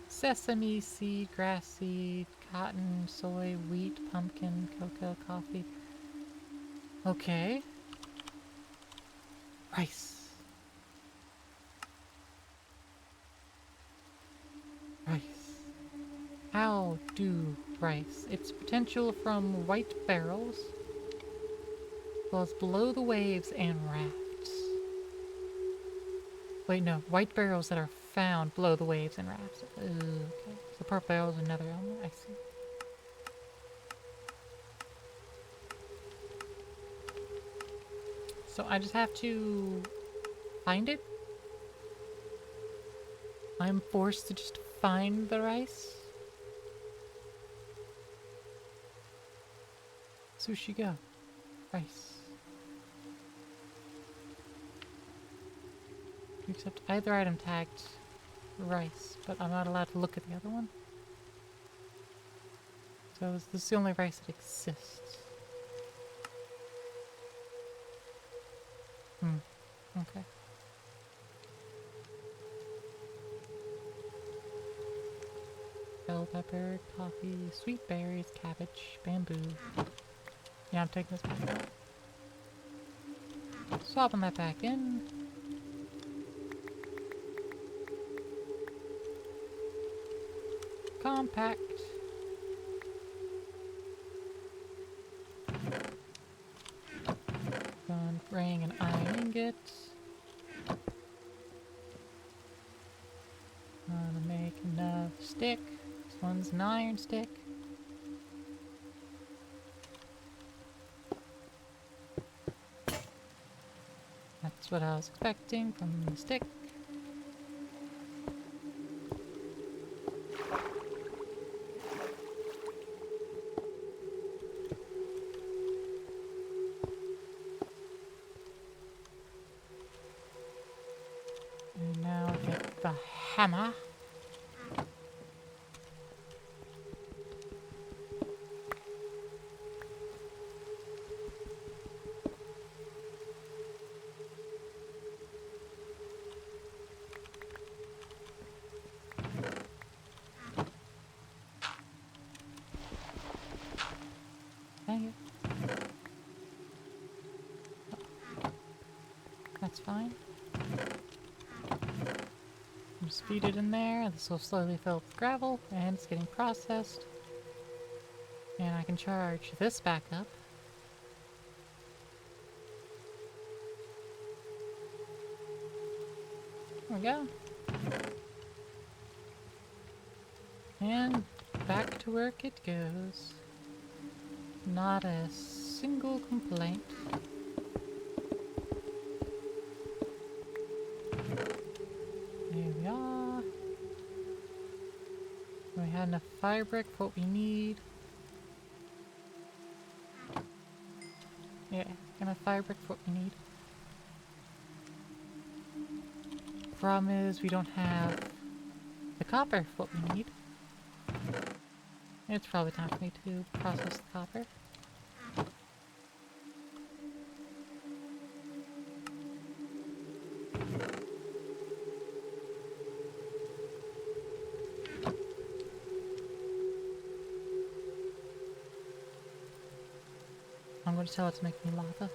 Sesame seed, grass seed, cotton, soy, wheat, pumpkin, cocoa, coffee. Okay. Rice. Rice. How do rice? Its potential from white barrels, as well as below the waves and rafts. Wait, no. White barrels that are found below the waves and rafts. Okay. So purple barrels are another element. I see. So I just have to find it? I'm forced to just find the rice? Sushi go. Rice. You accept either item tagged rice, but I'm not allowed to look at the other one. So this is the only rice that exists. Okay. Bell pepper, coffee, sweet berries, cabbage, bamboo. Yeah, I'm taking this back out. Swapping that back in. Compact. Gone bring an iron ingot. Gonna make enough stick. This one's an iron stick. That's what I was expecting from the stick. And now get the hammer. Dang it. That's fine. Just feed it in there. This will slowly fill up with gravel, and it's getting processed. And I can charge this back up. There we go. And back to work it goes. Not a single complaint. There we are. We had enough fire brick for what we need. Yeah, enough fire brick for what we need. Problem is we don't have the copper for what we need. It's probably time for me to process the copper. I'm going to tell it to make me lava.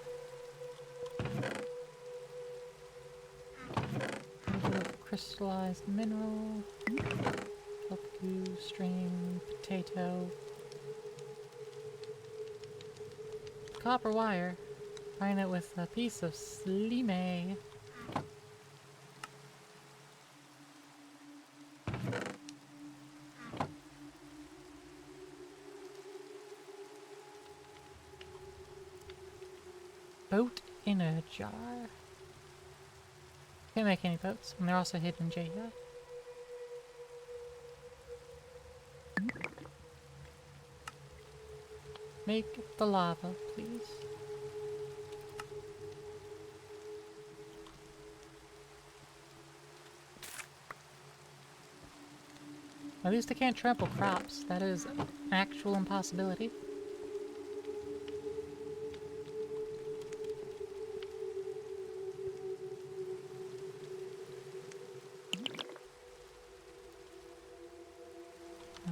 A little crystallized mineral. Tofu, string, potato. Copper wire. Find it with a piece of slime. Boat in a jar. Can't make any boats, and they're also hidden in J. Make the lava, please. At least I can't trample crops. That is an actual impossibility.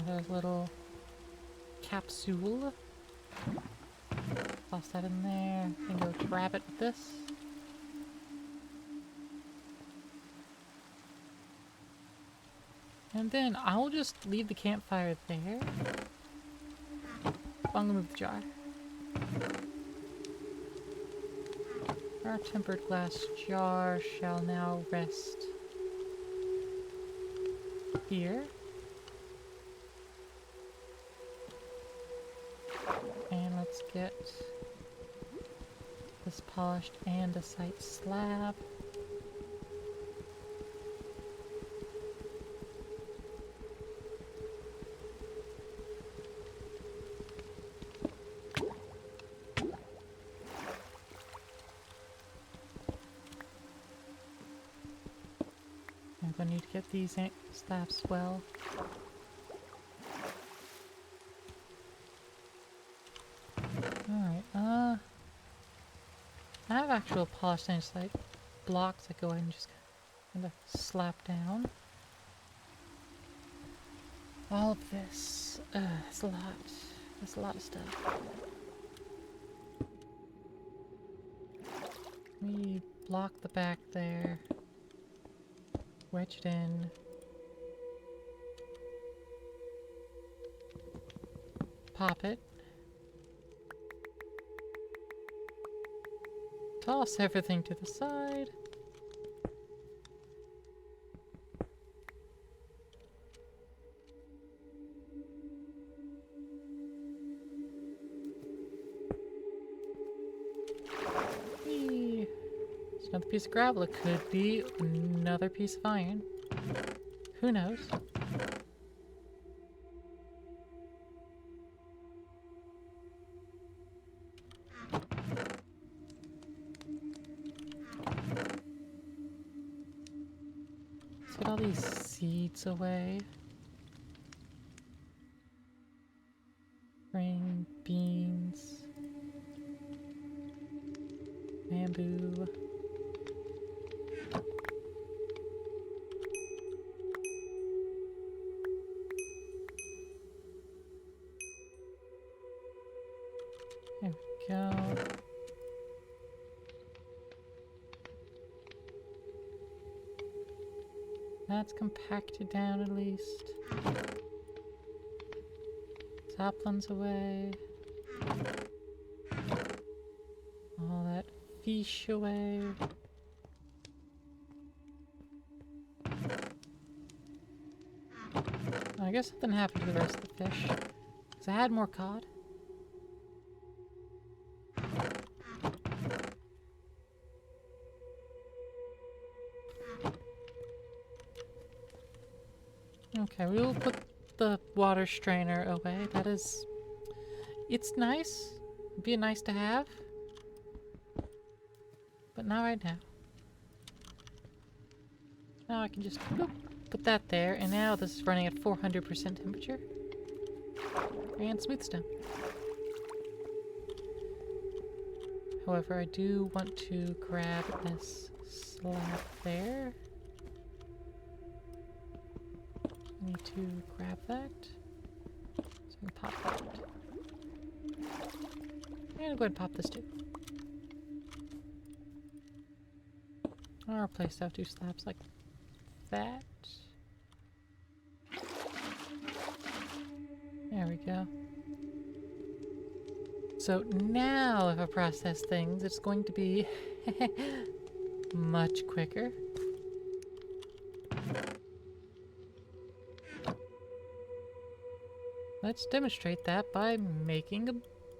Another little capsule. Toss that in there. And go trap it with this. And then I'll just leave the campfire there. I'm gonna move the jar. Our tempered glass jar shall now rest here. And let's get this polished andesite slab. I'm gonna need to get these slabs as well. Alright, I have actual polished andesite blocks that go ahead and just kind of slap down. All of this, that's a lot. That's a lot of stuff. Let me block the back there. Wedge it in. Pop it. Toss everything to the side. Whee! It's another piece of gravel. It could be another piece of iron. Who knows? Let's get all these seeds away. Spring beans. Bamboo. There we go. That's compacted down at least. Saplings away. All that fish away. I guess something happened to the rest of the fish. Because I had more cod. Okay, we will put the water strainer away. That is... It's nice. It'd be nice to have. But not right now. Now I can just boop, put that there, and now this is running at 400% temperature. And smooth stone. However, I do want to grab this slab there. I need to grab that. So we can pop that. And I'll go ahead and pop this too. I'll replace those two slabs like that. There we go. So now if I process things, it's going to be much quicker. Let's demonstrate that by making a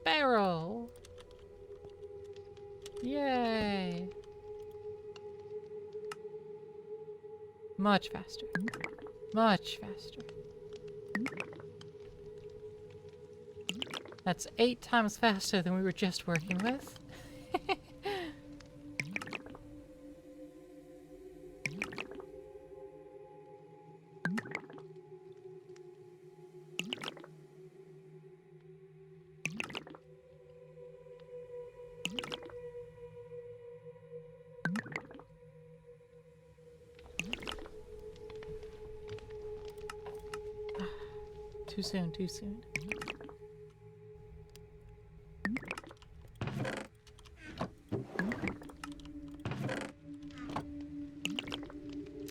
barrel. Yay! Much faster. Much faster. That's 8 times faster than we were just working with. Too soon, too soon.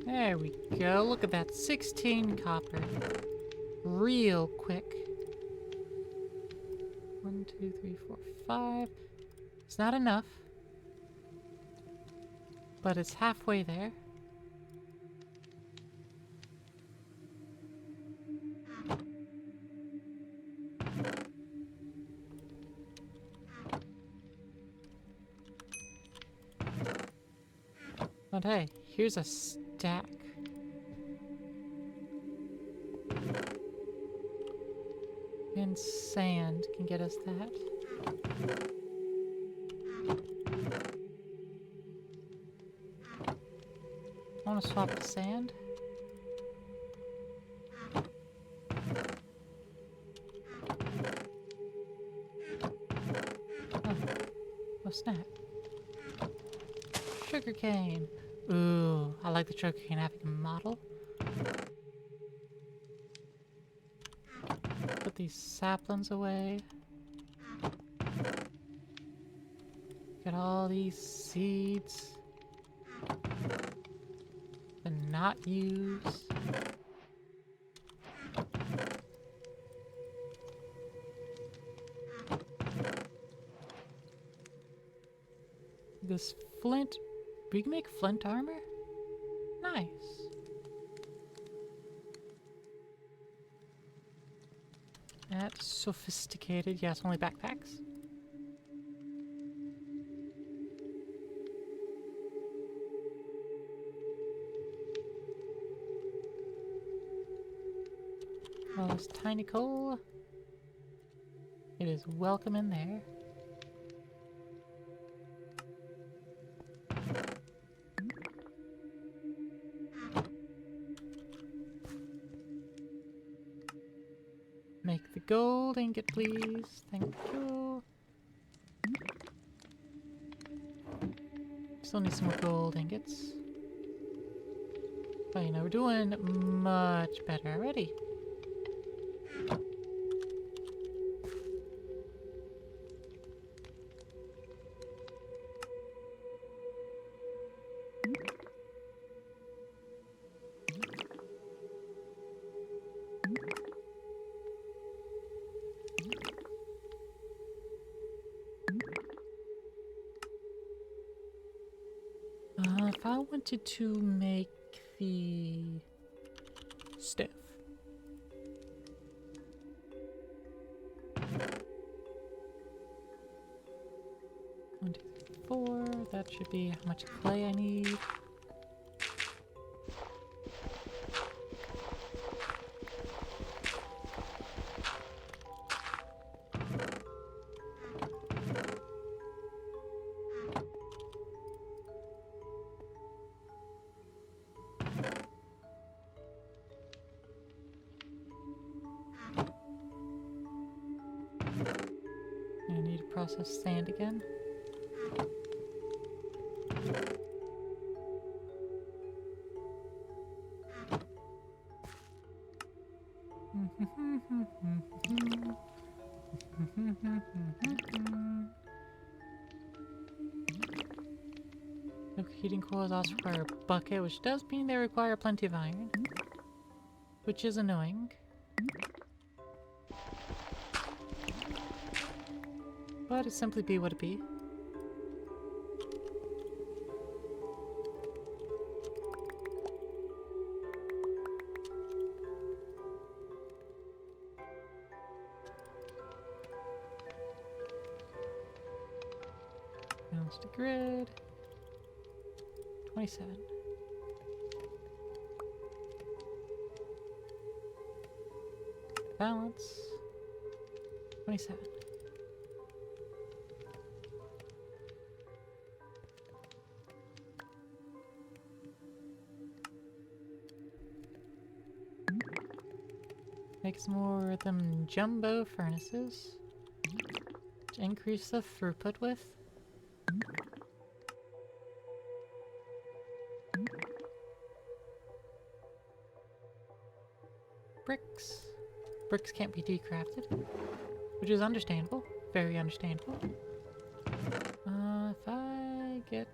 There we go. Look at that. 16 copper. Real quick. 1, 2, 3, 4, 5. It's not enough. But it's halfway there. But hey, here's a stack. And sand can get us that. I want to swap the sand. Oh snap. Sugarcane. Ooh, I like the sugarcane having a model. Put these saplings away. Get all these seeds. And not use. This flint. We can make flint armor? Nice. That's sophisticated. Yes, only backpacks. All this tiny coal. It is welcome in there. Make the gold ingot, please. Thank you. Still need some more gold ingots. But you know, we're doing much better already. If I wanted to make the stuff. One, two, three, four. That should be how much clay I need. I need to process sand again. No heating coils also require a bucket, which does mean they require plenty of iron, which is annoying. But it simply be what it be. Balance the grid. 27. Balance. 27. Make some more of them jumbo furnaces to increase the throughput with. Bricks. Bricks can't be decrafted, which is understandable. Very understandable. If I get...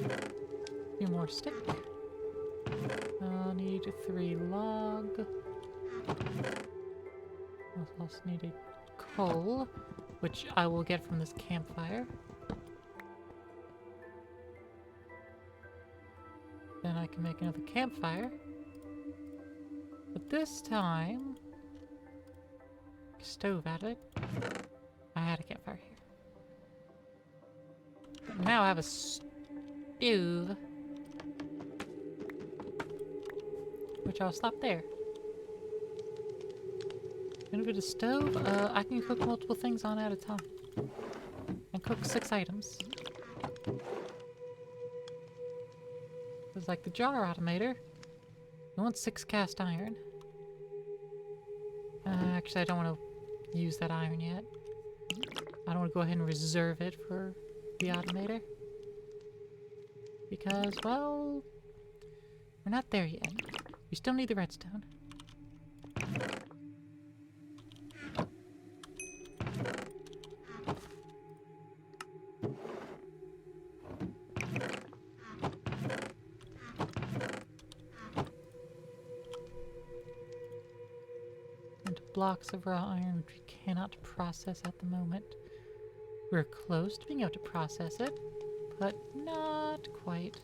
a few more stick. I'll need 3 log. I'll also need a coal, which I will get from this campfire. Then I can make another campfire. But this time, stove at it. I had a campfire here. But now I have a stove, which I'll slap there. And with a stove, I can cook multiple things on at a time. And cook 6 items. It's like the jar automator. You want 6 cast iron. Actually, I don't want to use that iron yet. I don't want to go ahead and reserve it for the automator. Because, well, we're not there yet. We still need the redstone. Blocks of raw iron which we cannot process at the moment. We're close to being able to process it, but not quite.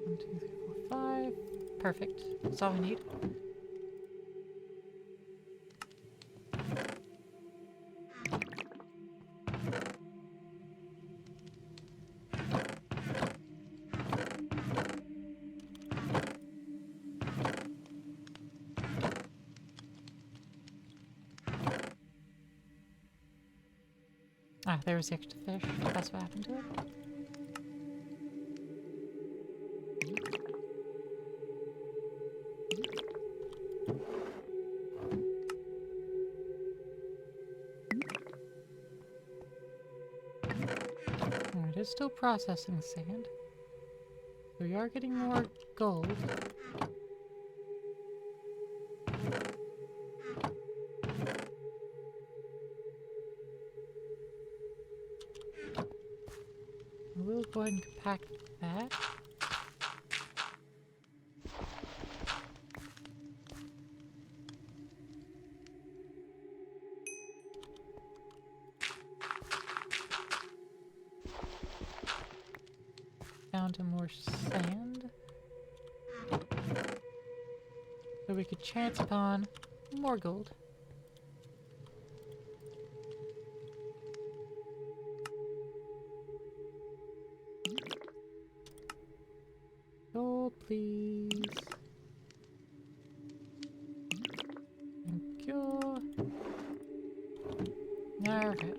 One, two, three, four, 5. Perfect. That's all we need. Ah, there was the extra fish. That's what happened to it. Alright, it's still processing sand. We are getting more gold. We'll go ahead and compact that. Down to more sand. So we could chance upon more gold. Gold, please. Thank you. Alright.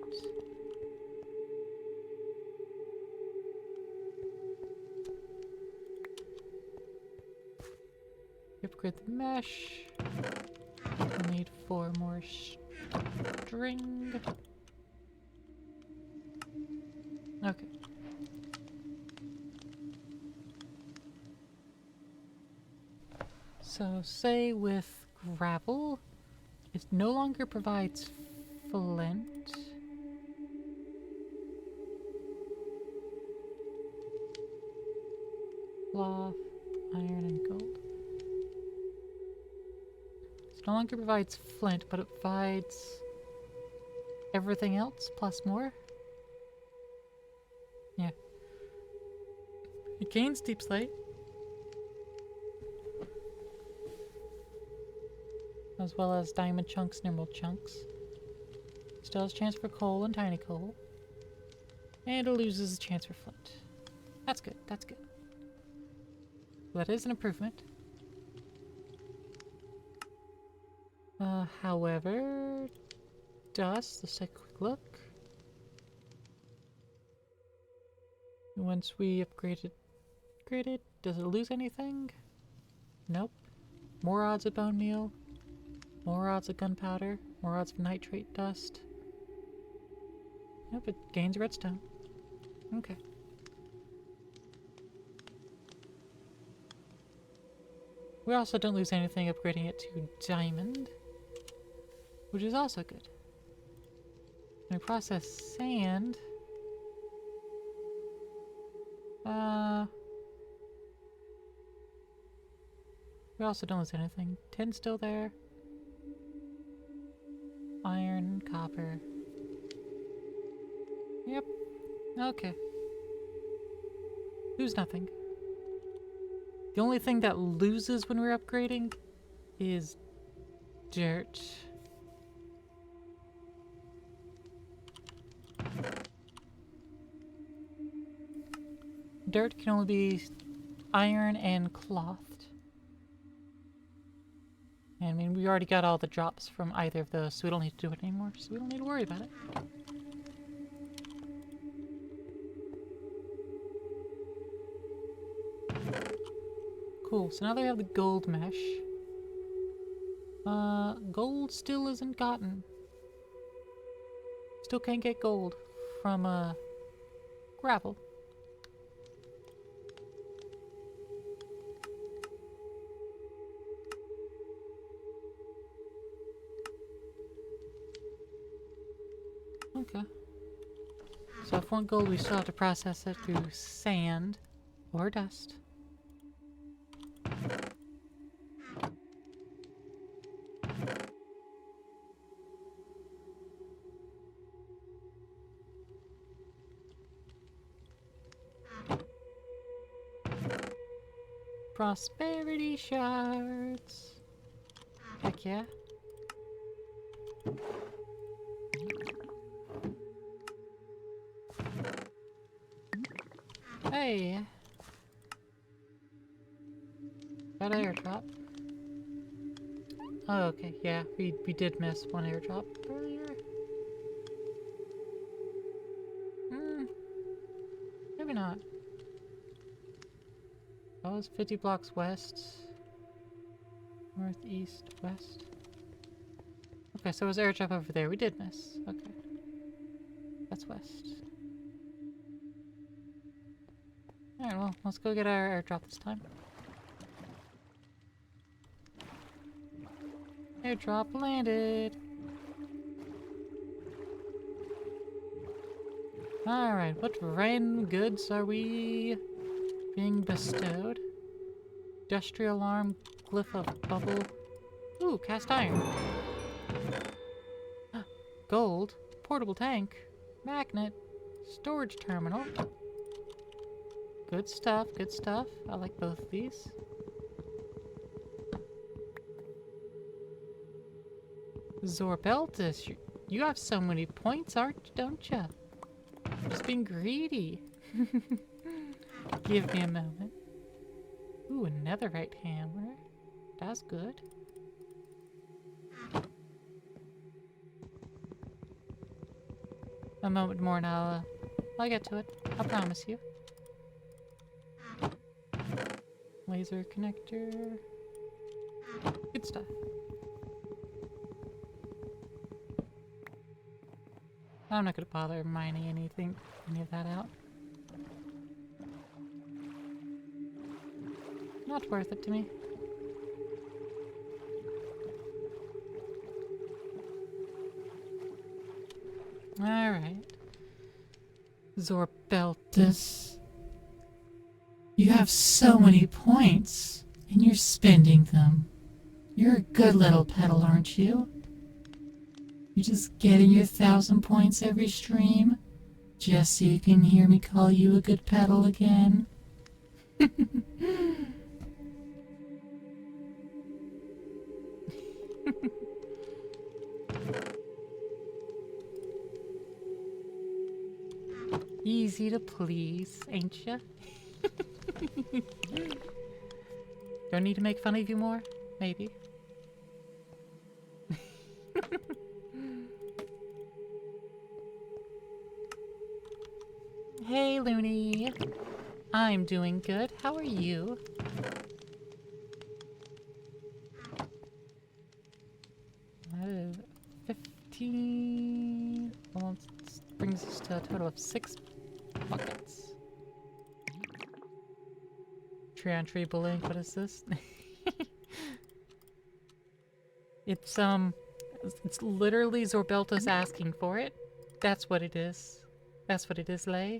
Upgrade the mesh. We'll need 4 more string. Okay. So, say with gravel, it no longer provides flint. Cloth, iron, and gold. It no longer provides flint, but it provides everything else plus more. Yeah. It gains deep slate. As well as diamond chunks and emerald chunks. Still has chance for coal and tiny coal. And it loses the chance for flint. That's good, that's good. That is an improvement. However, dust, let's take a quick look. Once we upgrade it, does it lose anything? Nope. More odds of bone meal. More odds of gunpowder, more odds of nitrate dust. Nope, it gains redstone. Okay. We also don't lose anything upgrading it to diamond, which is also good. When we process sand, we also don't lose anything. Tin's still there. Iron, copper. Yep. Okay. Lose nothing. The only thing that loses when we're upgrading is dirt. Dirt can only be iron and clothed. And I mean, we already got all the drops from either of those, so we don't need to do it anymore, so we don't need to worry about it. Cool, so now they have the gold mesh. Gold still isn't gotten. Still can't get gold from, gravel. Okay. So if we want gold, we still have to process it through sand or dust. Prosperity shards. Heck yeah. Hey. Got an airdrop. Oh, okay. Yeah, we did miss one airdrop earlier. Maybe not. That was 50 blocks west. Northeast, west. Okay, so it was airdrop over there. We did miss. Okay. That's west. Alright, well, let's go get our airdrop this time. Airdrop landed! Alright, what random goods are we being bestowed? Industrial alarm, glyph of bubble. Ooh, cast iron. Gold, portable tank, magnet, storage terminal. Good stuff, good stuff. I like both of these. Zorbeltis, you have so many points, don't you? Just being greedy. Give me a moment. Ooh, a netherite hammer. That's good. A moment more and I'll get to it. I promise you. Laser connector. Good stuff. I'm not gonna bother mining any of that out. Not worth it to me. Alright. Zorbeltis. You have so many points, and you're spending them. You're a good little petal, aren't you? You're just getting your 1,000 points every stream, just so you can hear me call you a good petal again. Easy to please, ain't ya? Do I need to make fun of you more? Maybe. Hey, Looney. I'm doing good. How are you? Uh, 15... Well, it brings us to a total of 6 buckets. Tree on tree bullying, what is this? It's literally Zorbeltis asking for it. That's what it is. That's what it is, Lay.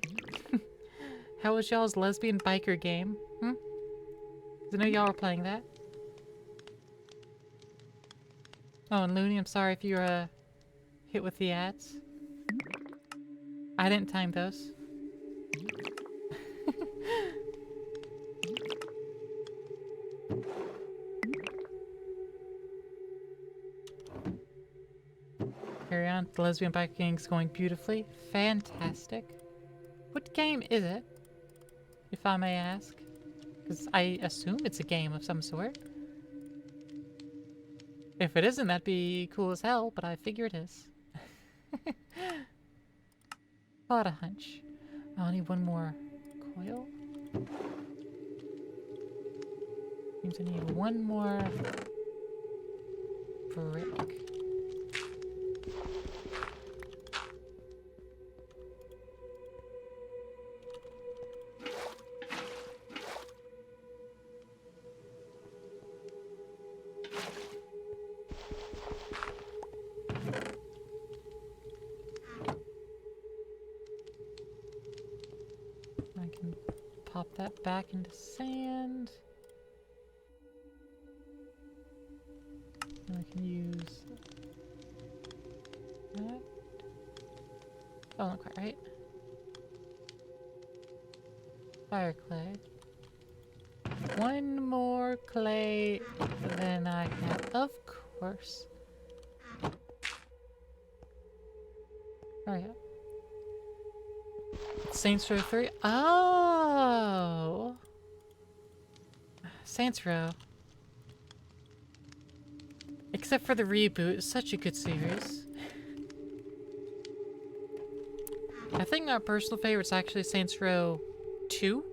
How was y'all's lesbian biker game? Hmm? 'Cause I know y'all were playing that. Oh, and Looney, I'm sorry if you were hit with the ads. I didn't time those. Carry on. The lesbian bike gang's going beautifully. Fantastic. What game is it, if I may ask? Because I assume it's a game of some sort. If it isn't, that'd be cool as hell, but I figure it is. Got a hunch. I'll need one more coil. Seems I need one more brick. I can pop that back into sand. And I can use that. Oh, not quite right. Fire clay. One more clay than I have, of course. Oh yeah. Saints Row 3. Oh! Saints Row. Except for the reboot, it's such a good series. I think my personal favorite's actually Saints Row 2.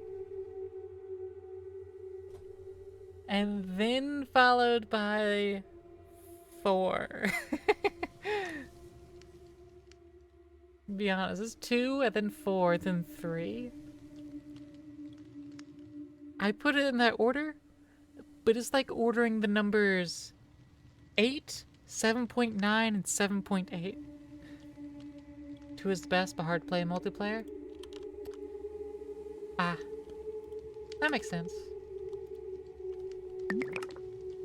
And then followed by 4. Be honest, it's 2 and then 4, then 3. I put it in that order, but it's like ordering the numbers 8, 7.9, and 7.8. 2 is the best, but hard to play in multiplayer. Ah. That makes sense.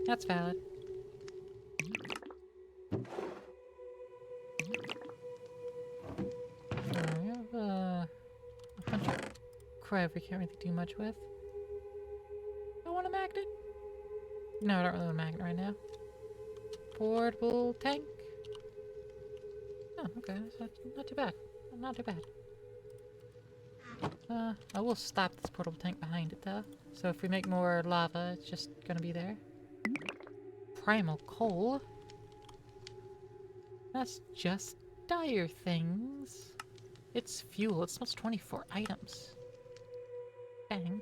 That's valid. We have a bunch of crap we can't really do much with. I want a magnet? No, I don't really want a magnet right now. Portable tank. Oh, okay. That's not too bad. Not too bad. I will stop this portable tank behind it, though. So if we make more lava, it's just gonna be there. Primal coal. That's just dire things. It's fuel. It smells 24 items. Dang.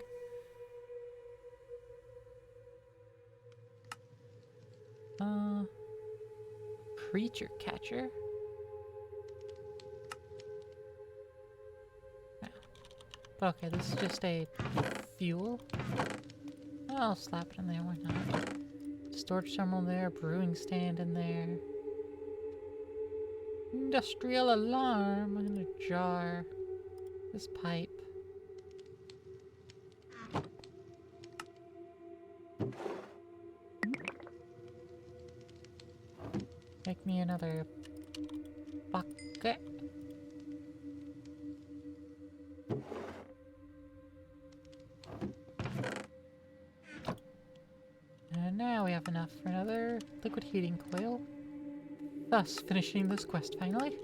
Creature catcher. No. Okay, this is just a fuel. I'll slap it in there, why not? Storage terminal there, brewing stand in there. Industrial alarm in a jar. This pipe. Make me another bucket. And now we have enough for another liquid heating coil. Thus, finishing this quest finally.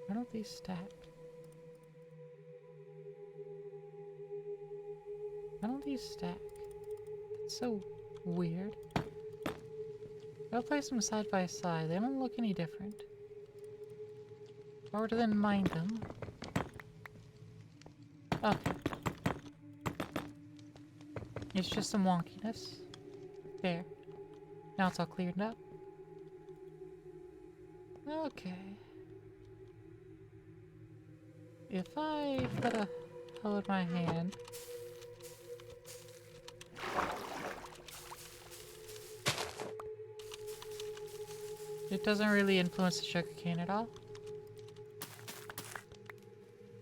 Why don't these stack? Why don't these stack? That's so weird. I'll place them side by side. They don't look any different. If I were to then mine them. Okay. It's just some wonkiness. There. Now it's all cleared up. Okay. If I put a hole in my hand. It doesn't really influence the sugarcane at all.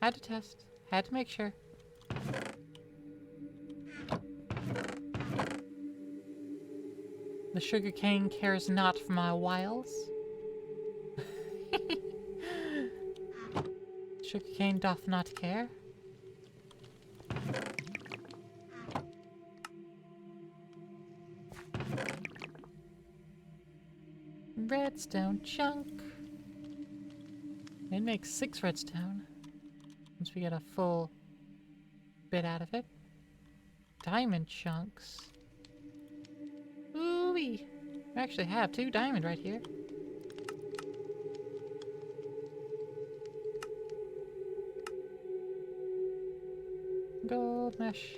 Had to test. Had to make sure. The sugarcane cares not for my wiles. Sugarcane doth not care. Redstone chunk. It makes 6 redstone. Once we get a full bit out of it. Diamond chunks. Ooh-wee. We actually have 2 diamond right here. Gold mesh.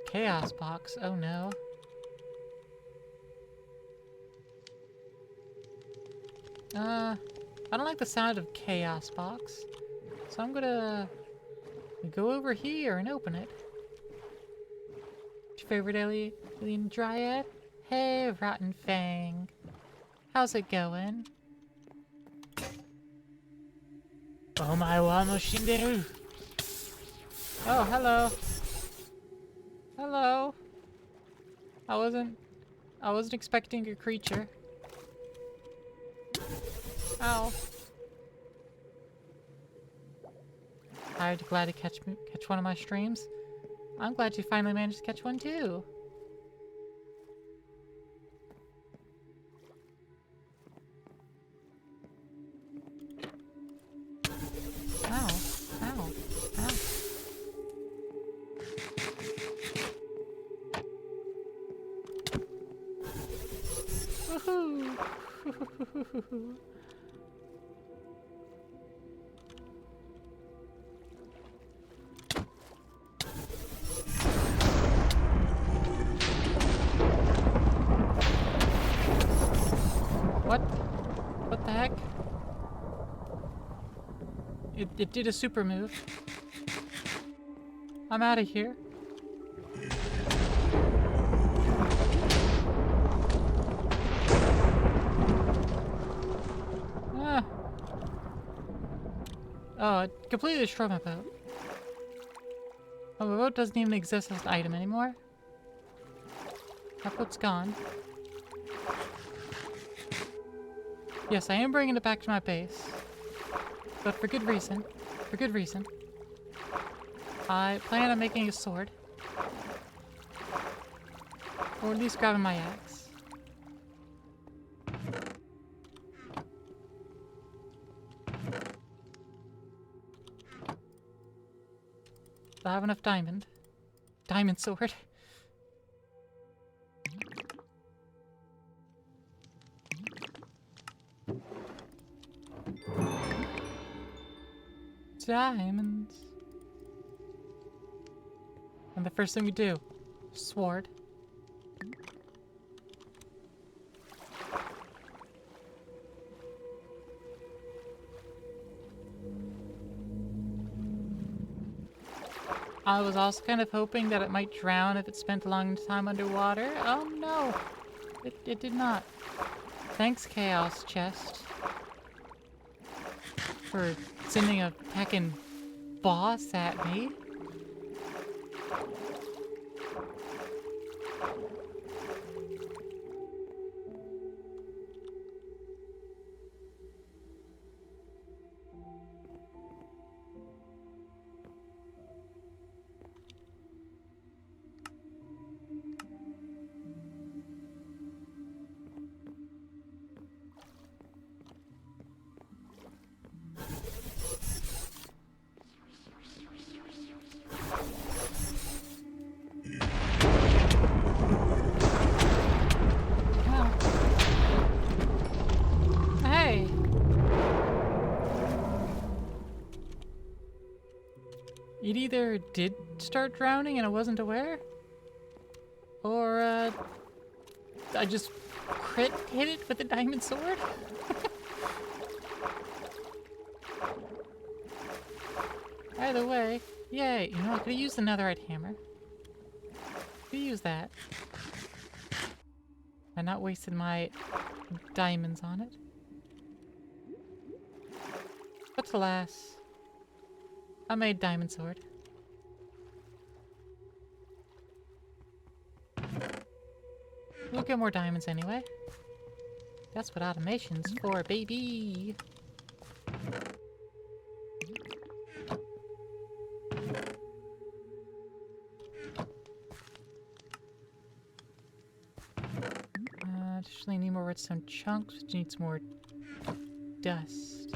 Chaos box. Oh no. I don't like the sound of chaos box. So I'm gonna go over here and open it. Your favorite alien dryad? Hey, Rotten Fang. How's it going? Oh my wa no shinderu. Oh, hello. Hello. I wasn't expecting a creature. Ow. Tired, glad to catch one of my streams. I'm glad you finally managed to catch one too. Ow. Ow. Ow. Woohoo! What? What the heck? It did a super move. I'm out of here. Ah. Oh, it completely destroyed my boat. Oh, my boat doesn't even exist as an item anymore. That boat's gone. Yes, I am bringing it back to my base. But for good reason. For good reason. I plan on making a sword. Or at least grabbing my axe. Do I have enough diamond? Diamond sword. Diamonds. And the first thing we do, sword. I was also kind of hoping that it might drown if it spent a long time underwater. Oh no, it did not. Thanks, Chaos Chest, for sending a heckin' boss at me. It either did start drowning and I wasn't aware, or I just crit hit it with a diamond sword. Either way, yay. You know, I could have used the netherite hammer. Could use that. I not wasted my diamonds on it. But alas, I made diamond sword. We'll get more diamonds anyway. That's what automation's for, baby! Additionally, need more redstone chunks, which needs more dust.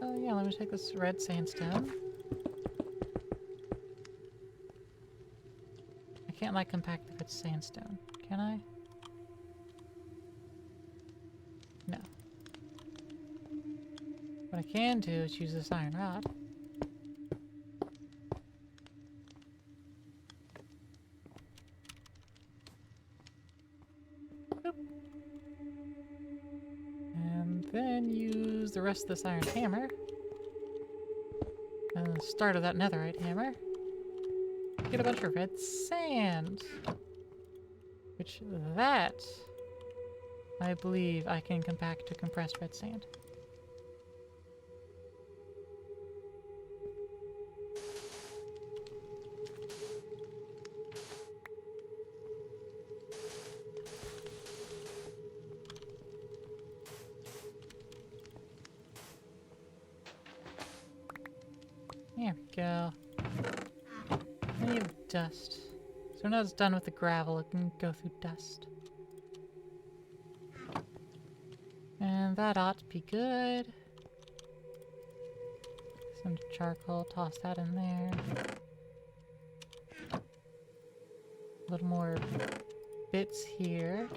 Oh yeah, let me take this red sandstone. I can't like compact the red sandstone, can I? No. What I can do is use this iron rod. Boop. And then use the rest of this iron hammer. And the start of that netherite hammer. Get a bunch of red sand. Which, that, I believe I can compact to compressed red sand. There we go. Plenty of dust. So now it's done with the gravel, it can go through dust. And that ought to be good. Some charcoal, toss that in there. A little more bits here.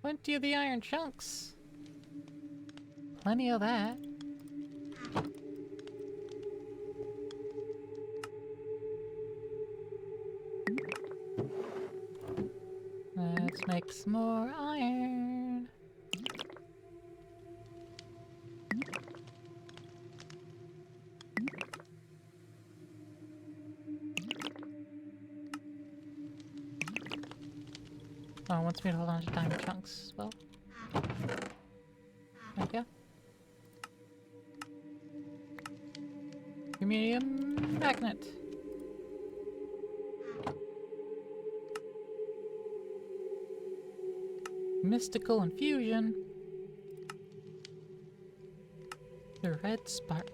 Plenty of the iron chunks. Plenty of that. Let's make some more iron. Oh, it wants me to hold on to diamond chunks as well. There we go. Give me a magnet. Mystical infusion. The red spark.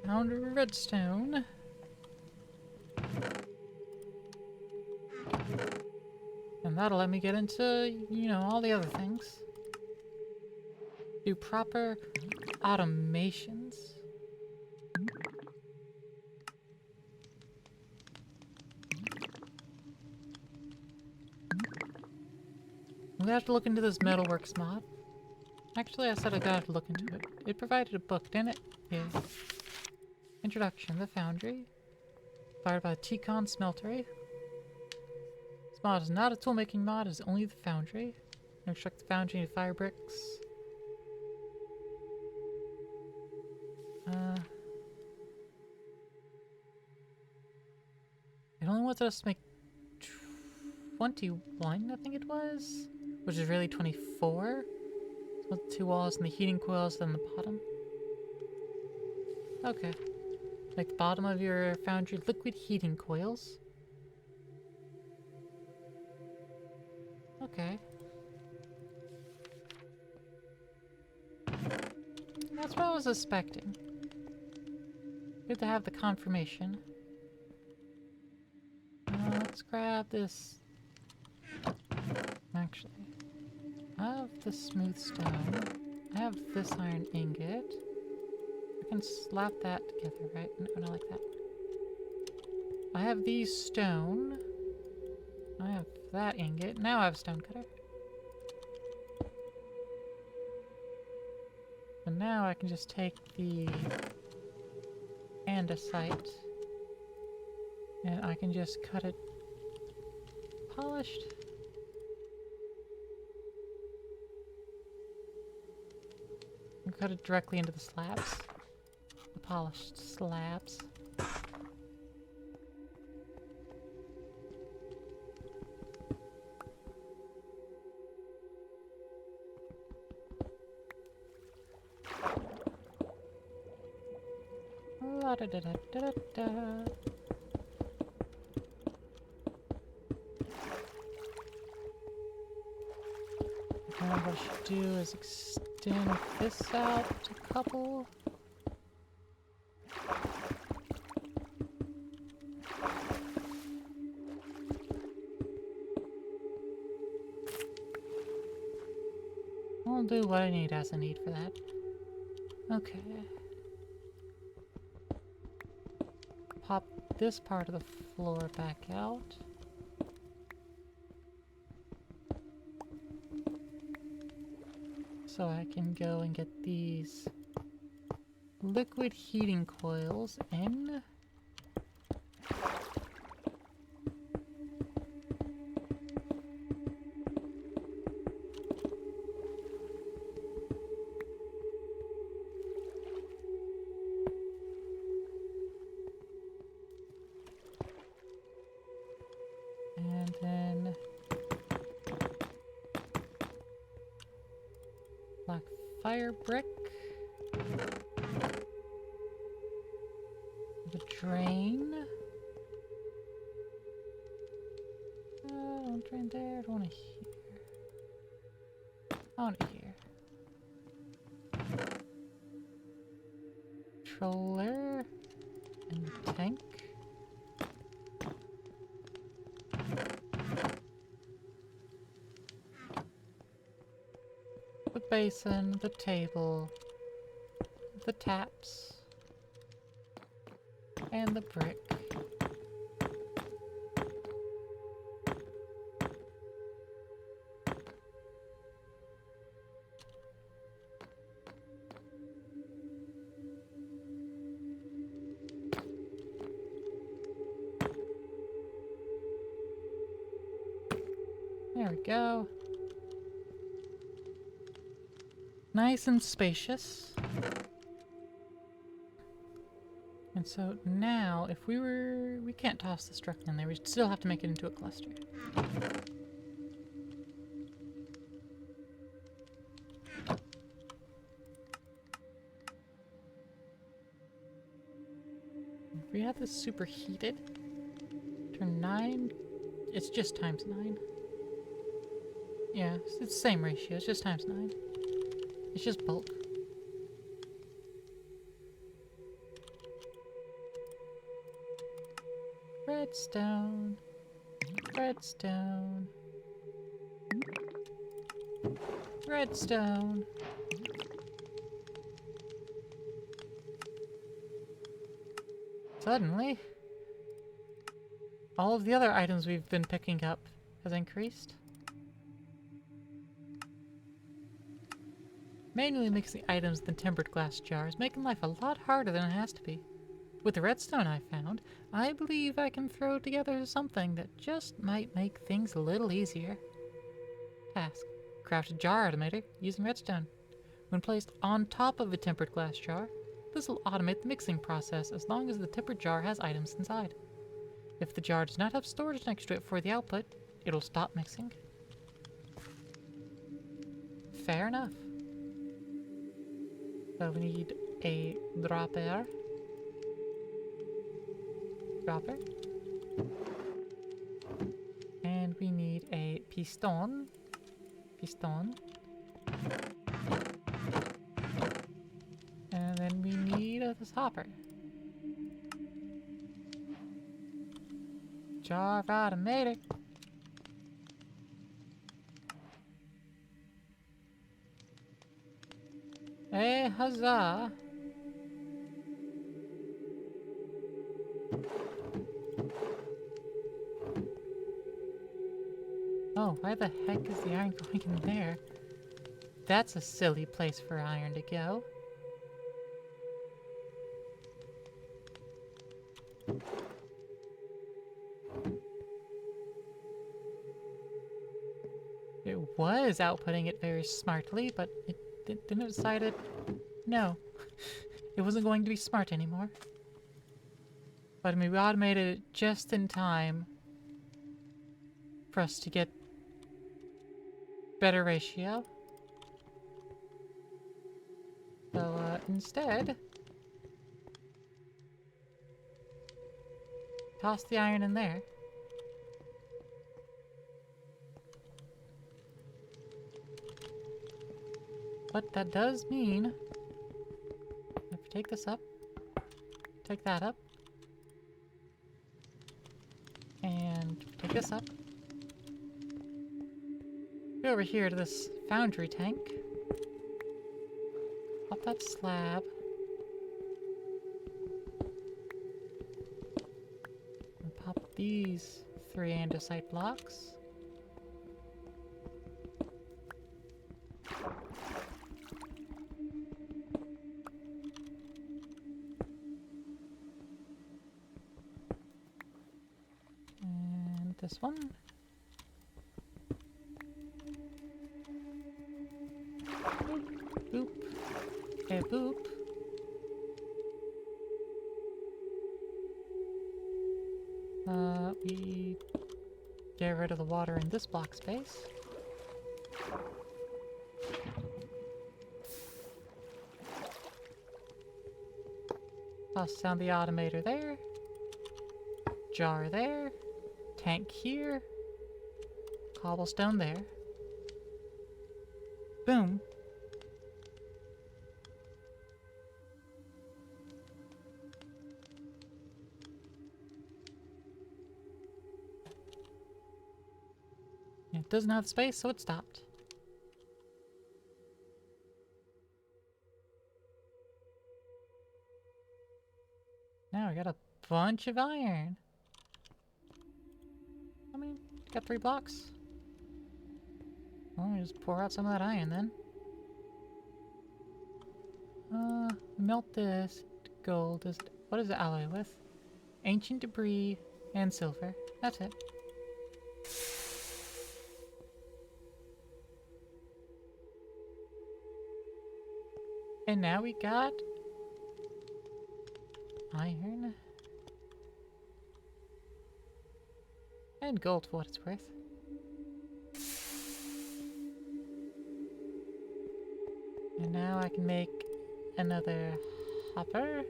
Found redstone. And that'll let me get into, you know, all the other things. Do proper automations. We have to look into this metalworks mod. Actually, I said I gotta look into it. It provided a book, didn't it? Yeah. Introduction, the foundry. Fired by the T-Con smeltery. This mod is not a tool-making mod, it is only the foundry. Construct the foundry into fire bricks. It only wanted us to make 21, I think it was? Which is really 24. So the two walls and the heating coils on the bottom. Okay. Like the bottom of your foundry liquid heating coils. Okay. That's what I was suspecting. Good to have the confirmation. Let's grab this. Actually, I have the smooth stone. I have this iron ingot. I can slap that together, right? No, not like that. I have these stone. I have that ingot. Now I have a stone cutter. And now I can just take the andesite and I can just cut it polished. And cut it directly into the slabs. The polished slabs. da da da da da. Now what I should do is extend this out a couple. I'll do what I need as I need for that. Okay. Pop this part of the floor back out. So I can go and get these liquid heating coils in. And then black fire brick. The drain. Don't drain there. I don't want to hear. I want to hear. Controller and the tank. The basin, the table, the taps, and the brick. There we go. Nice and spacious. And so now, if we can't toss this directly in there, we still have to make it into a cluster. If we have this superheated, turn 9, it's just times 9. Yeah, it's the same ratio, it's just times 9. It's just bulk. Redstone. Redstone. Redstone. Suddenly, all of the other items we've been picking up has increased. Manually mixing items in tempered glass jars, making life a lot harder than it has to be. With the redstone I found, I believe I can throw together something that just might make things a little easier. Task. Craft a jar automator using redstone. When placed on top of a tempered glass jar, this will automate the mixing process as long as the tempered jar has items inside. If the jar does not have storage next to it for the output, it'll stop mixing. Fair enough. So we need a dropper. And we need a piston. And then we need this hopper. Jar automator. Hey, huzzah! Oh, why the heck is the iron going in there? That's a silly place for iron to go. It was outputting it very smartly, but it didn't decide no. It wasn't going to be smart anymore. But I mean, we automated it just in time for us to get better ratio. So instead, Toss the iron in there. What that does mean, if we take this up, take that up, and take this up, go over here to this foundry tank, pop that slab, and pop these 3 andesite blocks. This one. Boop. Boop. Okay, boop. We get rid of the water in this block space. Toss down the automator there. Jar there. Tank here. Cobblestone there. Boom. It doesn't have space, so it stopped. Now we got a bunch of iron. I mean, got 3 blocks. Well, we just pour out some of that iron then. Melt this gold. What does it alloy with? Ancient debris and silver. That's it. And now we got iron and gold for what it's worth. And now I can make another hopper.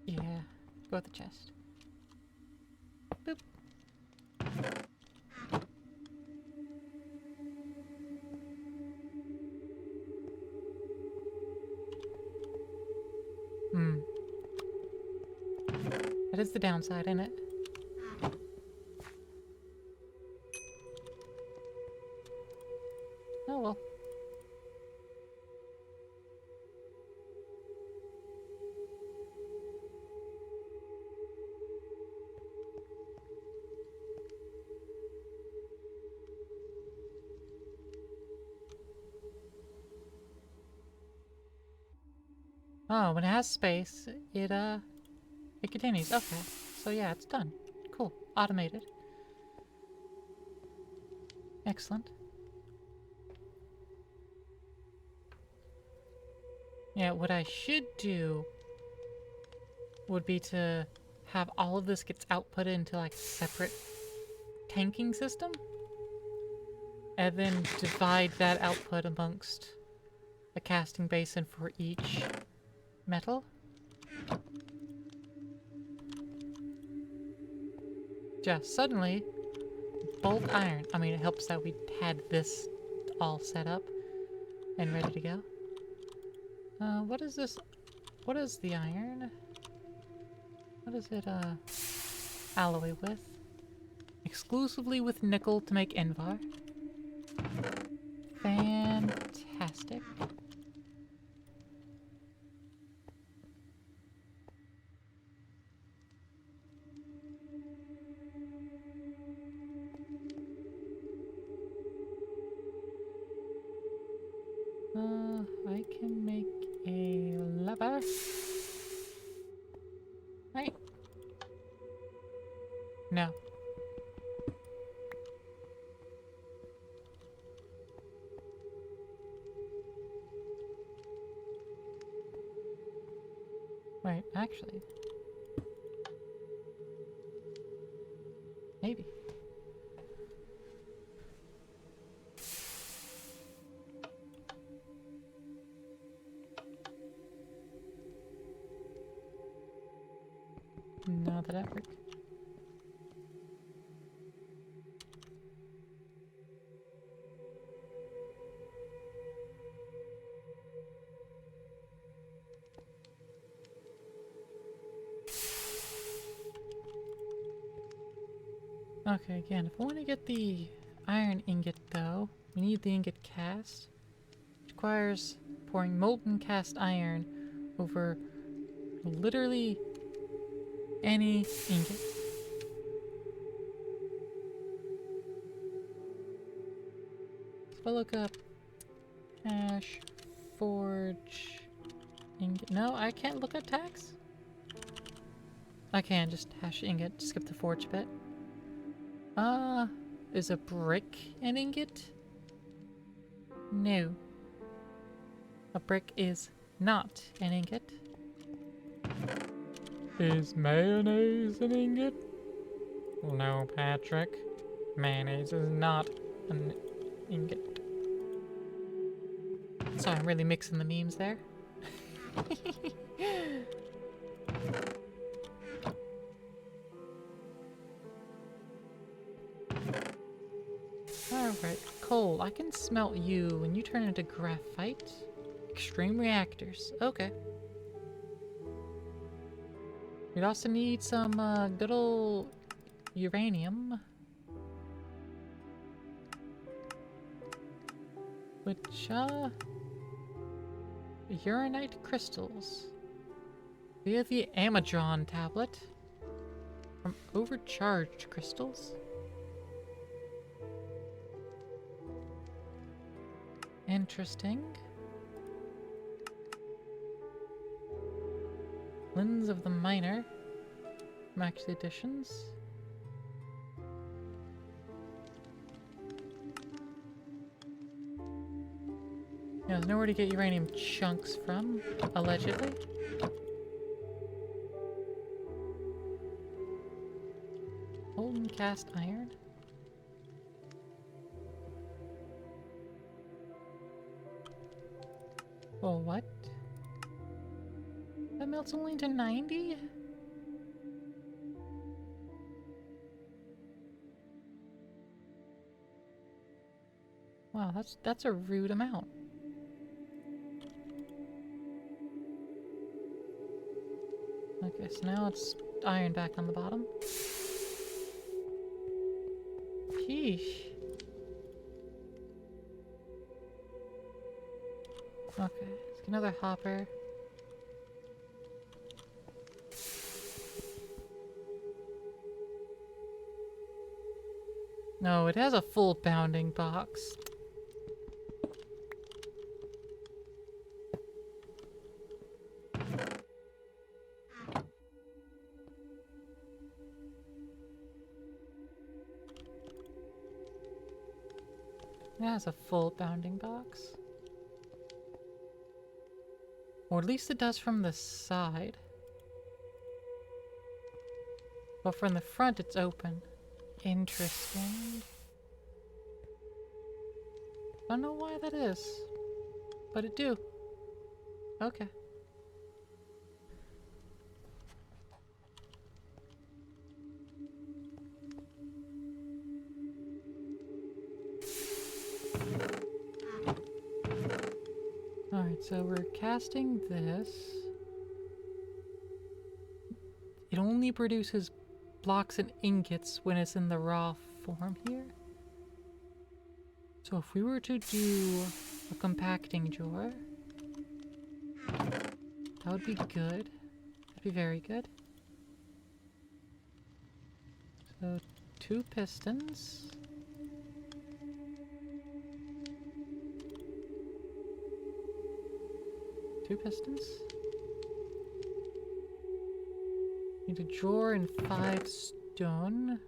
Yeah, go with the chest. Boop. That is the downside, isn't it? Oh well. Oh, when it has space, it continues. Okay. So yeah, it's done. Cool. Automated. Excellent. Yeah, what I should do would be to have all of this gets outputted into like a separate tanking system. And then divide that output amongst a casting basin for each metal. Just suddenly, bulk iron. I mean, it helps that we had this all set up and ready to go. What is this? What is the iron? What is it, alloy with? Exclusively with nickel to make Envar. Fantastic. I can make a lever. Right? No. Wait, actually, Maybe. No, that work. Okay, again, if I want to get the iron ingot, though, we need the ingot cast. It requires pouring molten cast iron over literally any ingot. So if I look up hash forge ingot. No, I can't look up tags. I can just hash ingot, skip the forge bit. Is a brick an ingot? No. A brick is not an ingot. Is mayonnaise an ingot? No, Patrick. Mayonnaise is not an ingot. Sorry, I'm really mixing the memes there. Alright, coal. I can smelt you and you turn into graphite. Extreme reactors. Okay. We'd also need some good old uranium. Which, uranite crystals. Via the Amazon tablet. From overcharged crystals. Interesting. Lens of the Miner. Max editions. Yeah, there's nowhere to get uranium chunks from, allegedly. Molten cast iron. Oh, what? That melts only to 90? Wow, that's a rude amount. Okay, so now it's iron back on the bottom. Sheesh. Okay, let's get another hopper. No, it has a full bounding box. It has a full bounding box. Or at least it does from the side. But from the front it's open. Interesting. Don't know why that is. But it do. Okay. Alright, so we're casting this. It only produces blocks and ingots when it's in the raw form here. So if we were to do a compacting jar, that would be good. That'd be very good. So 2 pistons. Two pistons. Need a drawer and 5 stone.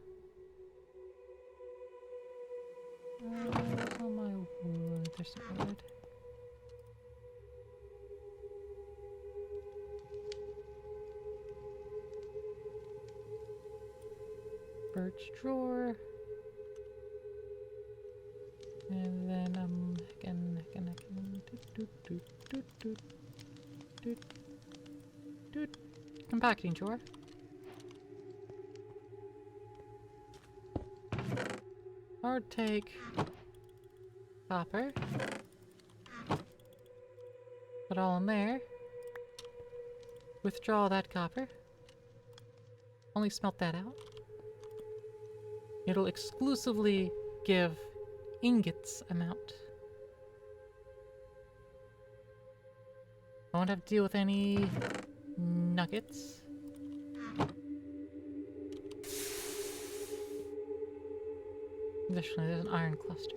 Where's all my wood? There's some wood. birch drawer. And then again. Compacting drawer. Hard take copper. Put all in there. Withdraw that copper. Only smelt that out. It'll exclusively give ingots amount. I won't have to deal with any nuggets. Additionally, there's an iron cluster.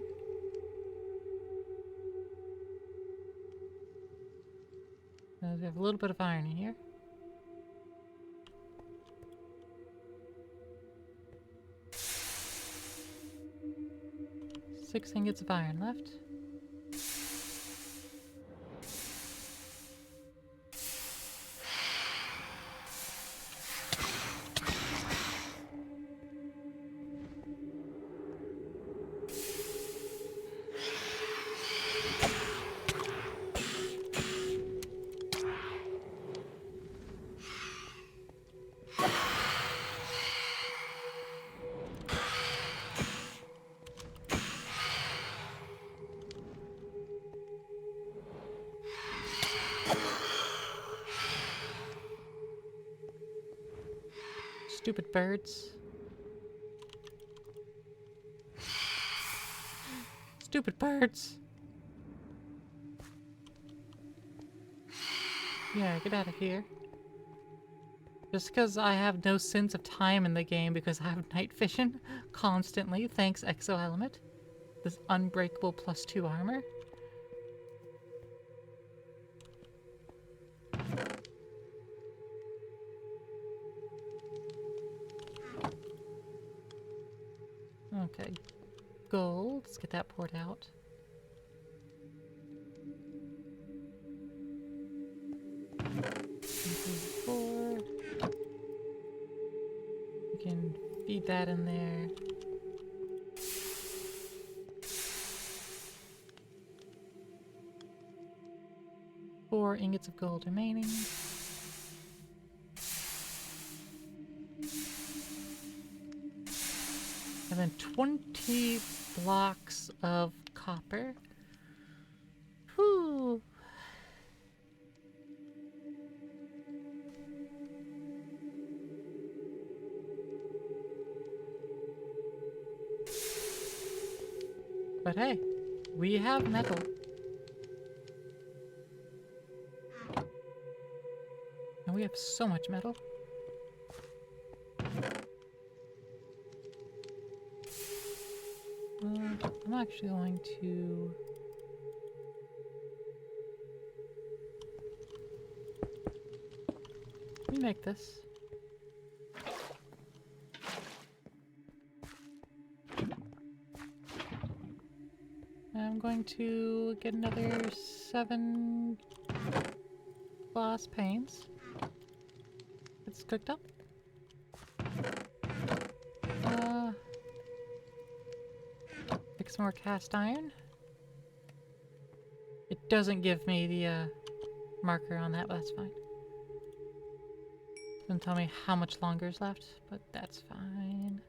We have a little bit of iron in here. Six ingots of iron left. Stupid birds. Stupid birds. Yeah, get out of here. Just because I have no sense of time in the game because I have night vision constantly, thanks Exoelement. This unbreakable +2 armor. Okay, gold. Let's get that poured out. Four. We can feed that in there. Four ingots of gold remaining. And then 20 blocks of copper. Whew. But hey, we have metal. And we have so much metal. I'm actually going to... Let me make this. I'm going to get another 7 glass panes. It's cooked up. Pick some more cast iron. It doesn't give me the marker on that, but that's fine. Doesn't tell me how much longer is left, but that's fine.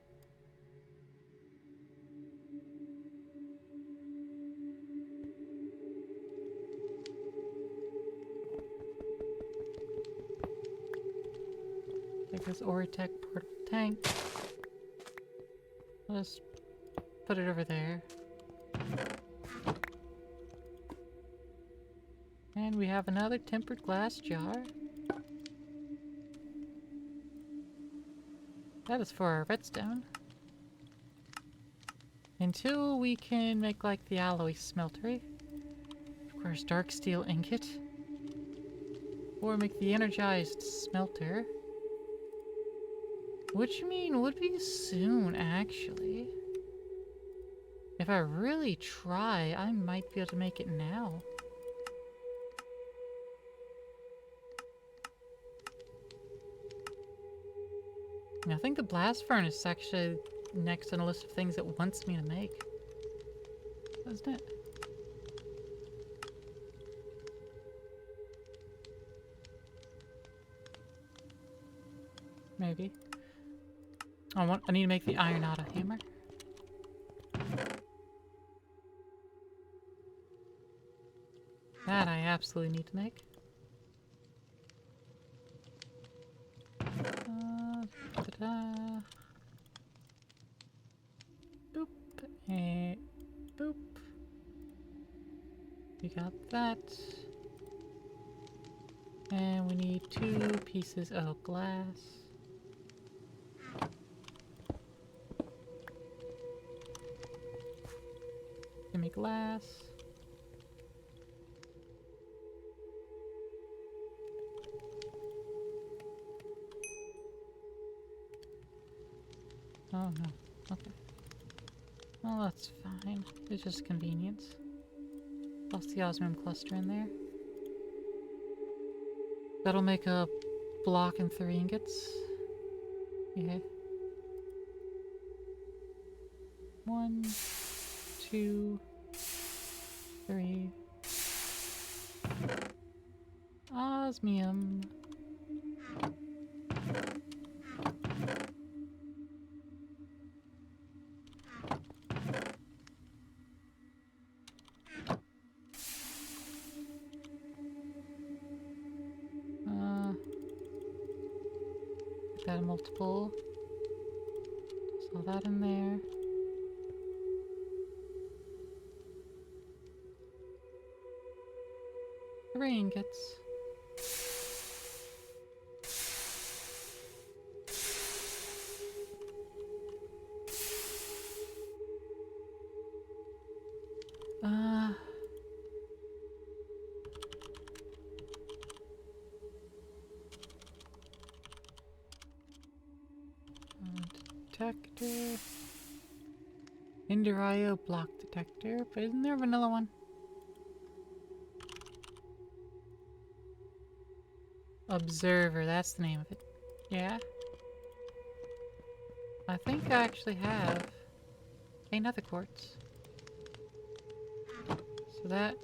Take this Oritech portable tank. I'll just put it over there. And we have another tempered glass jar. That is for our redstone. Until we can make like the alloy smeltery. Of course, dark steel ingot. Or make the energized smelter. Which you mean would be soon, actually. If I really try, I might be able to make it now. I think the blast furnace is actually next on a list of things it wants me to make. Isn't it? Maybe. I need to make the iron auto hammer. That I absolutely need to make. Da-da. Boop. And boop. We got that. And we need 2 pieces of glass. Give me glass. Oh no. Okay. Well, that's fine. It's just convenience. Toss the osmium cluster in there. That'll make a block and 3 ingots. Yeah. 1, 2, 3. Osmium. Got a multiple. Saw that in there. Three ingots. Detector. Indir block detector, but isn't there a vanilla one? Observer, that's the name of it. Yeah. I think I actually have another quartz. So that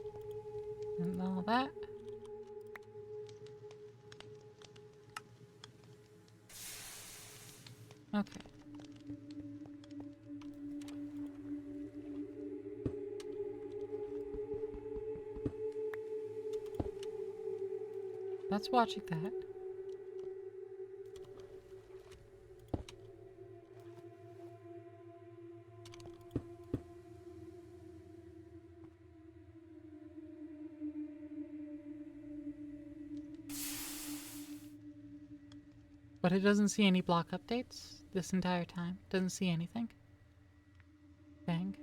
and all that. Okay. Let's watch that. But it doesn't see any block updates this entire time. Doesn't see anything. Dang.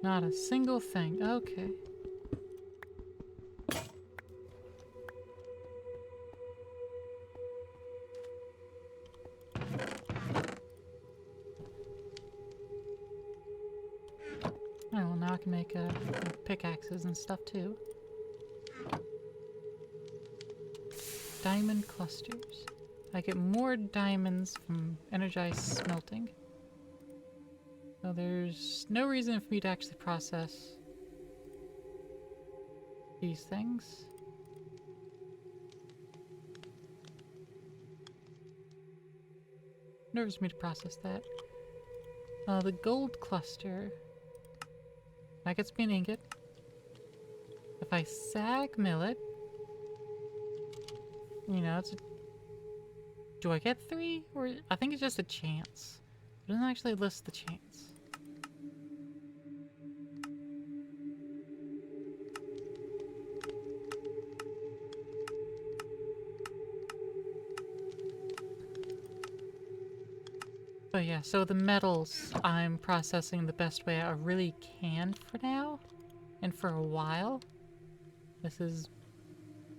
Not a single thing. Okay. Oh, well, now I can make pickaxes and stuff too. Diamond clusters. I get more diamonds from energized smelting. So there's no reason for me to actually process these things. No reason for me to process that. The gold cluster. That gets me an ingot. If I sag mill it, you know, it's a... Do I get 3? Or I think it's just a chance. It doesn't actually list the chance. But yeah, so the metals I'm processing the best way I really can for now. And for a while. This is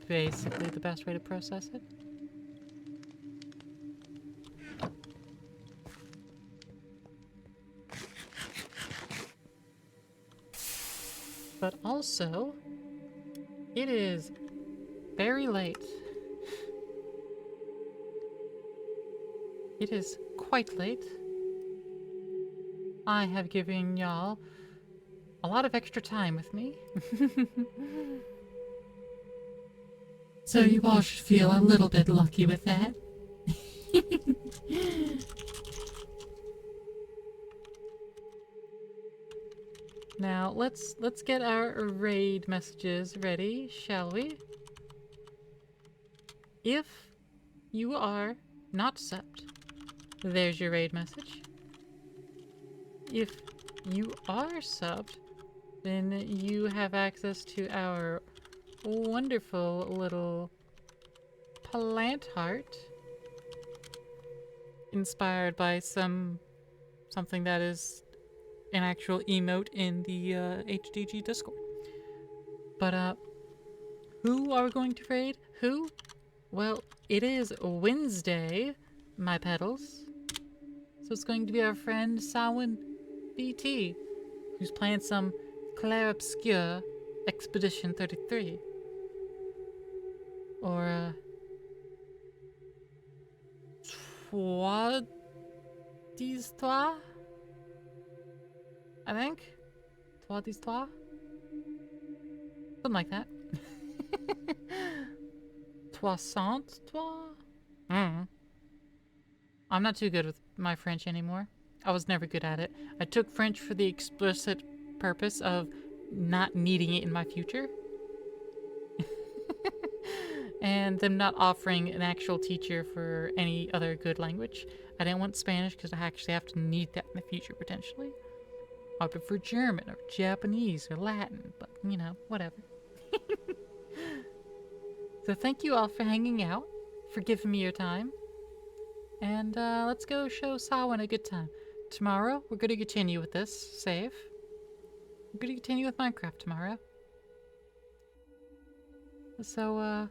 basically the best way to process it. But also, it is very late. It is quite late. I have given y'all a lot of extra time with me. So you all should feel a little bit lucky with that. Now, let's get our raid messages ready, shall we? If you are not subbed, there's your raid message. If you are subbed, then you have access to our wonderful little plant heart inspired by something that is an actual emote in the HDG Discord. But who are we going to raid? Who? Well, it is Wednesday, my pedals. So it's going to be our friend Samhain BT, who's playing some Clair Obscure Expedition 33. Or Trois d'Histoire? I think? Trois d'Histoire? Something like that. Trois? I'm not too good with my French anymore. I was never good at it. I took French for the explicit purpose of not needing it in my future. And them not offering an actual teacher for any other good language. I didn't want Spanish because I actually have to need that in the future potentially. I prefer German or Japanese or Latin, but you know, whatever. So thank you all for hanging out, for giving me your time. And let's go show Samhain a good time. Tomorrow, we're going to continue with this save. We're going to continue with Minecraft tomorrow. So,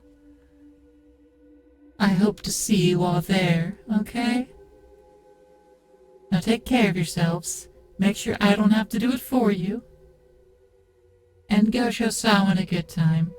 I hope to see you all there, okay? Now take care of yourselves. Make sure I don't have to do it for you. And go show Samhain a good time.